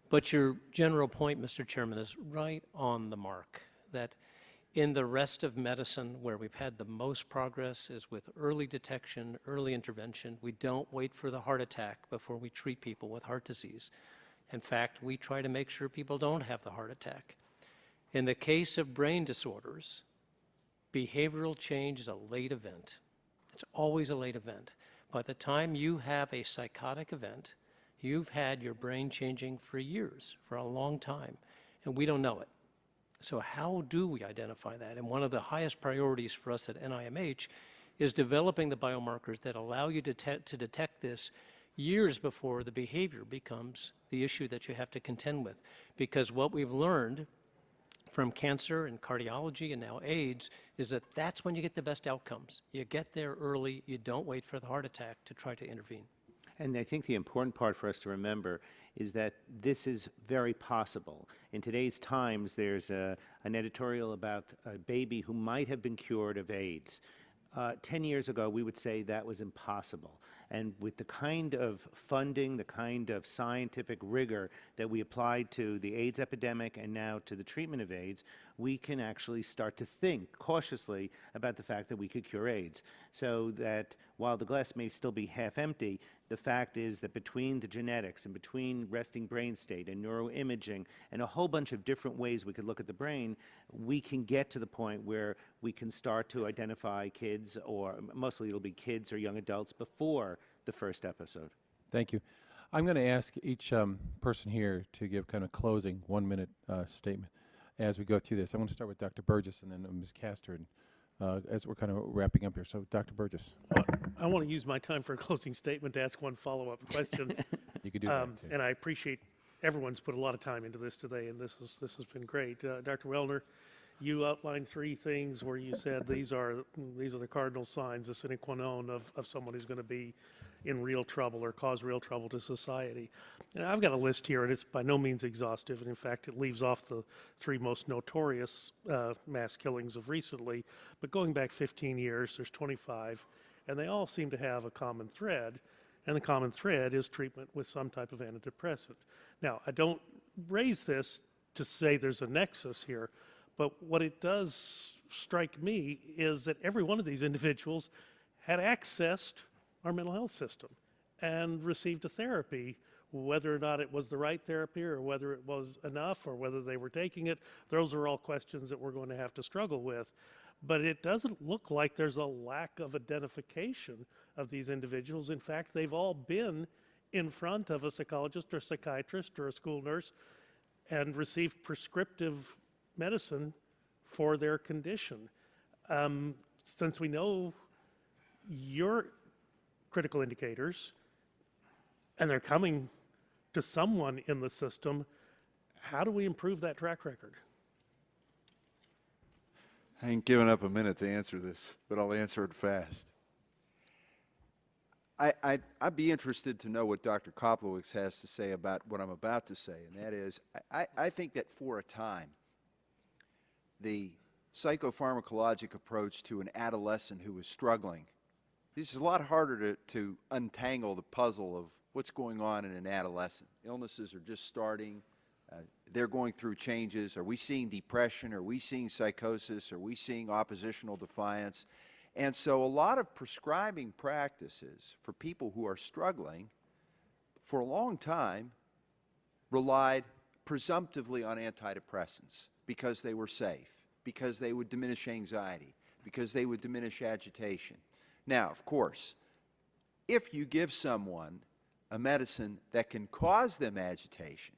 But your general point, Mr. Chairman, is right on the mark, that in the rest of medicine, where we've had the most progress is with early detection, early intervention. We don't wait for the heart attack before we treat people with heart disease. In fact, we try to make sure people don't have the heart attack. In the case of brain disorders, behavioral change is a late event. It's always a late event. By the time you have a psychotic event, you've had your brain changing for years, for a long time, and we don't know it. So how do we identify that? And one of the highest priorities for us at NIMH is developing the biomarkers that allow you to detect this years before the behavior becomes the issue that you have to contend with. Because what we've learned from cancer and cardiology and now AIDS is that that's when you get the best outcomes. You get there early, you don't wait for the heart attack to try to intervene. And I think the important part for us to remember is that this is very possible. In today's Times, there's an editorial about a baby who might have been cured of AIDS. 10 years ago, we would say that was impossible. And with the kind of funding, the kind of scientific rigor that we applied to the AIDS epidemic and now to the treatment of AIDS, we can actually start to think cautiously about the fact that we could cure AIDS. So that while the glass may still be half empty, the fact is that between the genetics and between resting brain state and neuroimaging and a whole bunch of different ways we could look at the brain, we can get to the point where we can start to identify kids, or mostly it'll be kids or young adults, before the first episode. Thank you. I'm going to ask each person here to give kind of closing 1-minute statement as we go through this. I'm going to start with Dr. Burgess and then Ms. Castor as we're kind of wrapping up here. So, Dr. Burgess. I want to use my time for a closing statement to ask one follow-up question. You could do that, too. And I appreciate everyone's put a lot of time into this today, and this has been great. Dr. Wellner, you outlined 3 things where you said these are the cardinal signs, the sine qua non of someone who's going to be in real trouble or cause real trouble to society. And I've got a list here, and it's by no means exhaustive, and in fact it leaves off the 3 most notorious mass killings of recently, but going back 15 years, there's 25, and they all seem to have a common thread, and the common thread is treatment with some type of antidepressant. Now, I don't raise this to say there's a nexus here, but what it does strike me is that every one of these individuals had accessed our mental health system and received a therapy, whether or not it was the right therapy or whether it was enough or whether they were taking it. Those are all questions that we're going to have to struggle with. But it doesn't look like there's a lack of identification of these individuals. In fact, they've all been in front of a psychologist or psychiatrist or a school nurse and received prescriptive medicine for their condition. Since we know your critical indicators and they're coming to someone in the system, how do we improve that track record? I ain't giving up a minute to answer this, but I'll answer it fast. I'd be interested to know what Dr. Koplowitz has to say about what I'm about to say, and that is, I think that for a time, the psychopharmacologic approach to an adolescent who is struggling, this is a lot harder to untangle the puzzle of what's going on in an adolescent. Illnesses are just starting. They're going through changes. Are we seeing depression? Are we seeing psychosis? Are we seeing oppositional defiance? And so a lot of prescribing practices for people who are struggling for a long time relied presumptively on antidepressants because they were safe, because they would diminish anxiety, because they would diminish agitation. Now, of course, if you give someone a medicine that can cause them agitation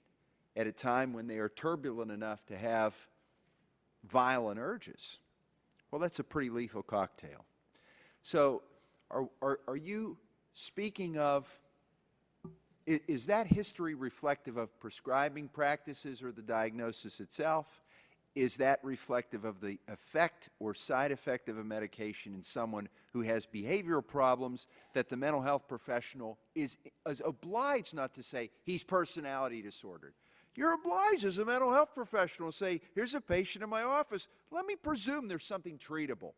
at a time when they are turbulent enough to have violent urges, well, that's a pretty lethal cocktail. So are you speaking of, is that history reflective of prescribing practices or the diagnosis itself? Is that reflective of the effect or side effect of a medication in someone who has behavioral problems that the mental health professional is obliged not to say he's personality disordered? You're obliged as a mental health professional to say, here's a patient in my office. Let me presume there's something treatable.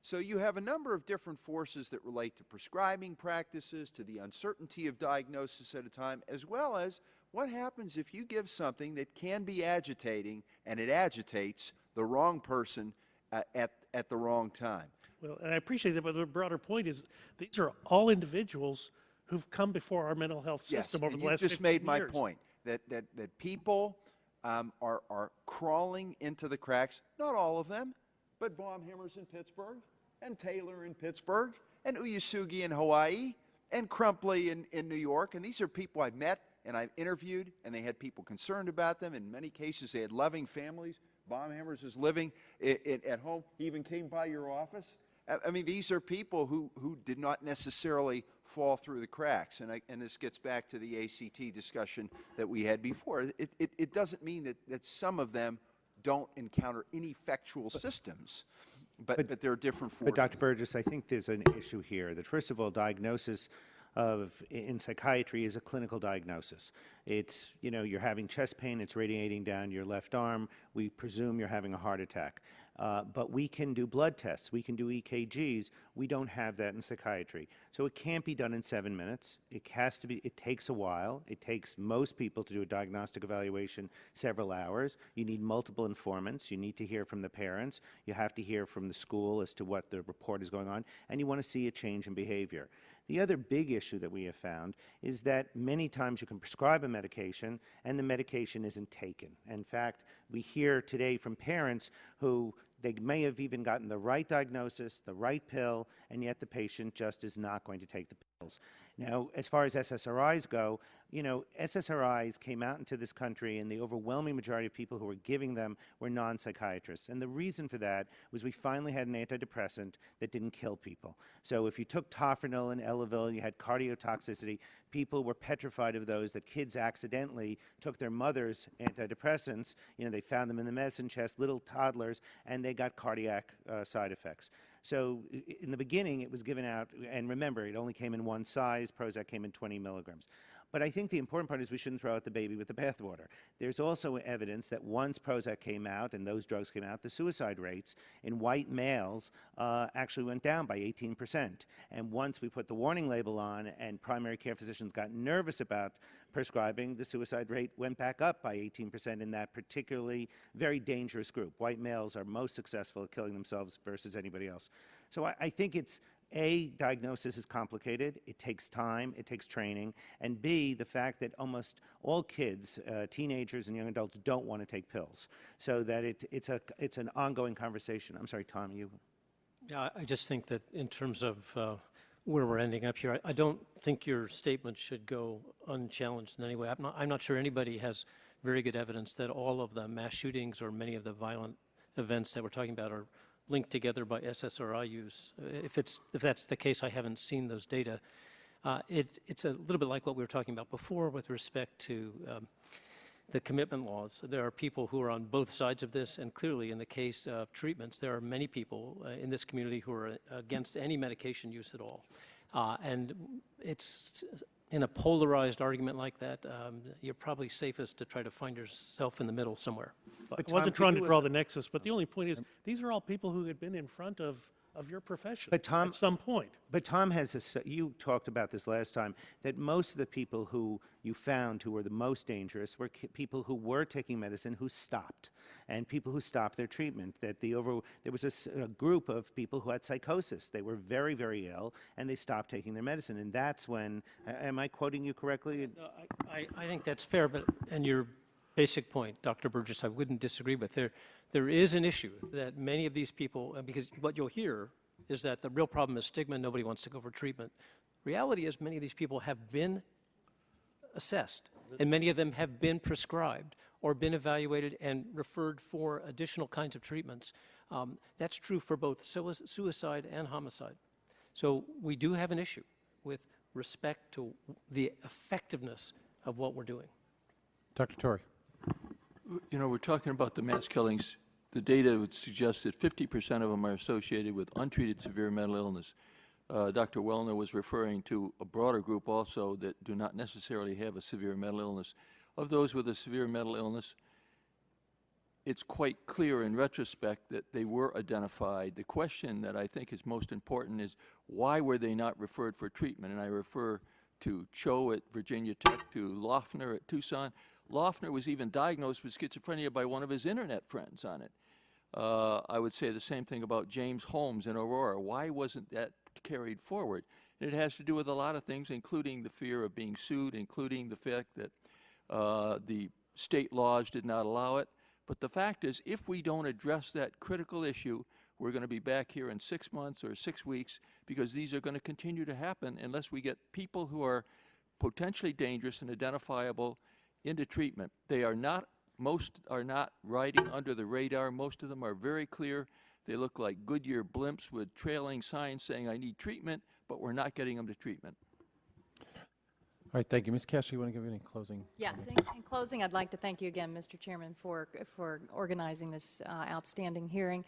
So you have a number of different forces that relate to prescribing practices, to the uncertainty of diagnosis at a time, as well as what happens if you give something that can be agitating and it agitates the wrong person at the wrong time. Well, and I appreciate that, but the broader point is these are all individuals who've come before our mental health system over the last 15 years. You just made my point, that people are crawling into the cracks, not all of them, but Baumhammers in Pittsburgh, and Taylor in Pittsburgh, and Uyasugi in Hawaii, and Crumpley in New York. And these are people I've met and I've interviewed, and they had people concerned about them. In many cases, they had loving families. Baumhammers was living at home. He even came by your office. I mean, these are people who did not necessarily fall through the cracks. And this gets back to the ACT discussion that we had before. It doesn't mean that some of them don't encounter ineffectual systems, but there are different forces. But Dr. Burgess, I think there's an issue here that, first of all, diagnosis in psychiatry is a clinical diagnosis. It's, you know, you're having chest pain, it's radiating down your left arm, we presume you're having a heart attack. But we can do blood tests, we can do EKGs, we don't have that in psychiatry. So it can't be done in 7 minutes. It has to be, it takes a while. It takes most people to do a diagnostic evaluation several hours. You need multiple informants. You need to hear from the parents. You have to hear from the school as to what the report is going on, and you want to see a change in behavior. The other big issue that we have found is that many times you can prescribe a medication and the medication isn't taken. In fact, we hear today from parents who they may have even gotten the right diagnosis, the right pill, and yet the patient just is not going to take the pills. Now, as far as SSRIs go, you know, SSRIs came out into this country, and the overwhelming majority of people who were giving them were non-psychiatrists. And the reason for that was we finally had an antidepressant that didn't kill people. So if you took Tofranil and Elavil, you had cardiotoxicity. People were petrified of those, that kids accidentally took their mother's antidepressants. You know, they found them in the medicine chest, little toddlers, and they got cardiac side effects. So in the beginning, it was given out, and remember, it only came in one size. Prozac came in 20 milligrams. But I think the important part is we shouldn't throw out the baby with the bathwater. There's also evidence that once Prozac came out and those drugs came out, the suicide rates in white males actually went down by 18%. And once we put the warning label on and primary care physicians got nervous about prescribing, the suicide rate went back up by 18% in that particularly very dangerous group. White males are most successful at killing themselves versus anybody else. So I think it's, A, diagnosis is complicated, it takes time, it takes training, and B, the fact that almost all kids, teenagers and young adults don't want to take pills, so that it's an ongoing conversation. I'm sorry, Tom, you? Yeah, I just think that in terms of where we're ending up here, I don't think your statement should go unchallenged in any way. I'm not sure anybody has very good evidence that all of the mass shootings or many of the violent events that we're talking about are linked together by SSRI use. If that's the case, I haven't seen those data. It's a little bit like what we were talking about before with respect to the commitment laws. There are people who are on both sides of this, and clearly in the case of treatments, there are many people in this community who are against any medication use at all. And it's in a polarized argument like that, you're probably safest to try to find yourself in the middle somewhere. I wasn't trying to draw the nexus, but the only point is these are all people who had been in front of your profession at some point. But Tom has you talked about this last time, that most of the people who you found who were the most dangerous were people who were taking medicine who stopped, and people who stopped their treatment. That there was a group of people who had psychosis. They were very, very ill, and they stopped taking their medicine. And that's when, am I quoting you correctly? No, I think that's fair, and your basic point, Dr. Burgess, I wouldn't disagree with. There is an issue that many of these people, because what you'll hear is that the real problem is stigma, nobody wants to go for treatment. Reality is many of these people have been assessed, and many of them have been prescribed or been evaluated and referred for additional kinds of treatments. That's true for both suicide and homicide. So we do have an issue with respect to the effectiveness of what we're doing. Dr. Torrey. You know, we're talking about the mass killings. The data would suggest that 50% of them are associated with untreated severe mental illness. Dr. Wellner was referring to a broader group also that do not necessarily have a severe mental illness. Of those with a severe mental illness, it's quite clear in retrospect that they were identified. The question that I think is most important is why were they not referred for treatment? And I refer to Cho at Virginia Tech, to Loeffner at Tucson. Loeffner was even diagnosed with schizophrenia by one of his internet friends on it. I would say the same thing about James Holmes in Aurora. Why wasn't that carried forward? And it has to do with a lot of things, including the fear of being sued, including the fact that the state laws did not allow it. But the fact is, if we don't address that critical issue, we're going to be back here in 6 months or 6 weeks, because these are going to continue to happen unless we get people who are potentially dangerous and identifiable into treatment. They are not, most are not riding under the radar. Most of them are very clear. They look like Goodyear blimps with trailing signs saying, I need treatment, but we're not getting them to treatment. All right, thank you. Ms. Castro, you want to give any closing? Yes, in closing, I'd like to thank you again, Mr. Chairman, for organizing this outstanding hearing.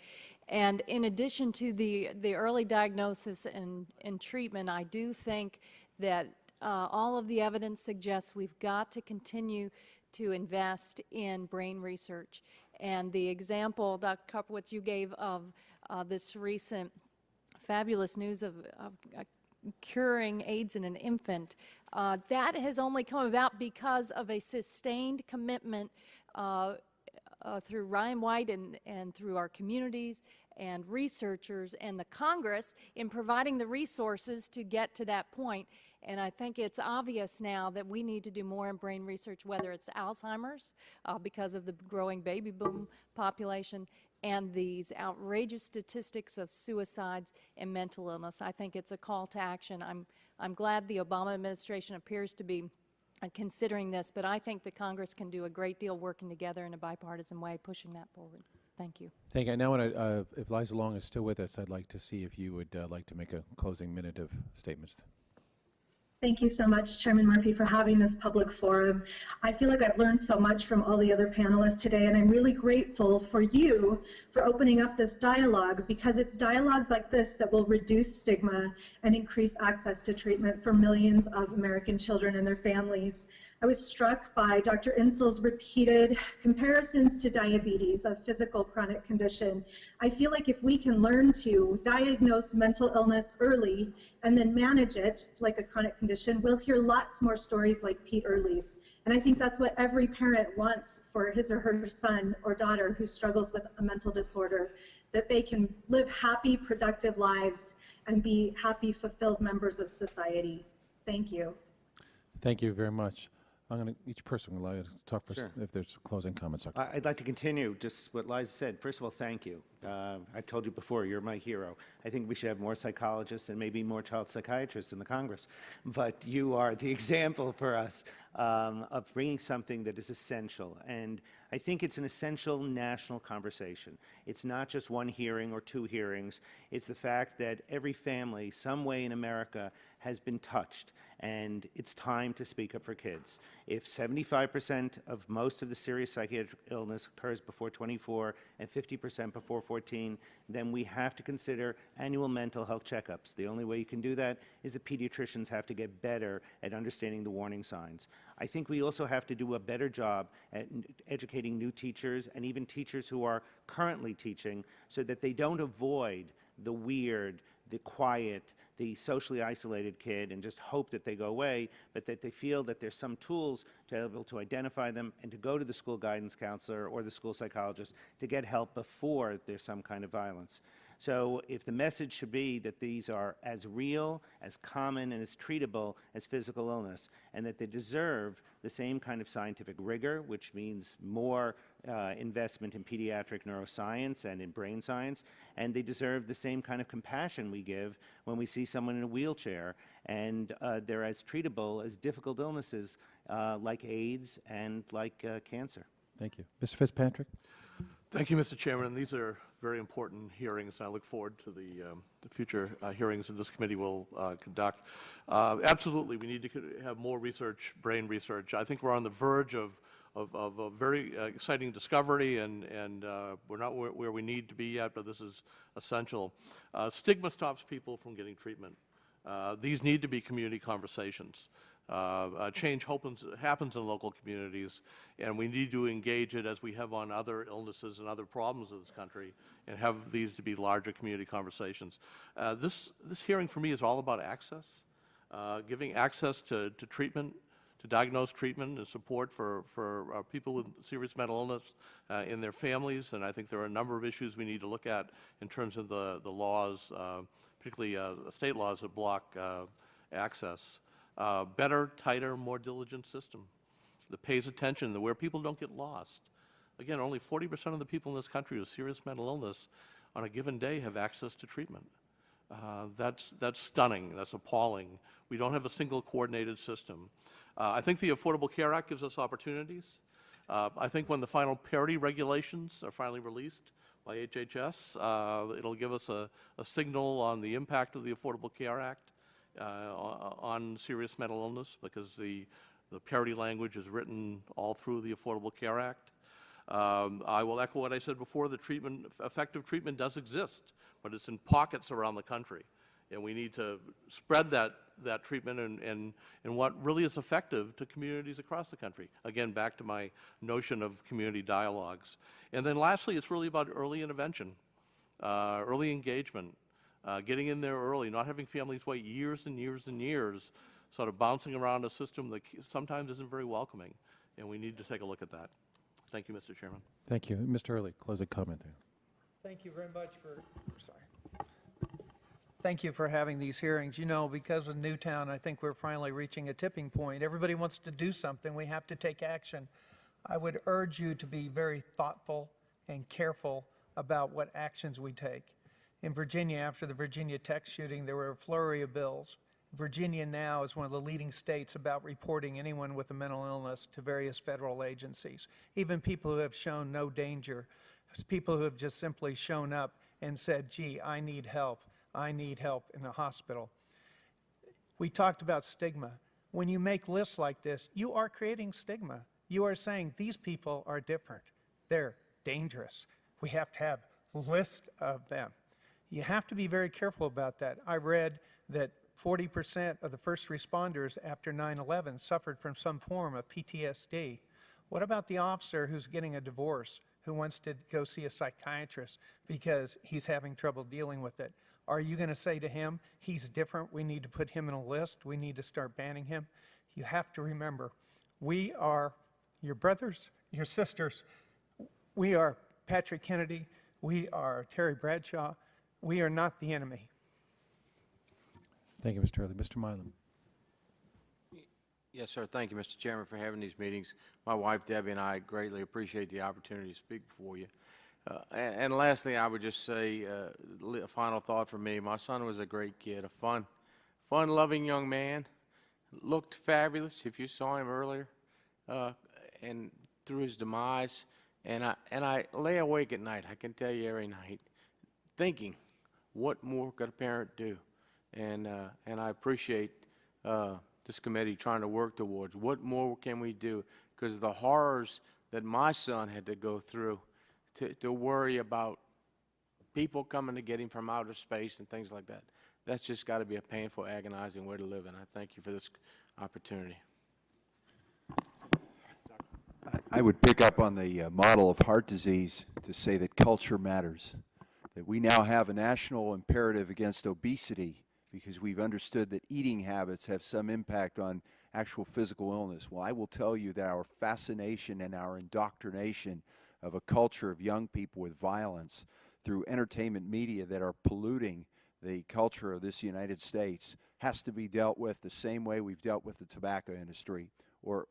And in addition to the early diagnosis and treatment, I do think that all of the evidence suggests we've got to continue to invest in brain research. And the example, Dr. Kopowitz, you gave of this recent fabulous news of curing AIDS in an infant, that has only come about because of a sustained commitment through Ryan White and through our communities and researchers and the Congress in providing the resources to get to that point. And I think it's obvious now that we need to do more in brain research, whether it's Alzheimer's, because of the growing baby boom population, and these outrageous statistics of suicides and mental illness. I think it's a call to action. I'm glad the Obama administration appears to be considering this, but I think the Congress can do a great deal working together in a bipartisan way, pushing that forward. Thank you. Thank you. Now, if Liza Long is still with us, I'd like to see if you would like to make a closing minute of statements. Thank you so much, Chairman Murphy, for having this public forum. I feel like I've learned so much from all the other panelists today, and I'm really grateful for you for opening up this dialogue, because it's dialogue like this that will reduce stigma and increase access to treatment for millions of American children and their families. I was struck by Dr. Insel's repeated comparisons to diabetes, a physical chronic condition. I feel like if we can learn to diagnose mental illness early and then manage it like a chronic condition, we'll hear lots more stories like Pete Early's. And I think that's what every parent wants for his or her son or daughter who struggles with a mental disorder, that they can live happy, productive lives and be happy, fulfilled members of society. Thank you. Thank you very much. Each person will allow you to talk first. Sure. If there's closing comments. I'd like to continue just what Liza said. First of all, thank you. I've told you before, you're my hero. I think we should have more psychologists and maybe more child psychiatrists in the Congress. But you are the example for us of bringing something that is essential. And I think it's an essential national conversation. It's not just one hearing or two hearings. It's the fact that every family, some way in America, has been touched, and it's time to speak up for kids. If 75% of most of the serious psychiatric illness occurs before 24 and 50% before 14, then we have to consider annual mental health checkups. The only way you can do that is the pediatricians have to get better at understanding the warning signs. I think we also have to do a better job at educating new teachers and even teachers who are currently teaching, so that they don't avoid the weird, the quiet, the socially isolated kid and just hope that they go away, but that they feel that there's some tools to be able to identify them and to go to the school guidance counselor or the school psychologist to get help before there's some kind of violence. So if the message should be that these are as real, as common, and as treatable as physical illness, and that they deserve the same kind of scientific rigor, which means more investment in pediatric neuroscience and in brain science, and they deserve the same kind of compassion we give when we see someone in a wheelchair, and they're as treatable as difficult illnesses like AIDS and like cancer. Thank you. Mr. Fitzpatrick? Thank you, Mr. Chairman. These are very important hearings. I look forward to the future hearings that this committee will conduct. Absolutely, we need to have more research, brain research. I think we're on the verge of a very exciting discovery, and we're not where we need to be yet, but this is essential. Stigma stops people from getting treatment. These need to be community conversations. Change happens in local communities, and we need to engage it as we have on other illnesses and other problems of this country, and have these to be larger community conversations. This hearing for me is all about access, giving access to treatment, to diagnose treatment and support for people with serious mental illness in their families, and I think there are a number of issues we need to look at in terms of the laws, particularly state laws that block access. Better, tighter, more diligent system that pays attention to where people don't get lost. Again, only 40% of the people in this country with serious mental illness on a given day have access to treatment. That's stunning. That's appalling. We don't have a single coordinated system. I think the Affordable Care Act gives us opportunities. I think when the final parity regulations are finally released by HHS, it'll give us a signal on the impact of the Affordable Care Act on serious mental illness, because the parity language is written all through the Affordable Care Act. I will echo what I said before. The effective treatment does exist, but it's in pockets around the country. And we need to spread that treatment and what really is effective to communities across the country. Again, back to my notion of community dialogues. And then lastly, it's really about early intervention, early engagement, getting in there early, not having families wait years and years and years, sort of bouncing around a system that sometimes isn't very welcoming. And we need to take a look at that. Thank you, Mr. Chairman. Thank you. Mr. Early, closing comment there. Thank you very much for, Thank you for having these hearings. You know, because of Newtown, I think we're finally reaching a tipping point. Everybody wants to do something. We have to take action. I would urge you to be very thoughtful and careful about what actions we take. In Virginia, after the Virginia Tech shooting, there were a flurry of bills. Virginia now is one of the leading states about reporting anyone with a mental illness to various federal agencies, even people who have shown no danger, people who have just simply shown up and said, gee, I need help. I need help in a hospital. We talked about stigma. When you make lists like this, you are creating stigma. You are saying these people are different. They're dangerous. We have to have lists of them. You have to be very careful about that. I read that 40% of the first responders after 9/11 suffered from some form of PTSD. What about the officer who's getting a divorce, who wants to go see a psychiatrist because he's having trouble dealing with it? Are you going to say to him, he's different, we need to put him in a list, we need to start banning him? You have to remember, we are your brothers, your sisters. We are Patrick Kennedy, we are Terry Bradshaw. We are not the enemy. Thank you, Mr. Early. Mr. Milam. Yes, sir. Thank you, Mr. Chairman, for having these meetings. My wife, Debbie, and I greatly appreciate the opportunity to speak before you. And lastly, I would just say a final thought for me. My son was a great kid, a fun-loving young man, looked fabulous if you saw him earlier, and through his demise. And I lay awake at night, I can tell you every night, thinking, what more could a parent do? And I appreciate this committee trying to work towards what more can we do, because the horrors that my son had to go through to worry about people coming to get him from outer space and things like that. That's just got to be a painful, agonizing way to live, and I thank you for this opportunity. I would pick up on the model of heart disease to say that culture matters, that we now have a national imperative against obesity because we've understood that eating habits have some impact on actual physical illness. Well, I will tell you that our fascination and our indoctrination of a culture of young people with violence through entertainment media that are polluting the culture of this United States has to be dealt with the same way we've dealt with the tobacco industry, or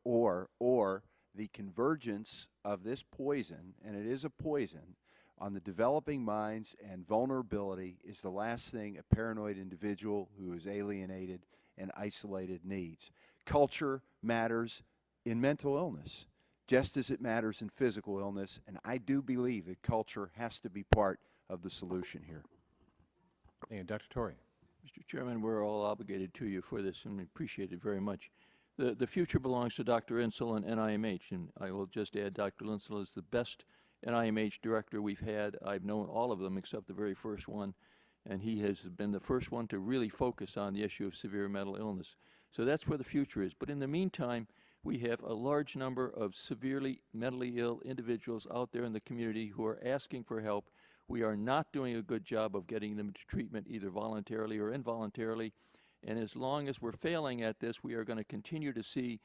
the convergence of this poison, and it is a poison, on the developing minds and vulnerability is the last thing a paranoid individual who is alienated and isolated needs. Culture matters in mental illness, just as it matters in physical illness, and I do believe that culture has to be part of the solution here. Thank you. Dr. Torrey. Mr. Chairman, we're all obligated to you for this, and we appreciate it very much. The future belongs to Dr. Insel and NIMH, and I will just add Dr. Insel is the best NIMH director we've had. I've known all of them except the very first one, and he has been the first one to really focus on the issue of severe mental illness. So that's where the future is. But in the meantime, we have a large number of severely mentally ill individuals out there in the community who are asking for help. We are not doing a good job of getting them to treatment either voluntarily or involuntarily. And as long as we're failing at this, we are going to continue to see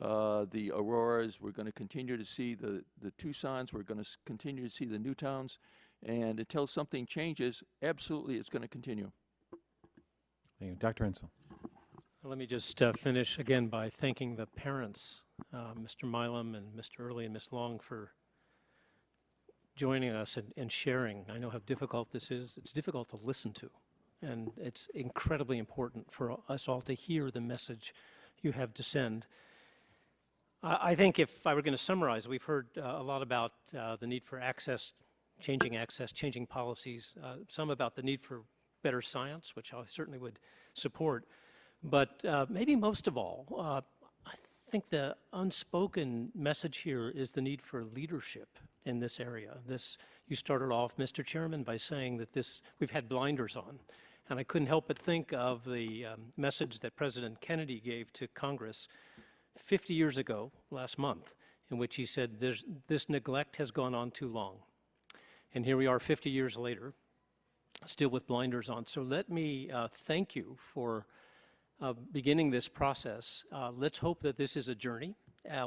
the Auroras, we're going to continue to see the Tucsons, we're going to continue to see the Newtowns, and until something changes, absolutely it's going to continue. Thank you. Dr. Insel. Let me just finish again by thanking the parents, Mr. Milam and Mr. Early and Ms. Long, for joining us and sharing. I know how difficult this is. It's difficult to listen to, and it's incredibly important for us all to hear the message you have to send. I think if I were going to summarize, we've heard a lot about the need for access, changing policies, some about the need for better science, which I certainly would support. But maybe most of all, I think the unspoken message here is the need for leadership in this area. You started off, Mr. Chairman, by saying that we've had blinders on. And I couldn't help but think of the message that President Kennedy gave to Congress 50 years ago, last month, in which he said, this neglect has gone on too long. And here we are 50 years later, still with blinders on. So let me thank you for beginning this process. Let's hope that this is a journey.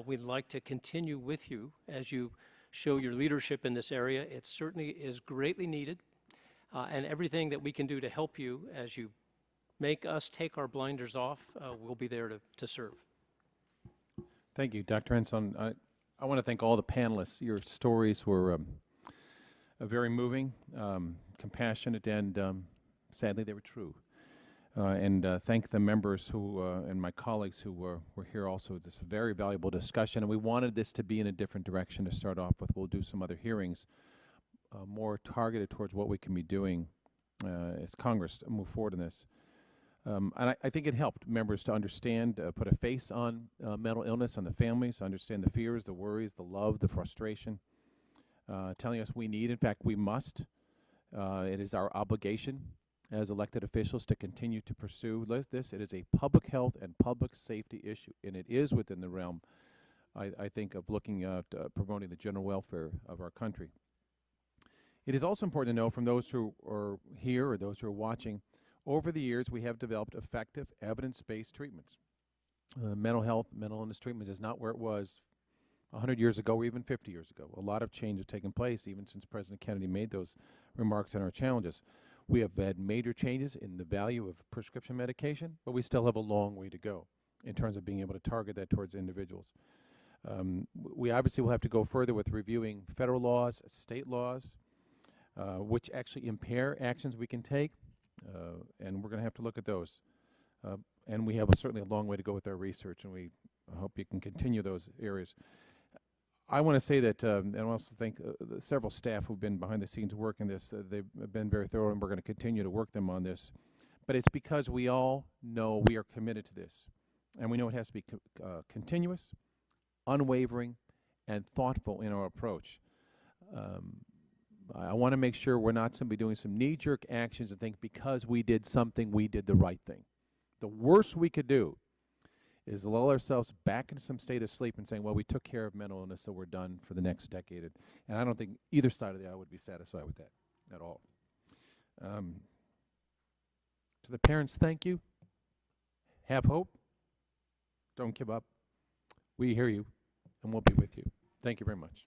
We'd like to continue with you as you show your leadership in this area. It certainly is greatly needed, and everything that we can do to help you as you make us take our blinders off, we'll be there to serve. Thank you, Dr. Henson. I want to thank all the panelists. Your stories were very moving, compassionate, and sadly they were true. And thank the members who and my colleagues who were here also. This is a very valuable discussion, and we wanted this to be in a different direction to start off with. We'll do some other hearings more targeted towards what we can be doing as Congress to move forward in this. And I think it helped members to understand, put a face on mental illness, on the families, understand the fears, the worries, the love, the frustration, telling us we need, in fact, we must. It is our obligation as elected officials to continue to pursue this. It is a public health and public safety issue, and it is within the realm, I think, of looking at promoting the general welfare of our country. It is also important to know from those who are here or those who are watching, over the years we have developed effective evidence-based treatments. Mental health, mental illness treatment is not where it was 100 years ago or even 50 years ago. A lot of change has taken place even since President Kennedy made those remarks on our challenges. We have had major changes in the value of prescription medication, but we still have a long way to go in terms of being able to target that towards individuals. We obviously will have to go further with reviewing federal laws, state laws, which actually impair actions we can take, and we're going to have to look at those. And we have certainly a long way to go with our research, and we hope you can continue those areas. I want to say that, and I also thank several staff who've been behind the scenes working this. They've been very thorough, and we're going to continue to work them on this. But it's because we all know we are committed to this, and we know it has to be continuous, unwavering, and thoughtful in our approach. I want to make sure we're not simply doing some knee-jerk actions and think because we did something, we did the right thing. The worst we could do is lull ourselves back into some state of sleep and saying, well, we took care of mental illness, so we're done for the next decade. And I don't think either side of the aisle would be satisfied with that at all. To the parents, thank you. Have hope. Don't give up. We hear you, and we'll be with you. Thank you very much.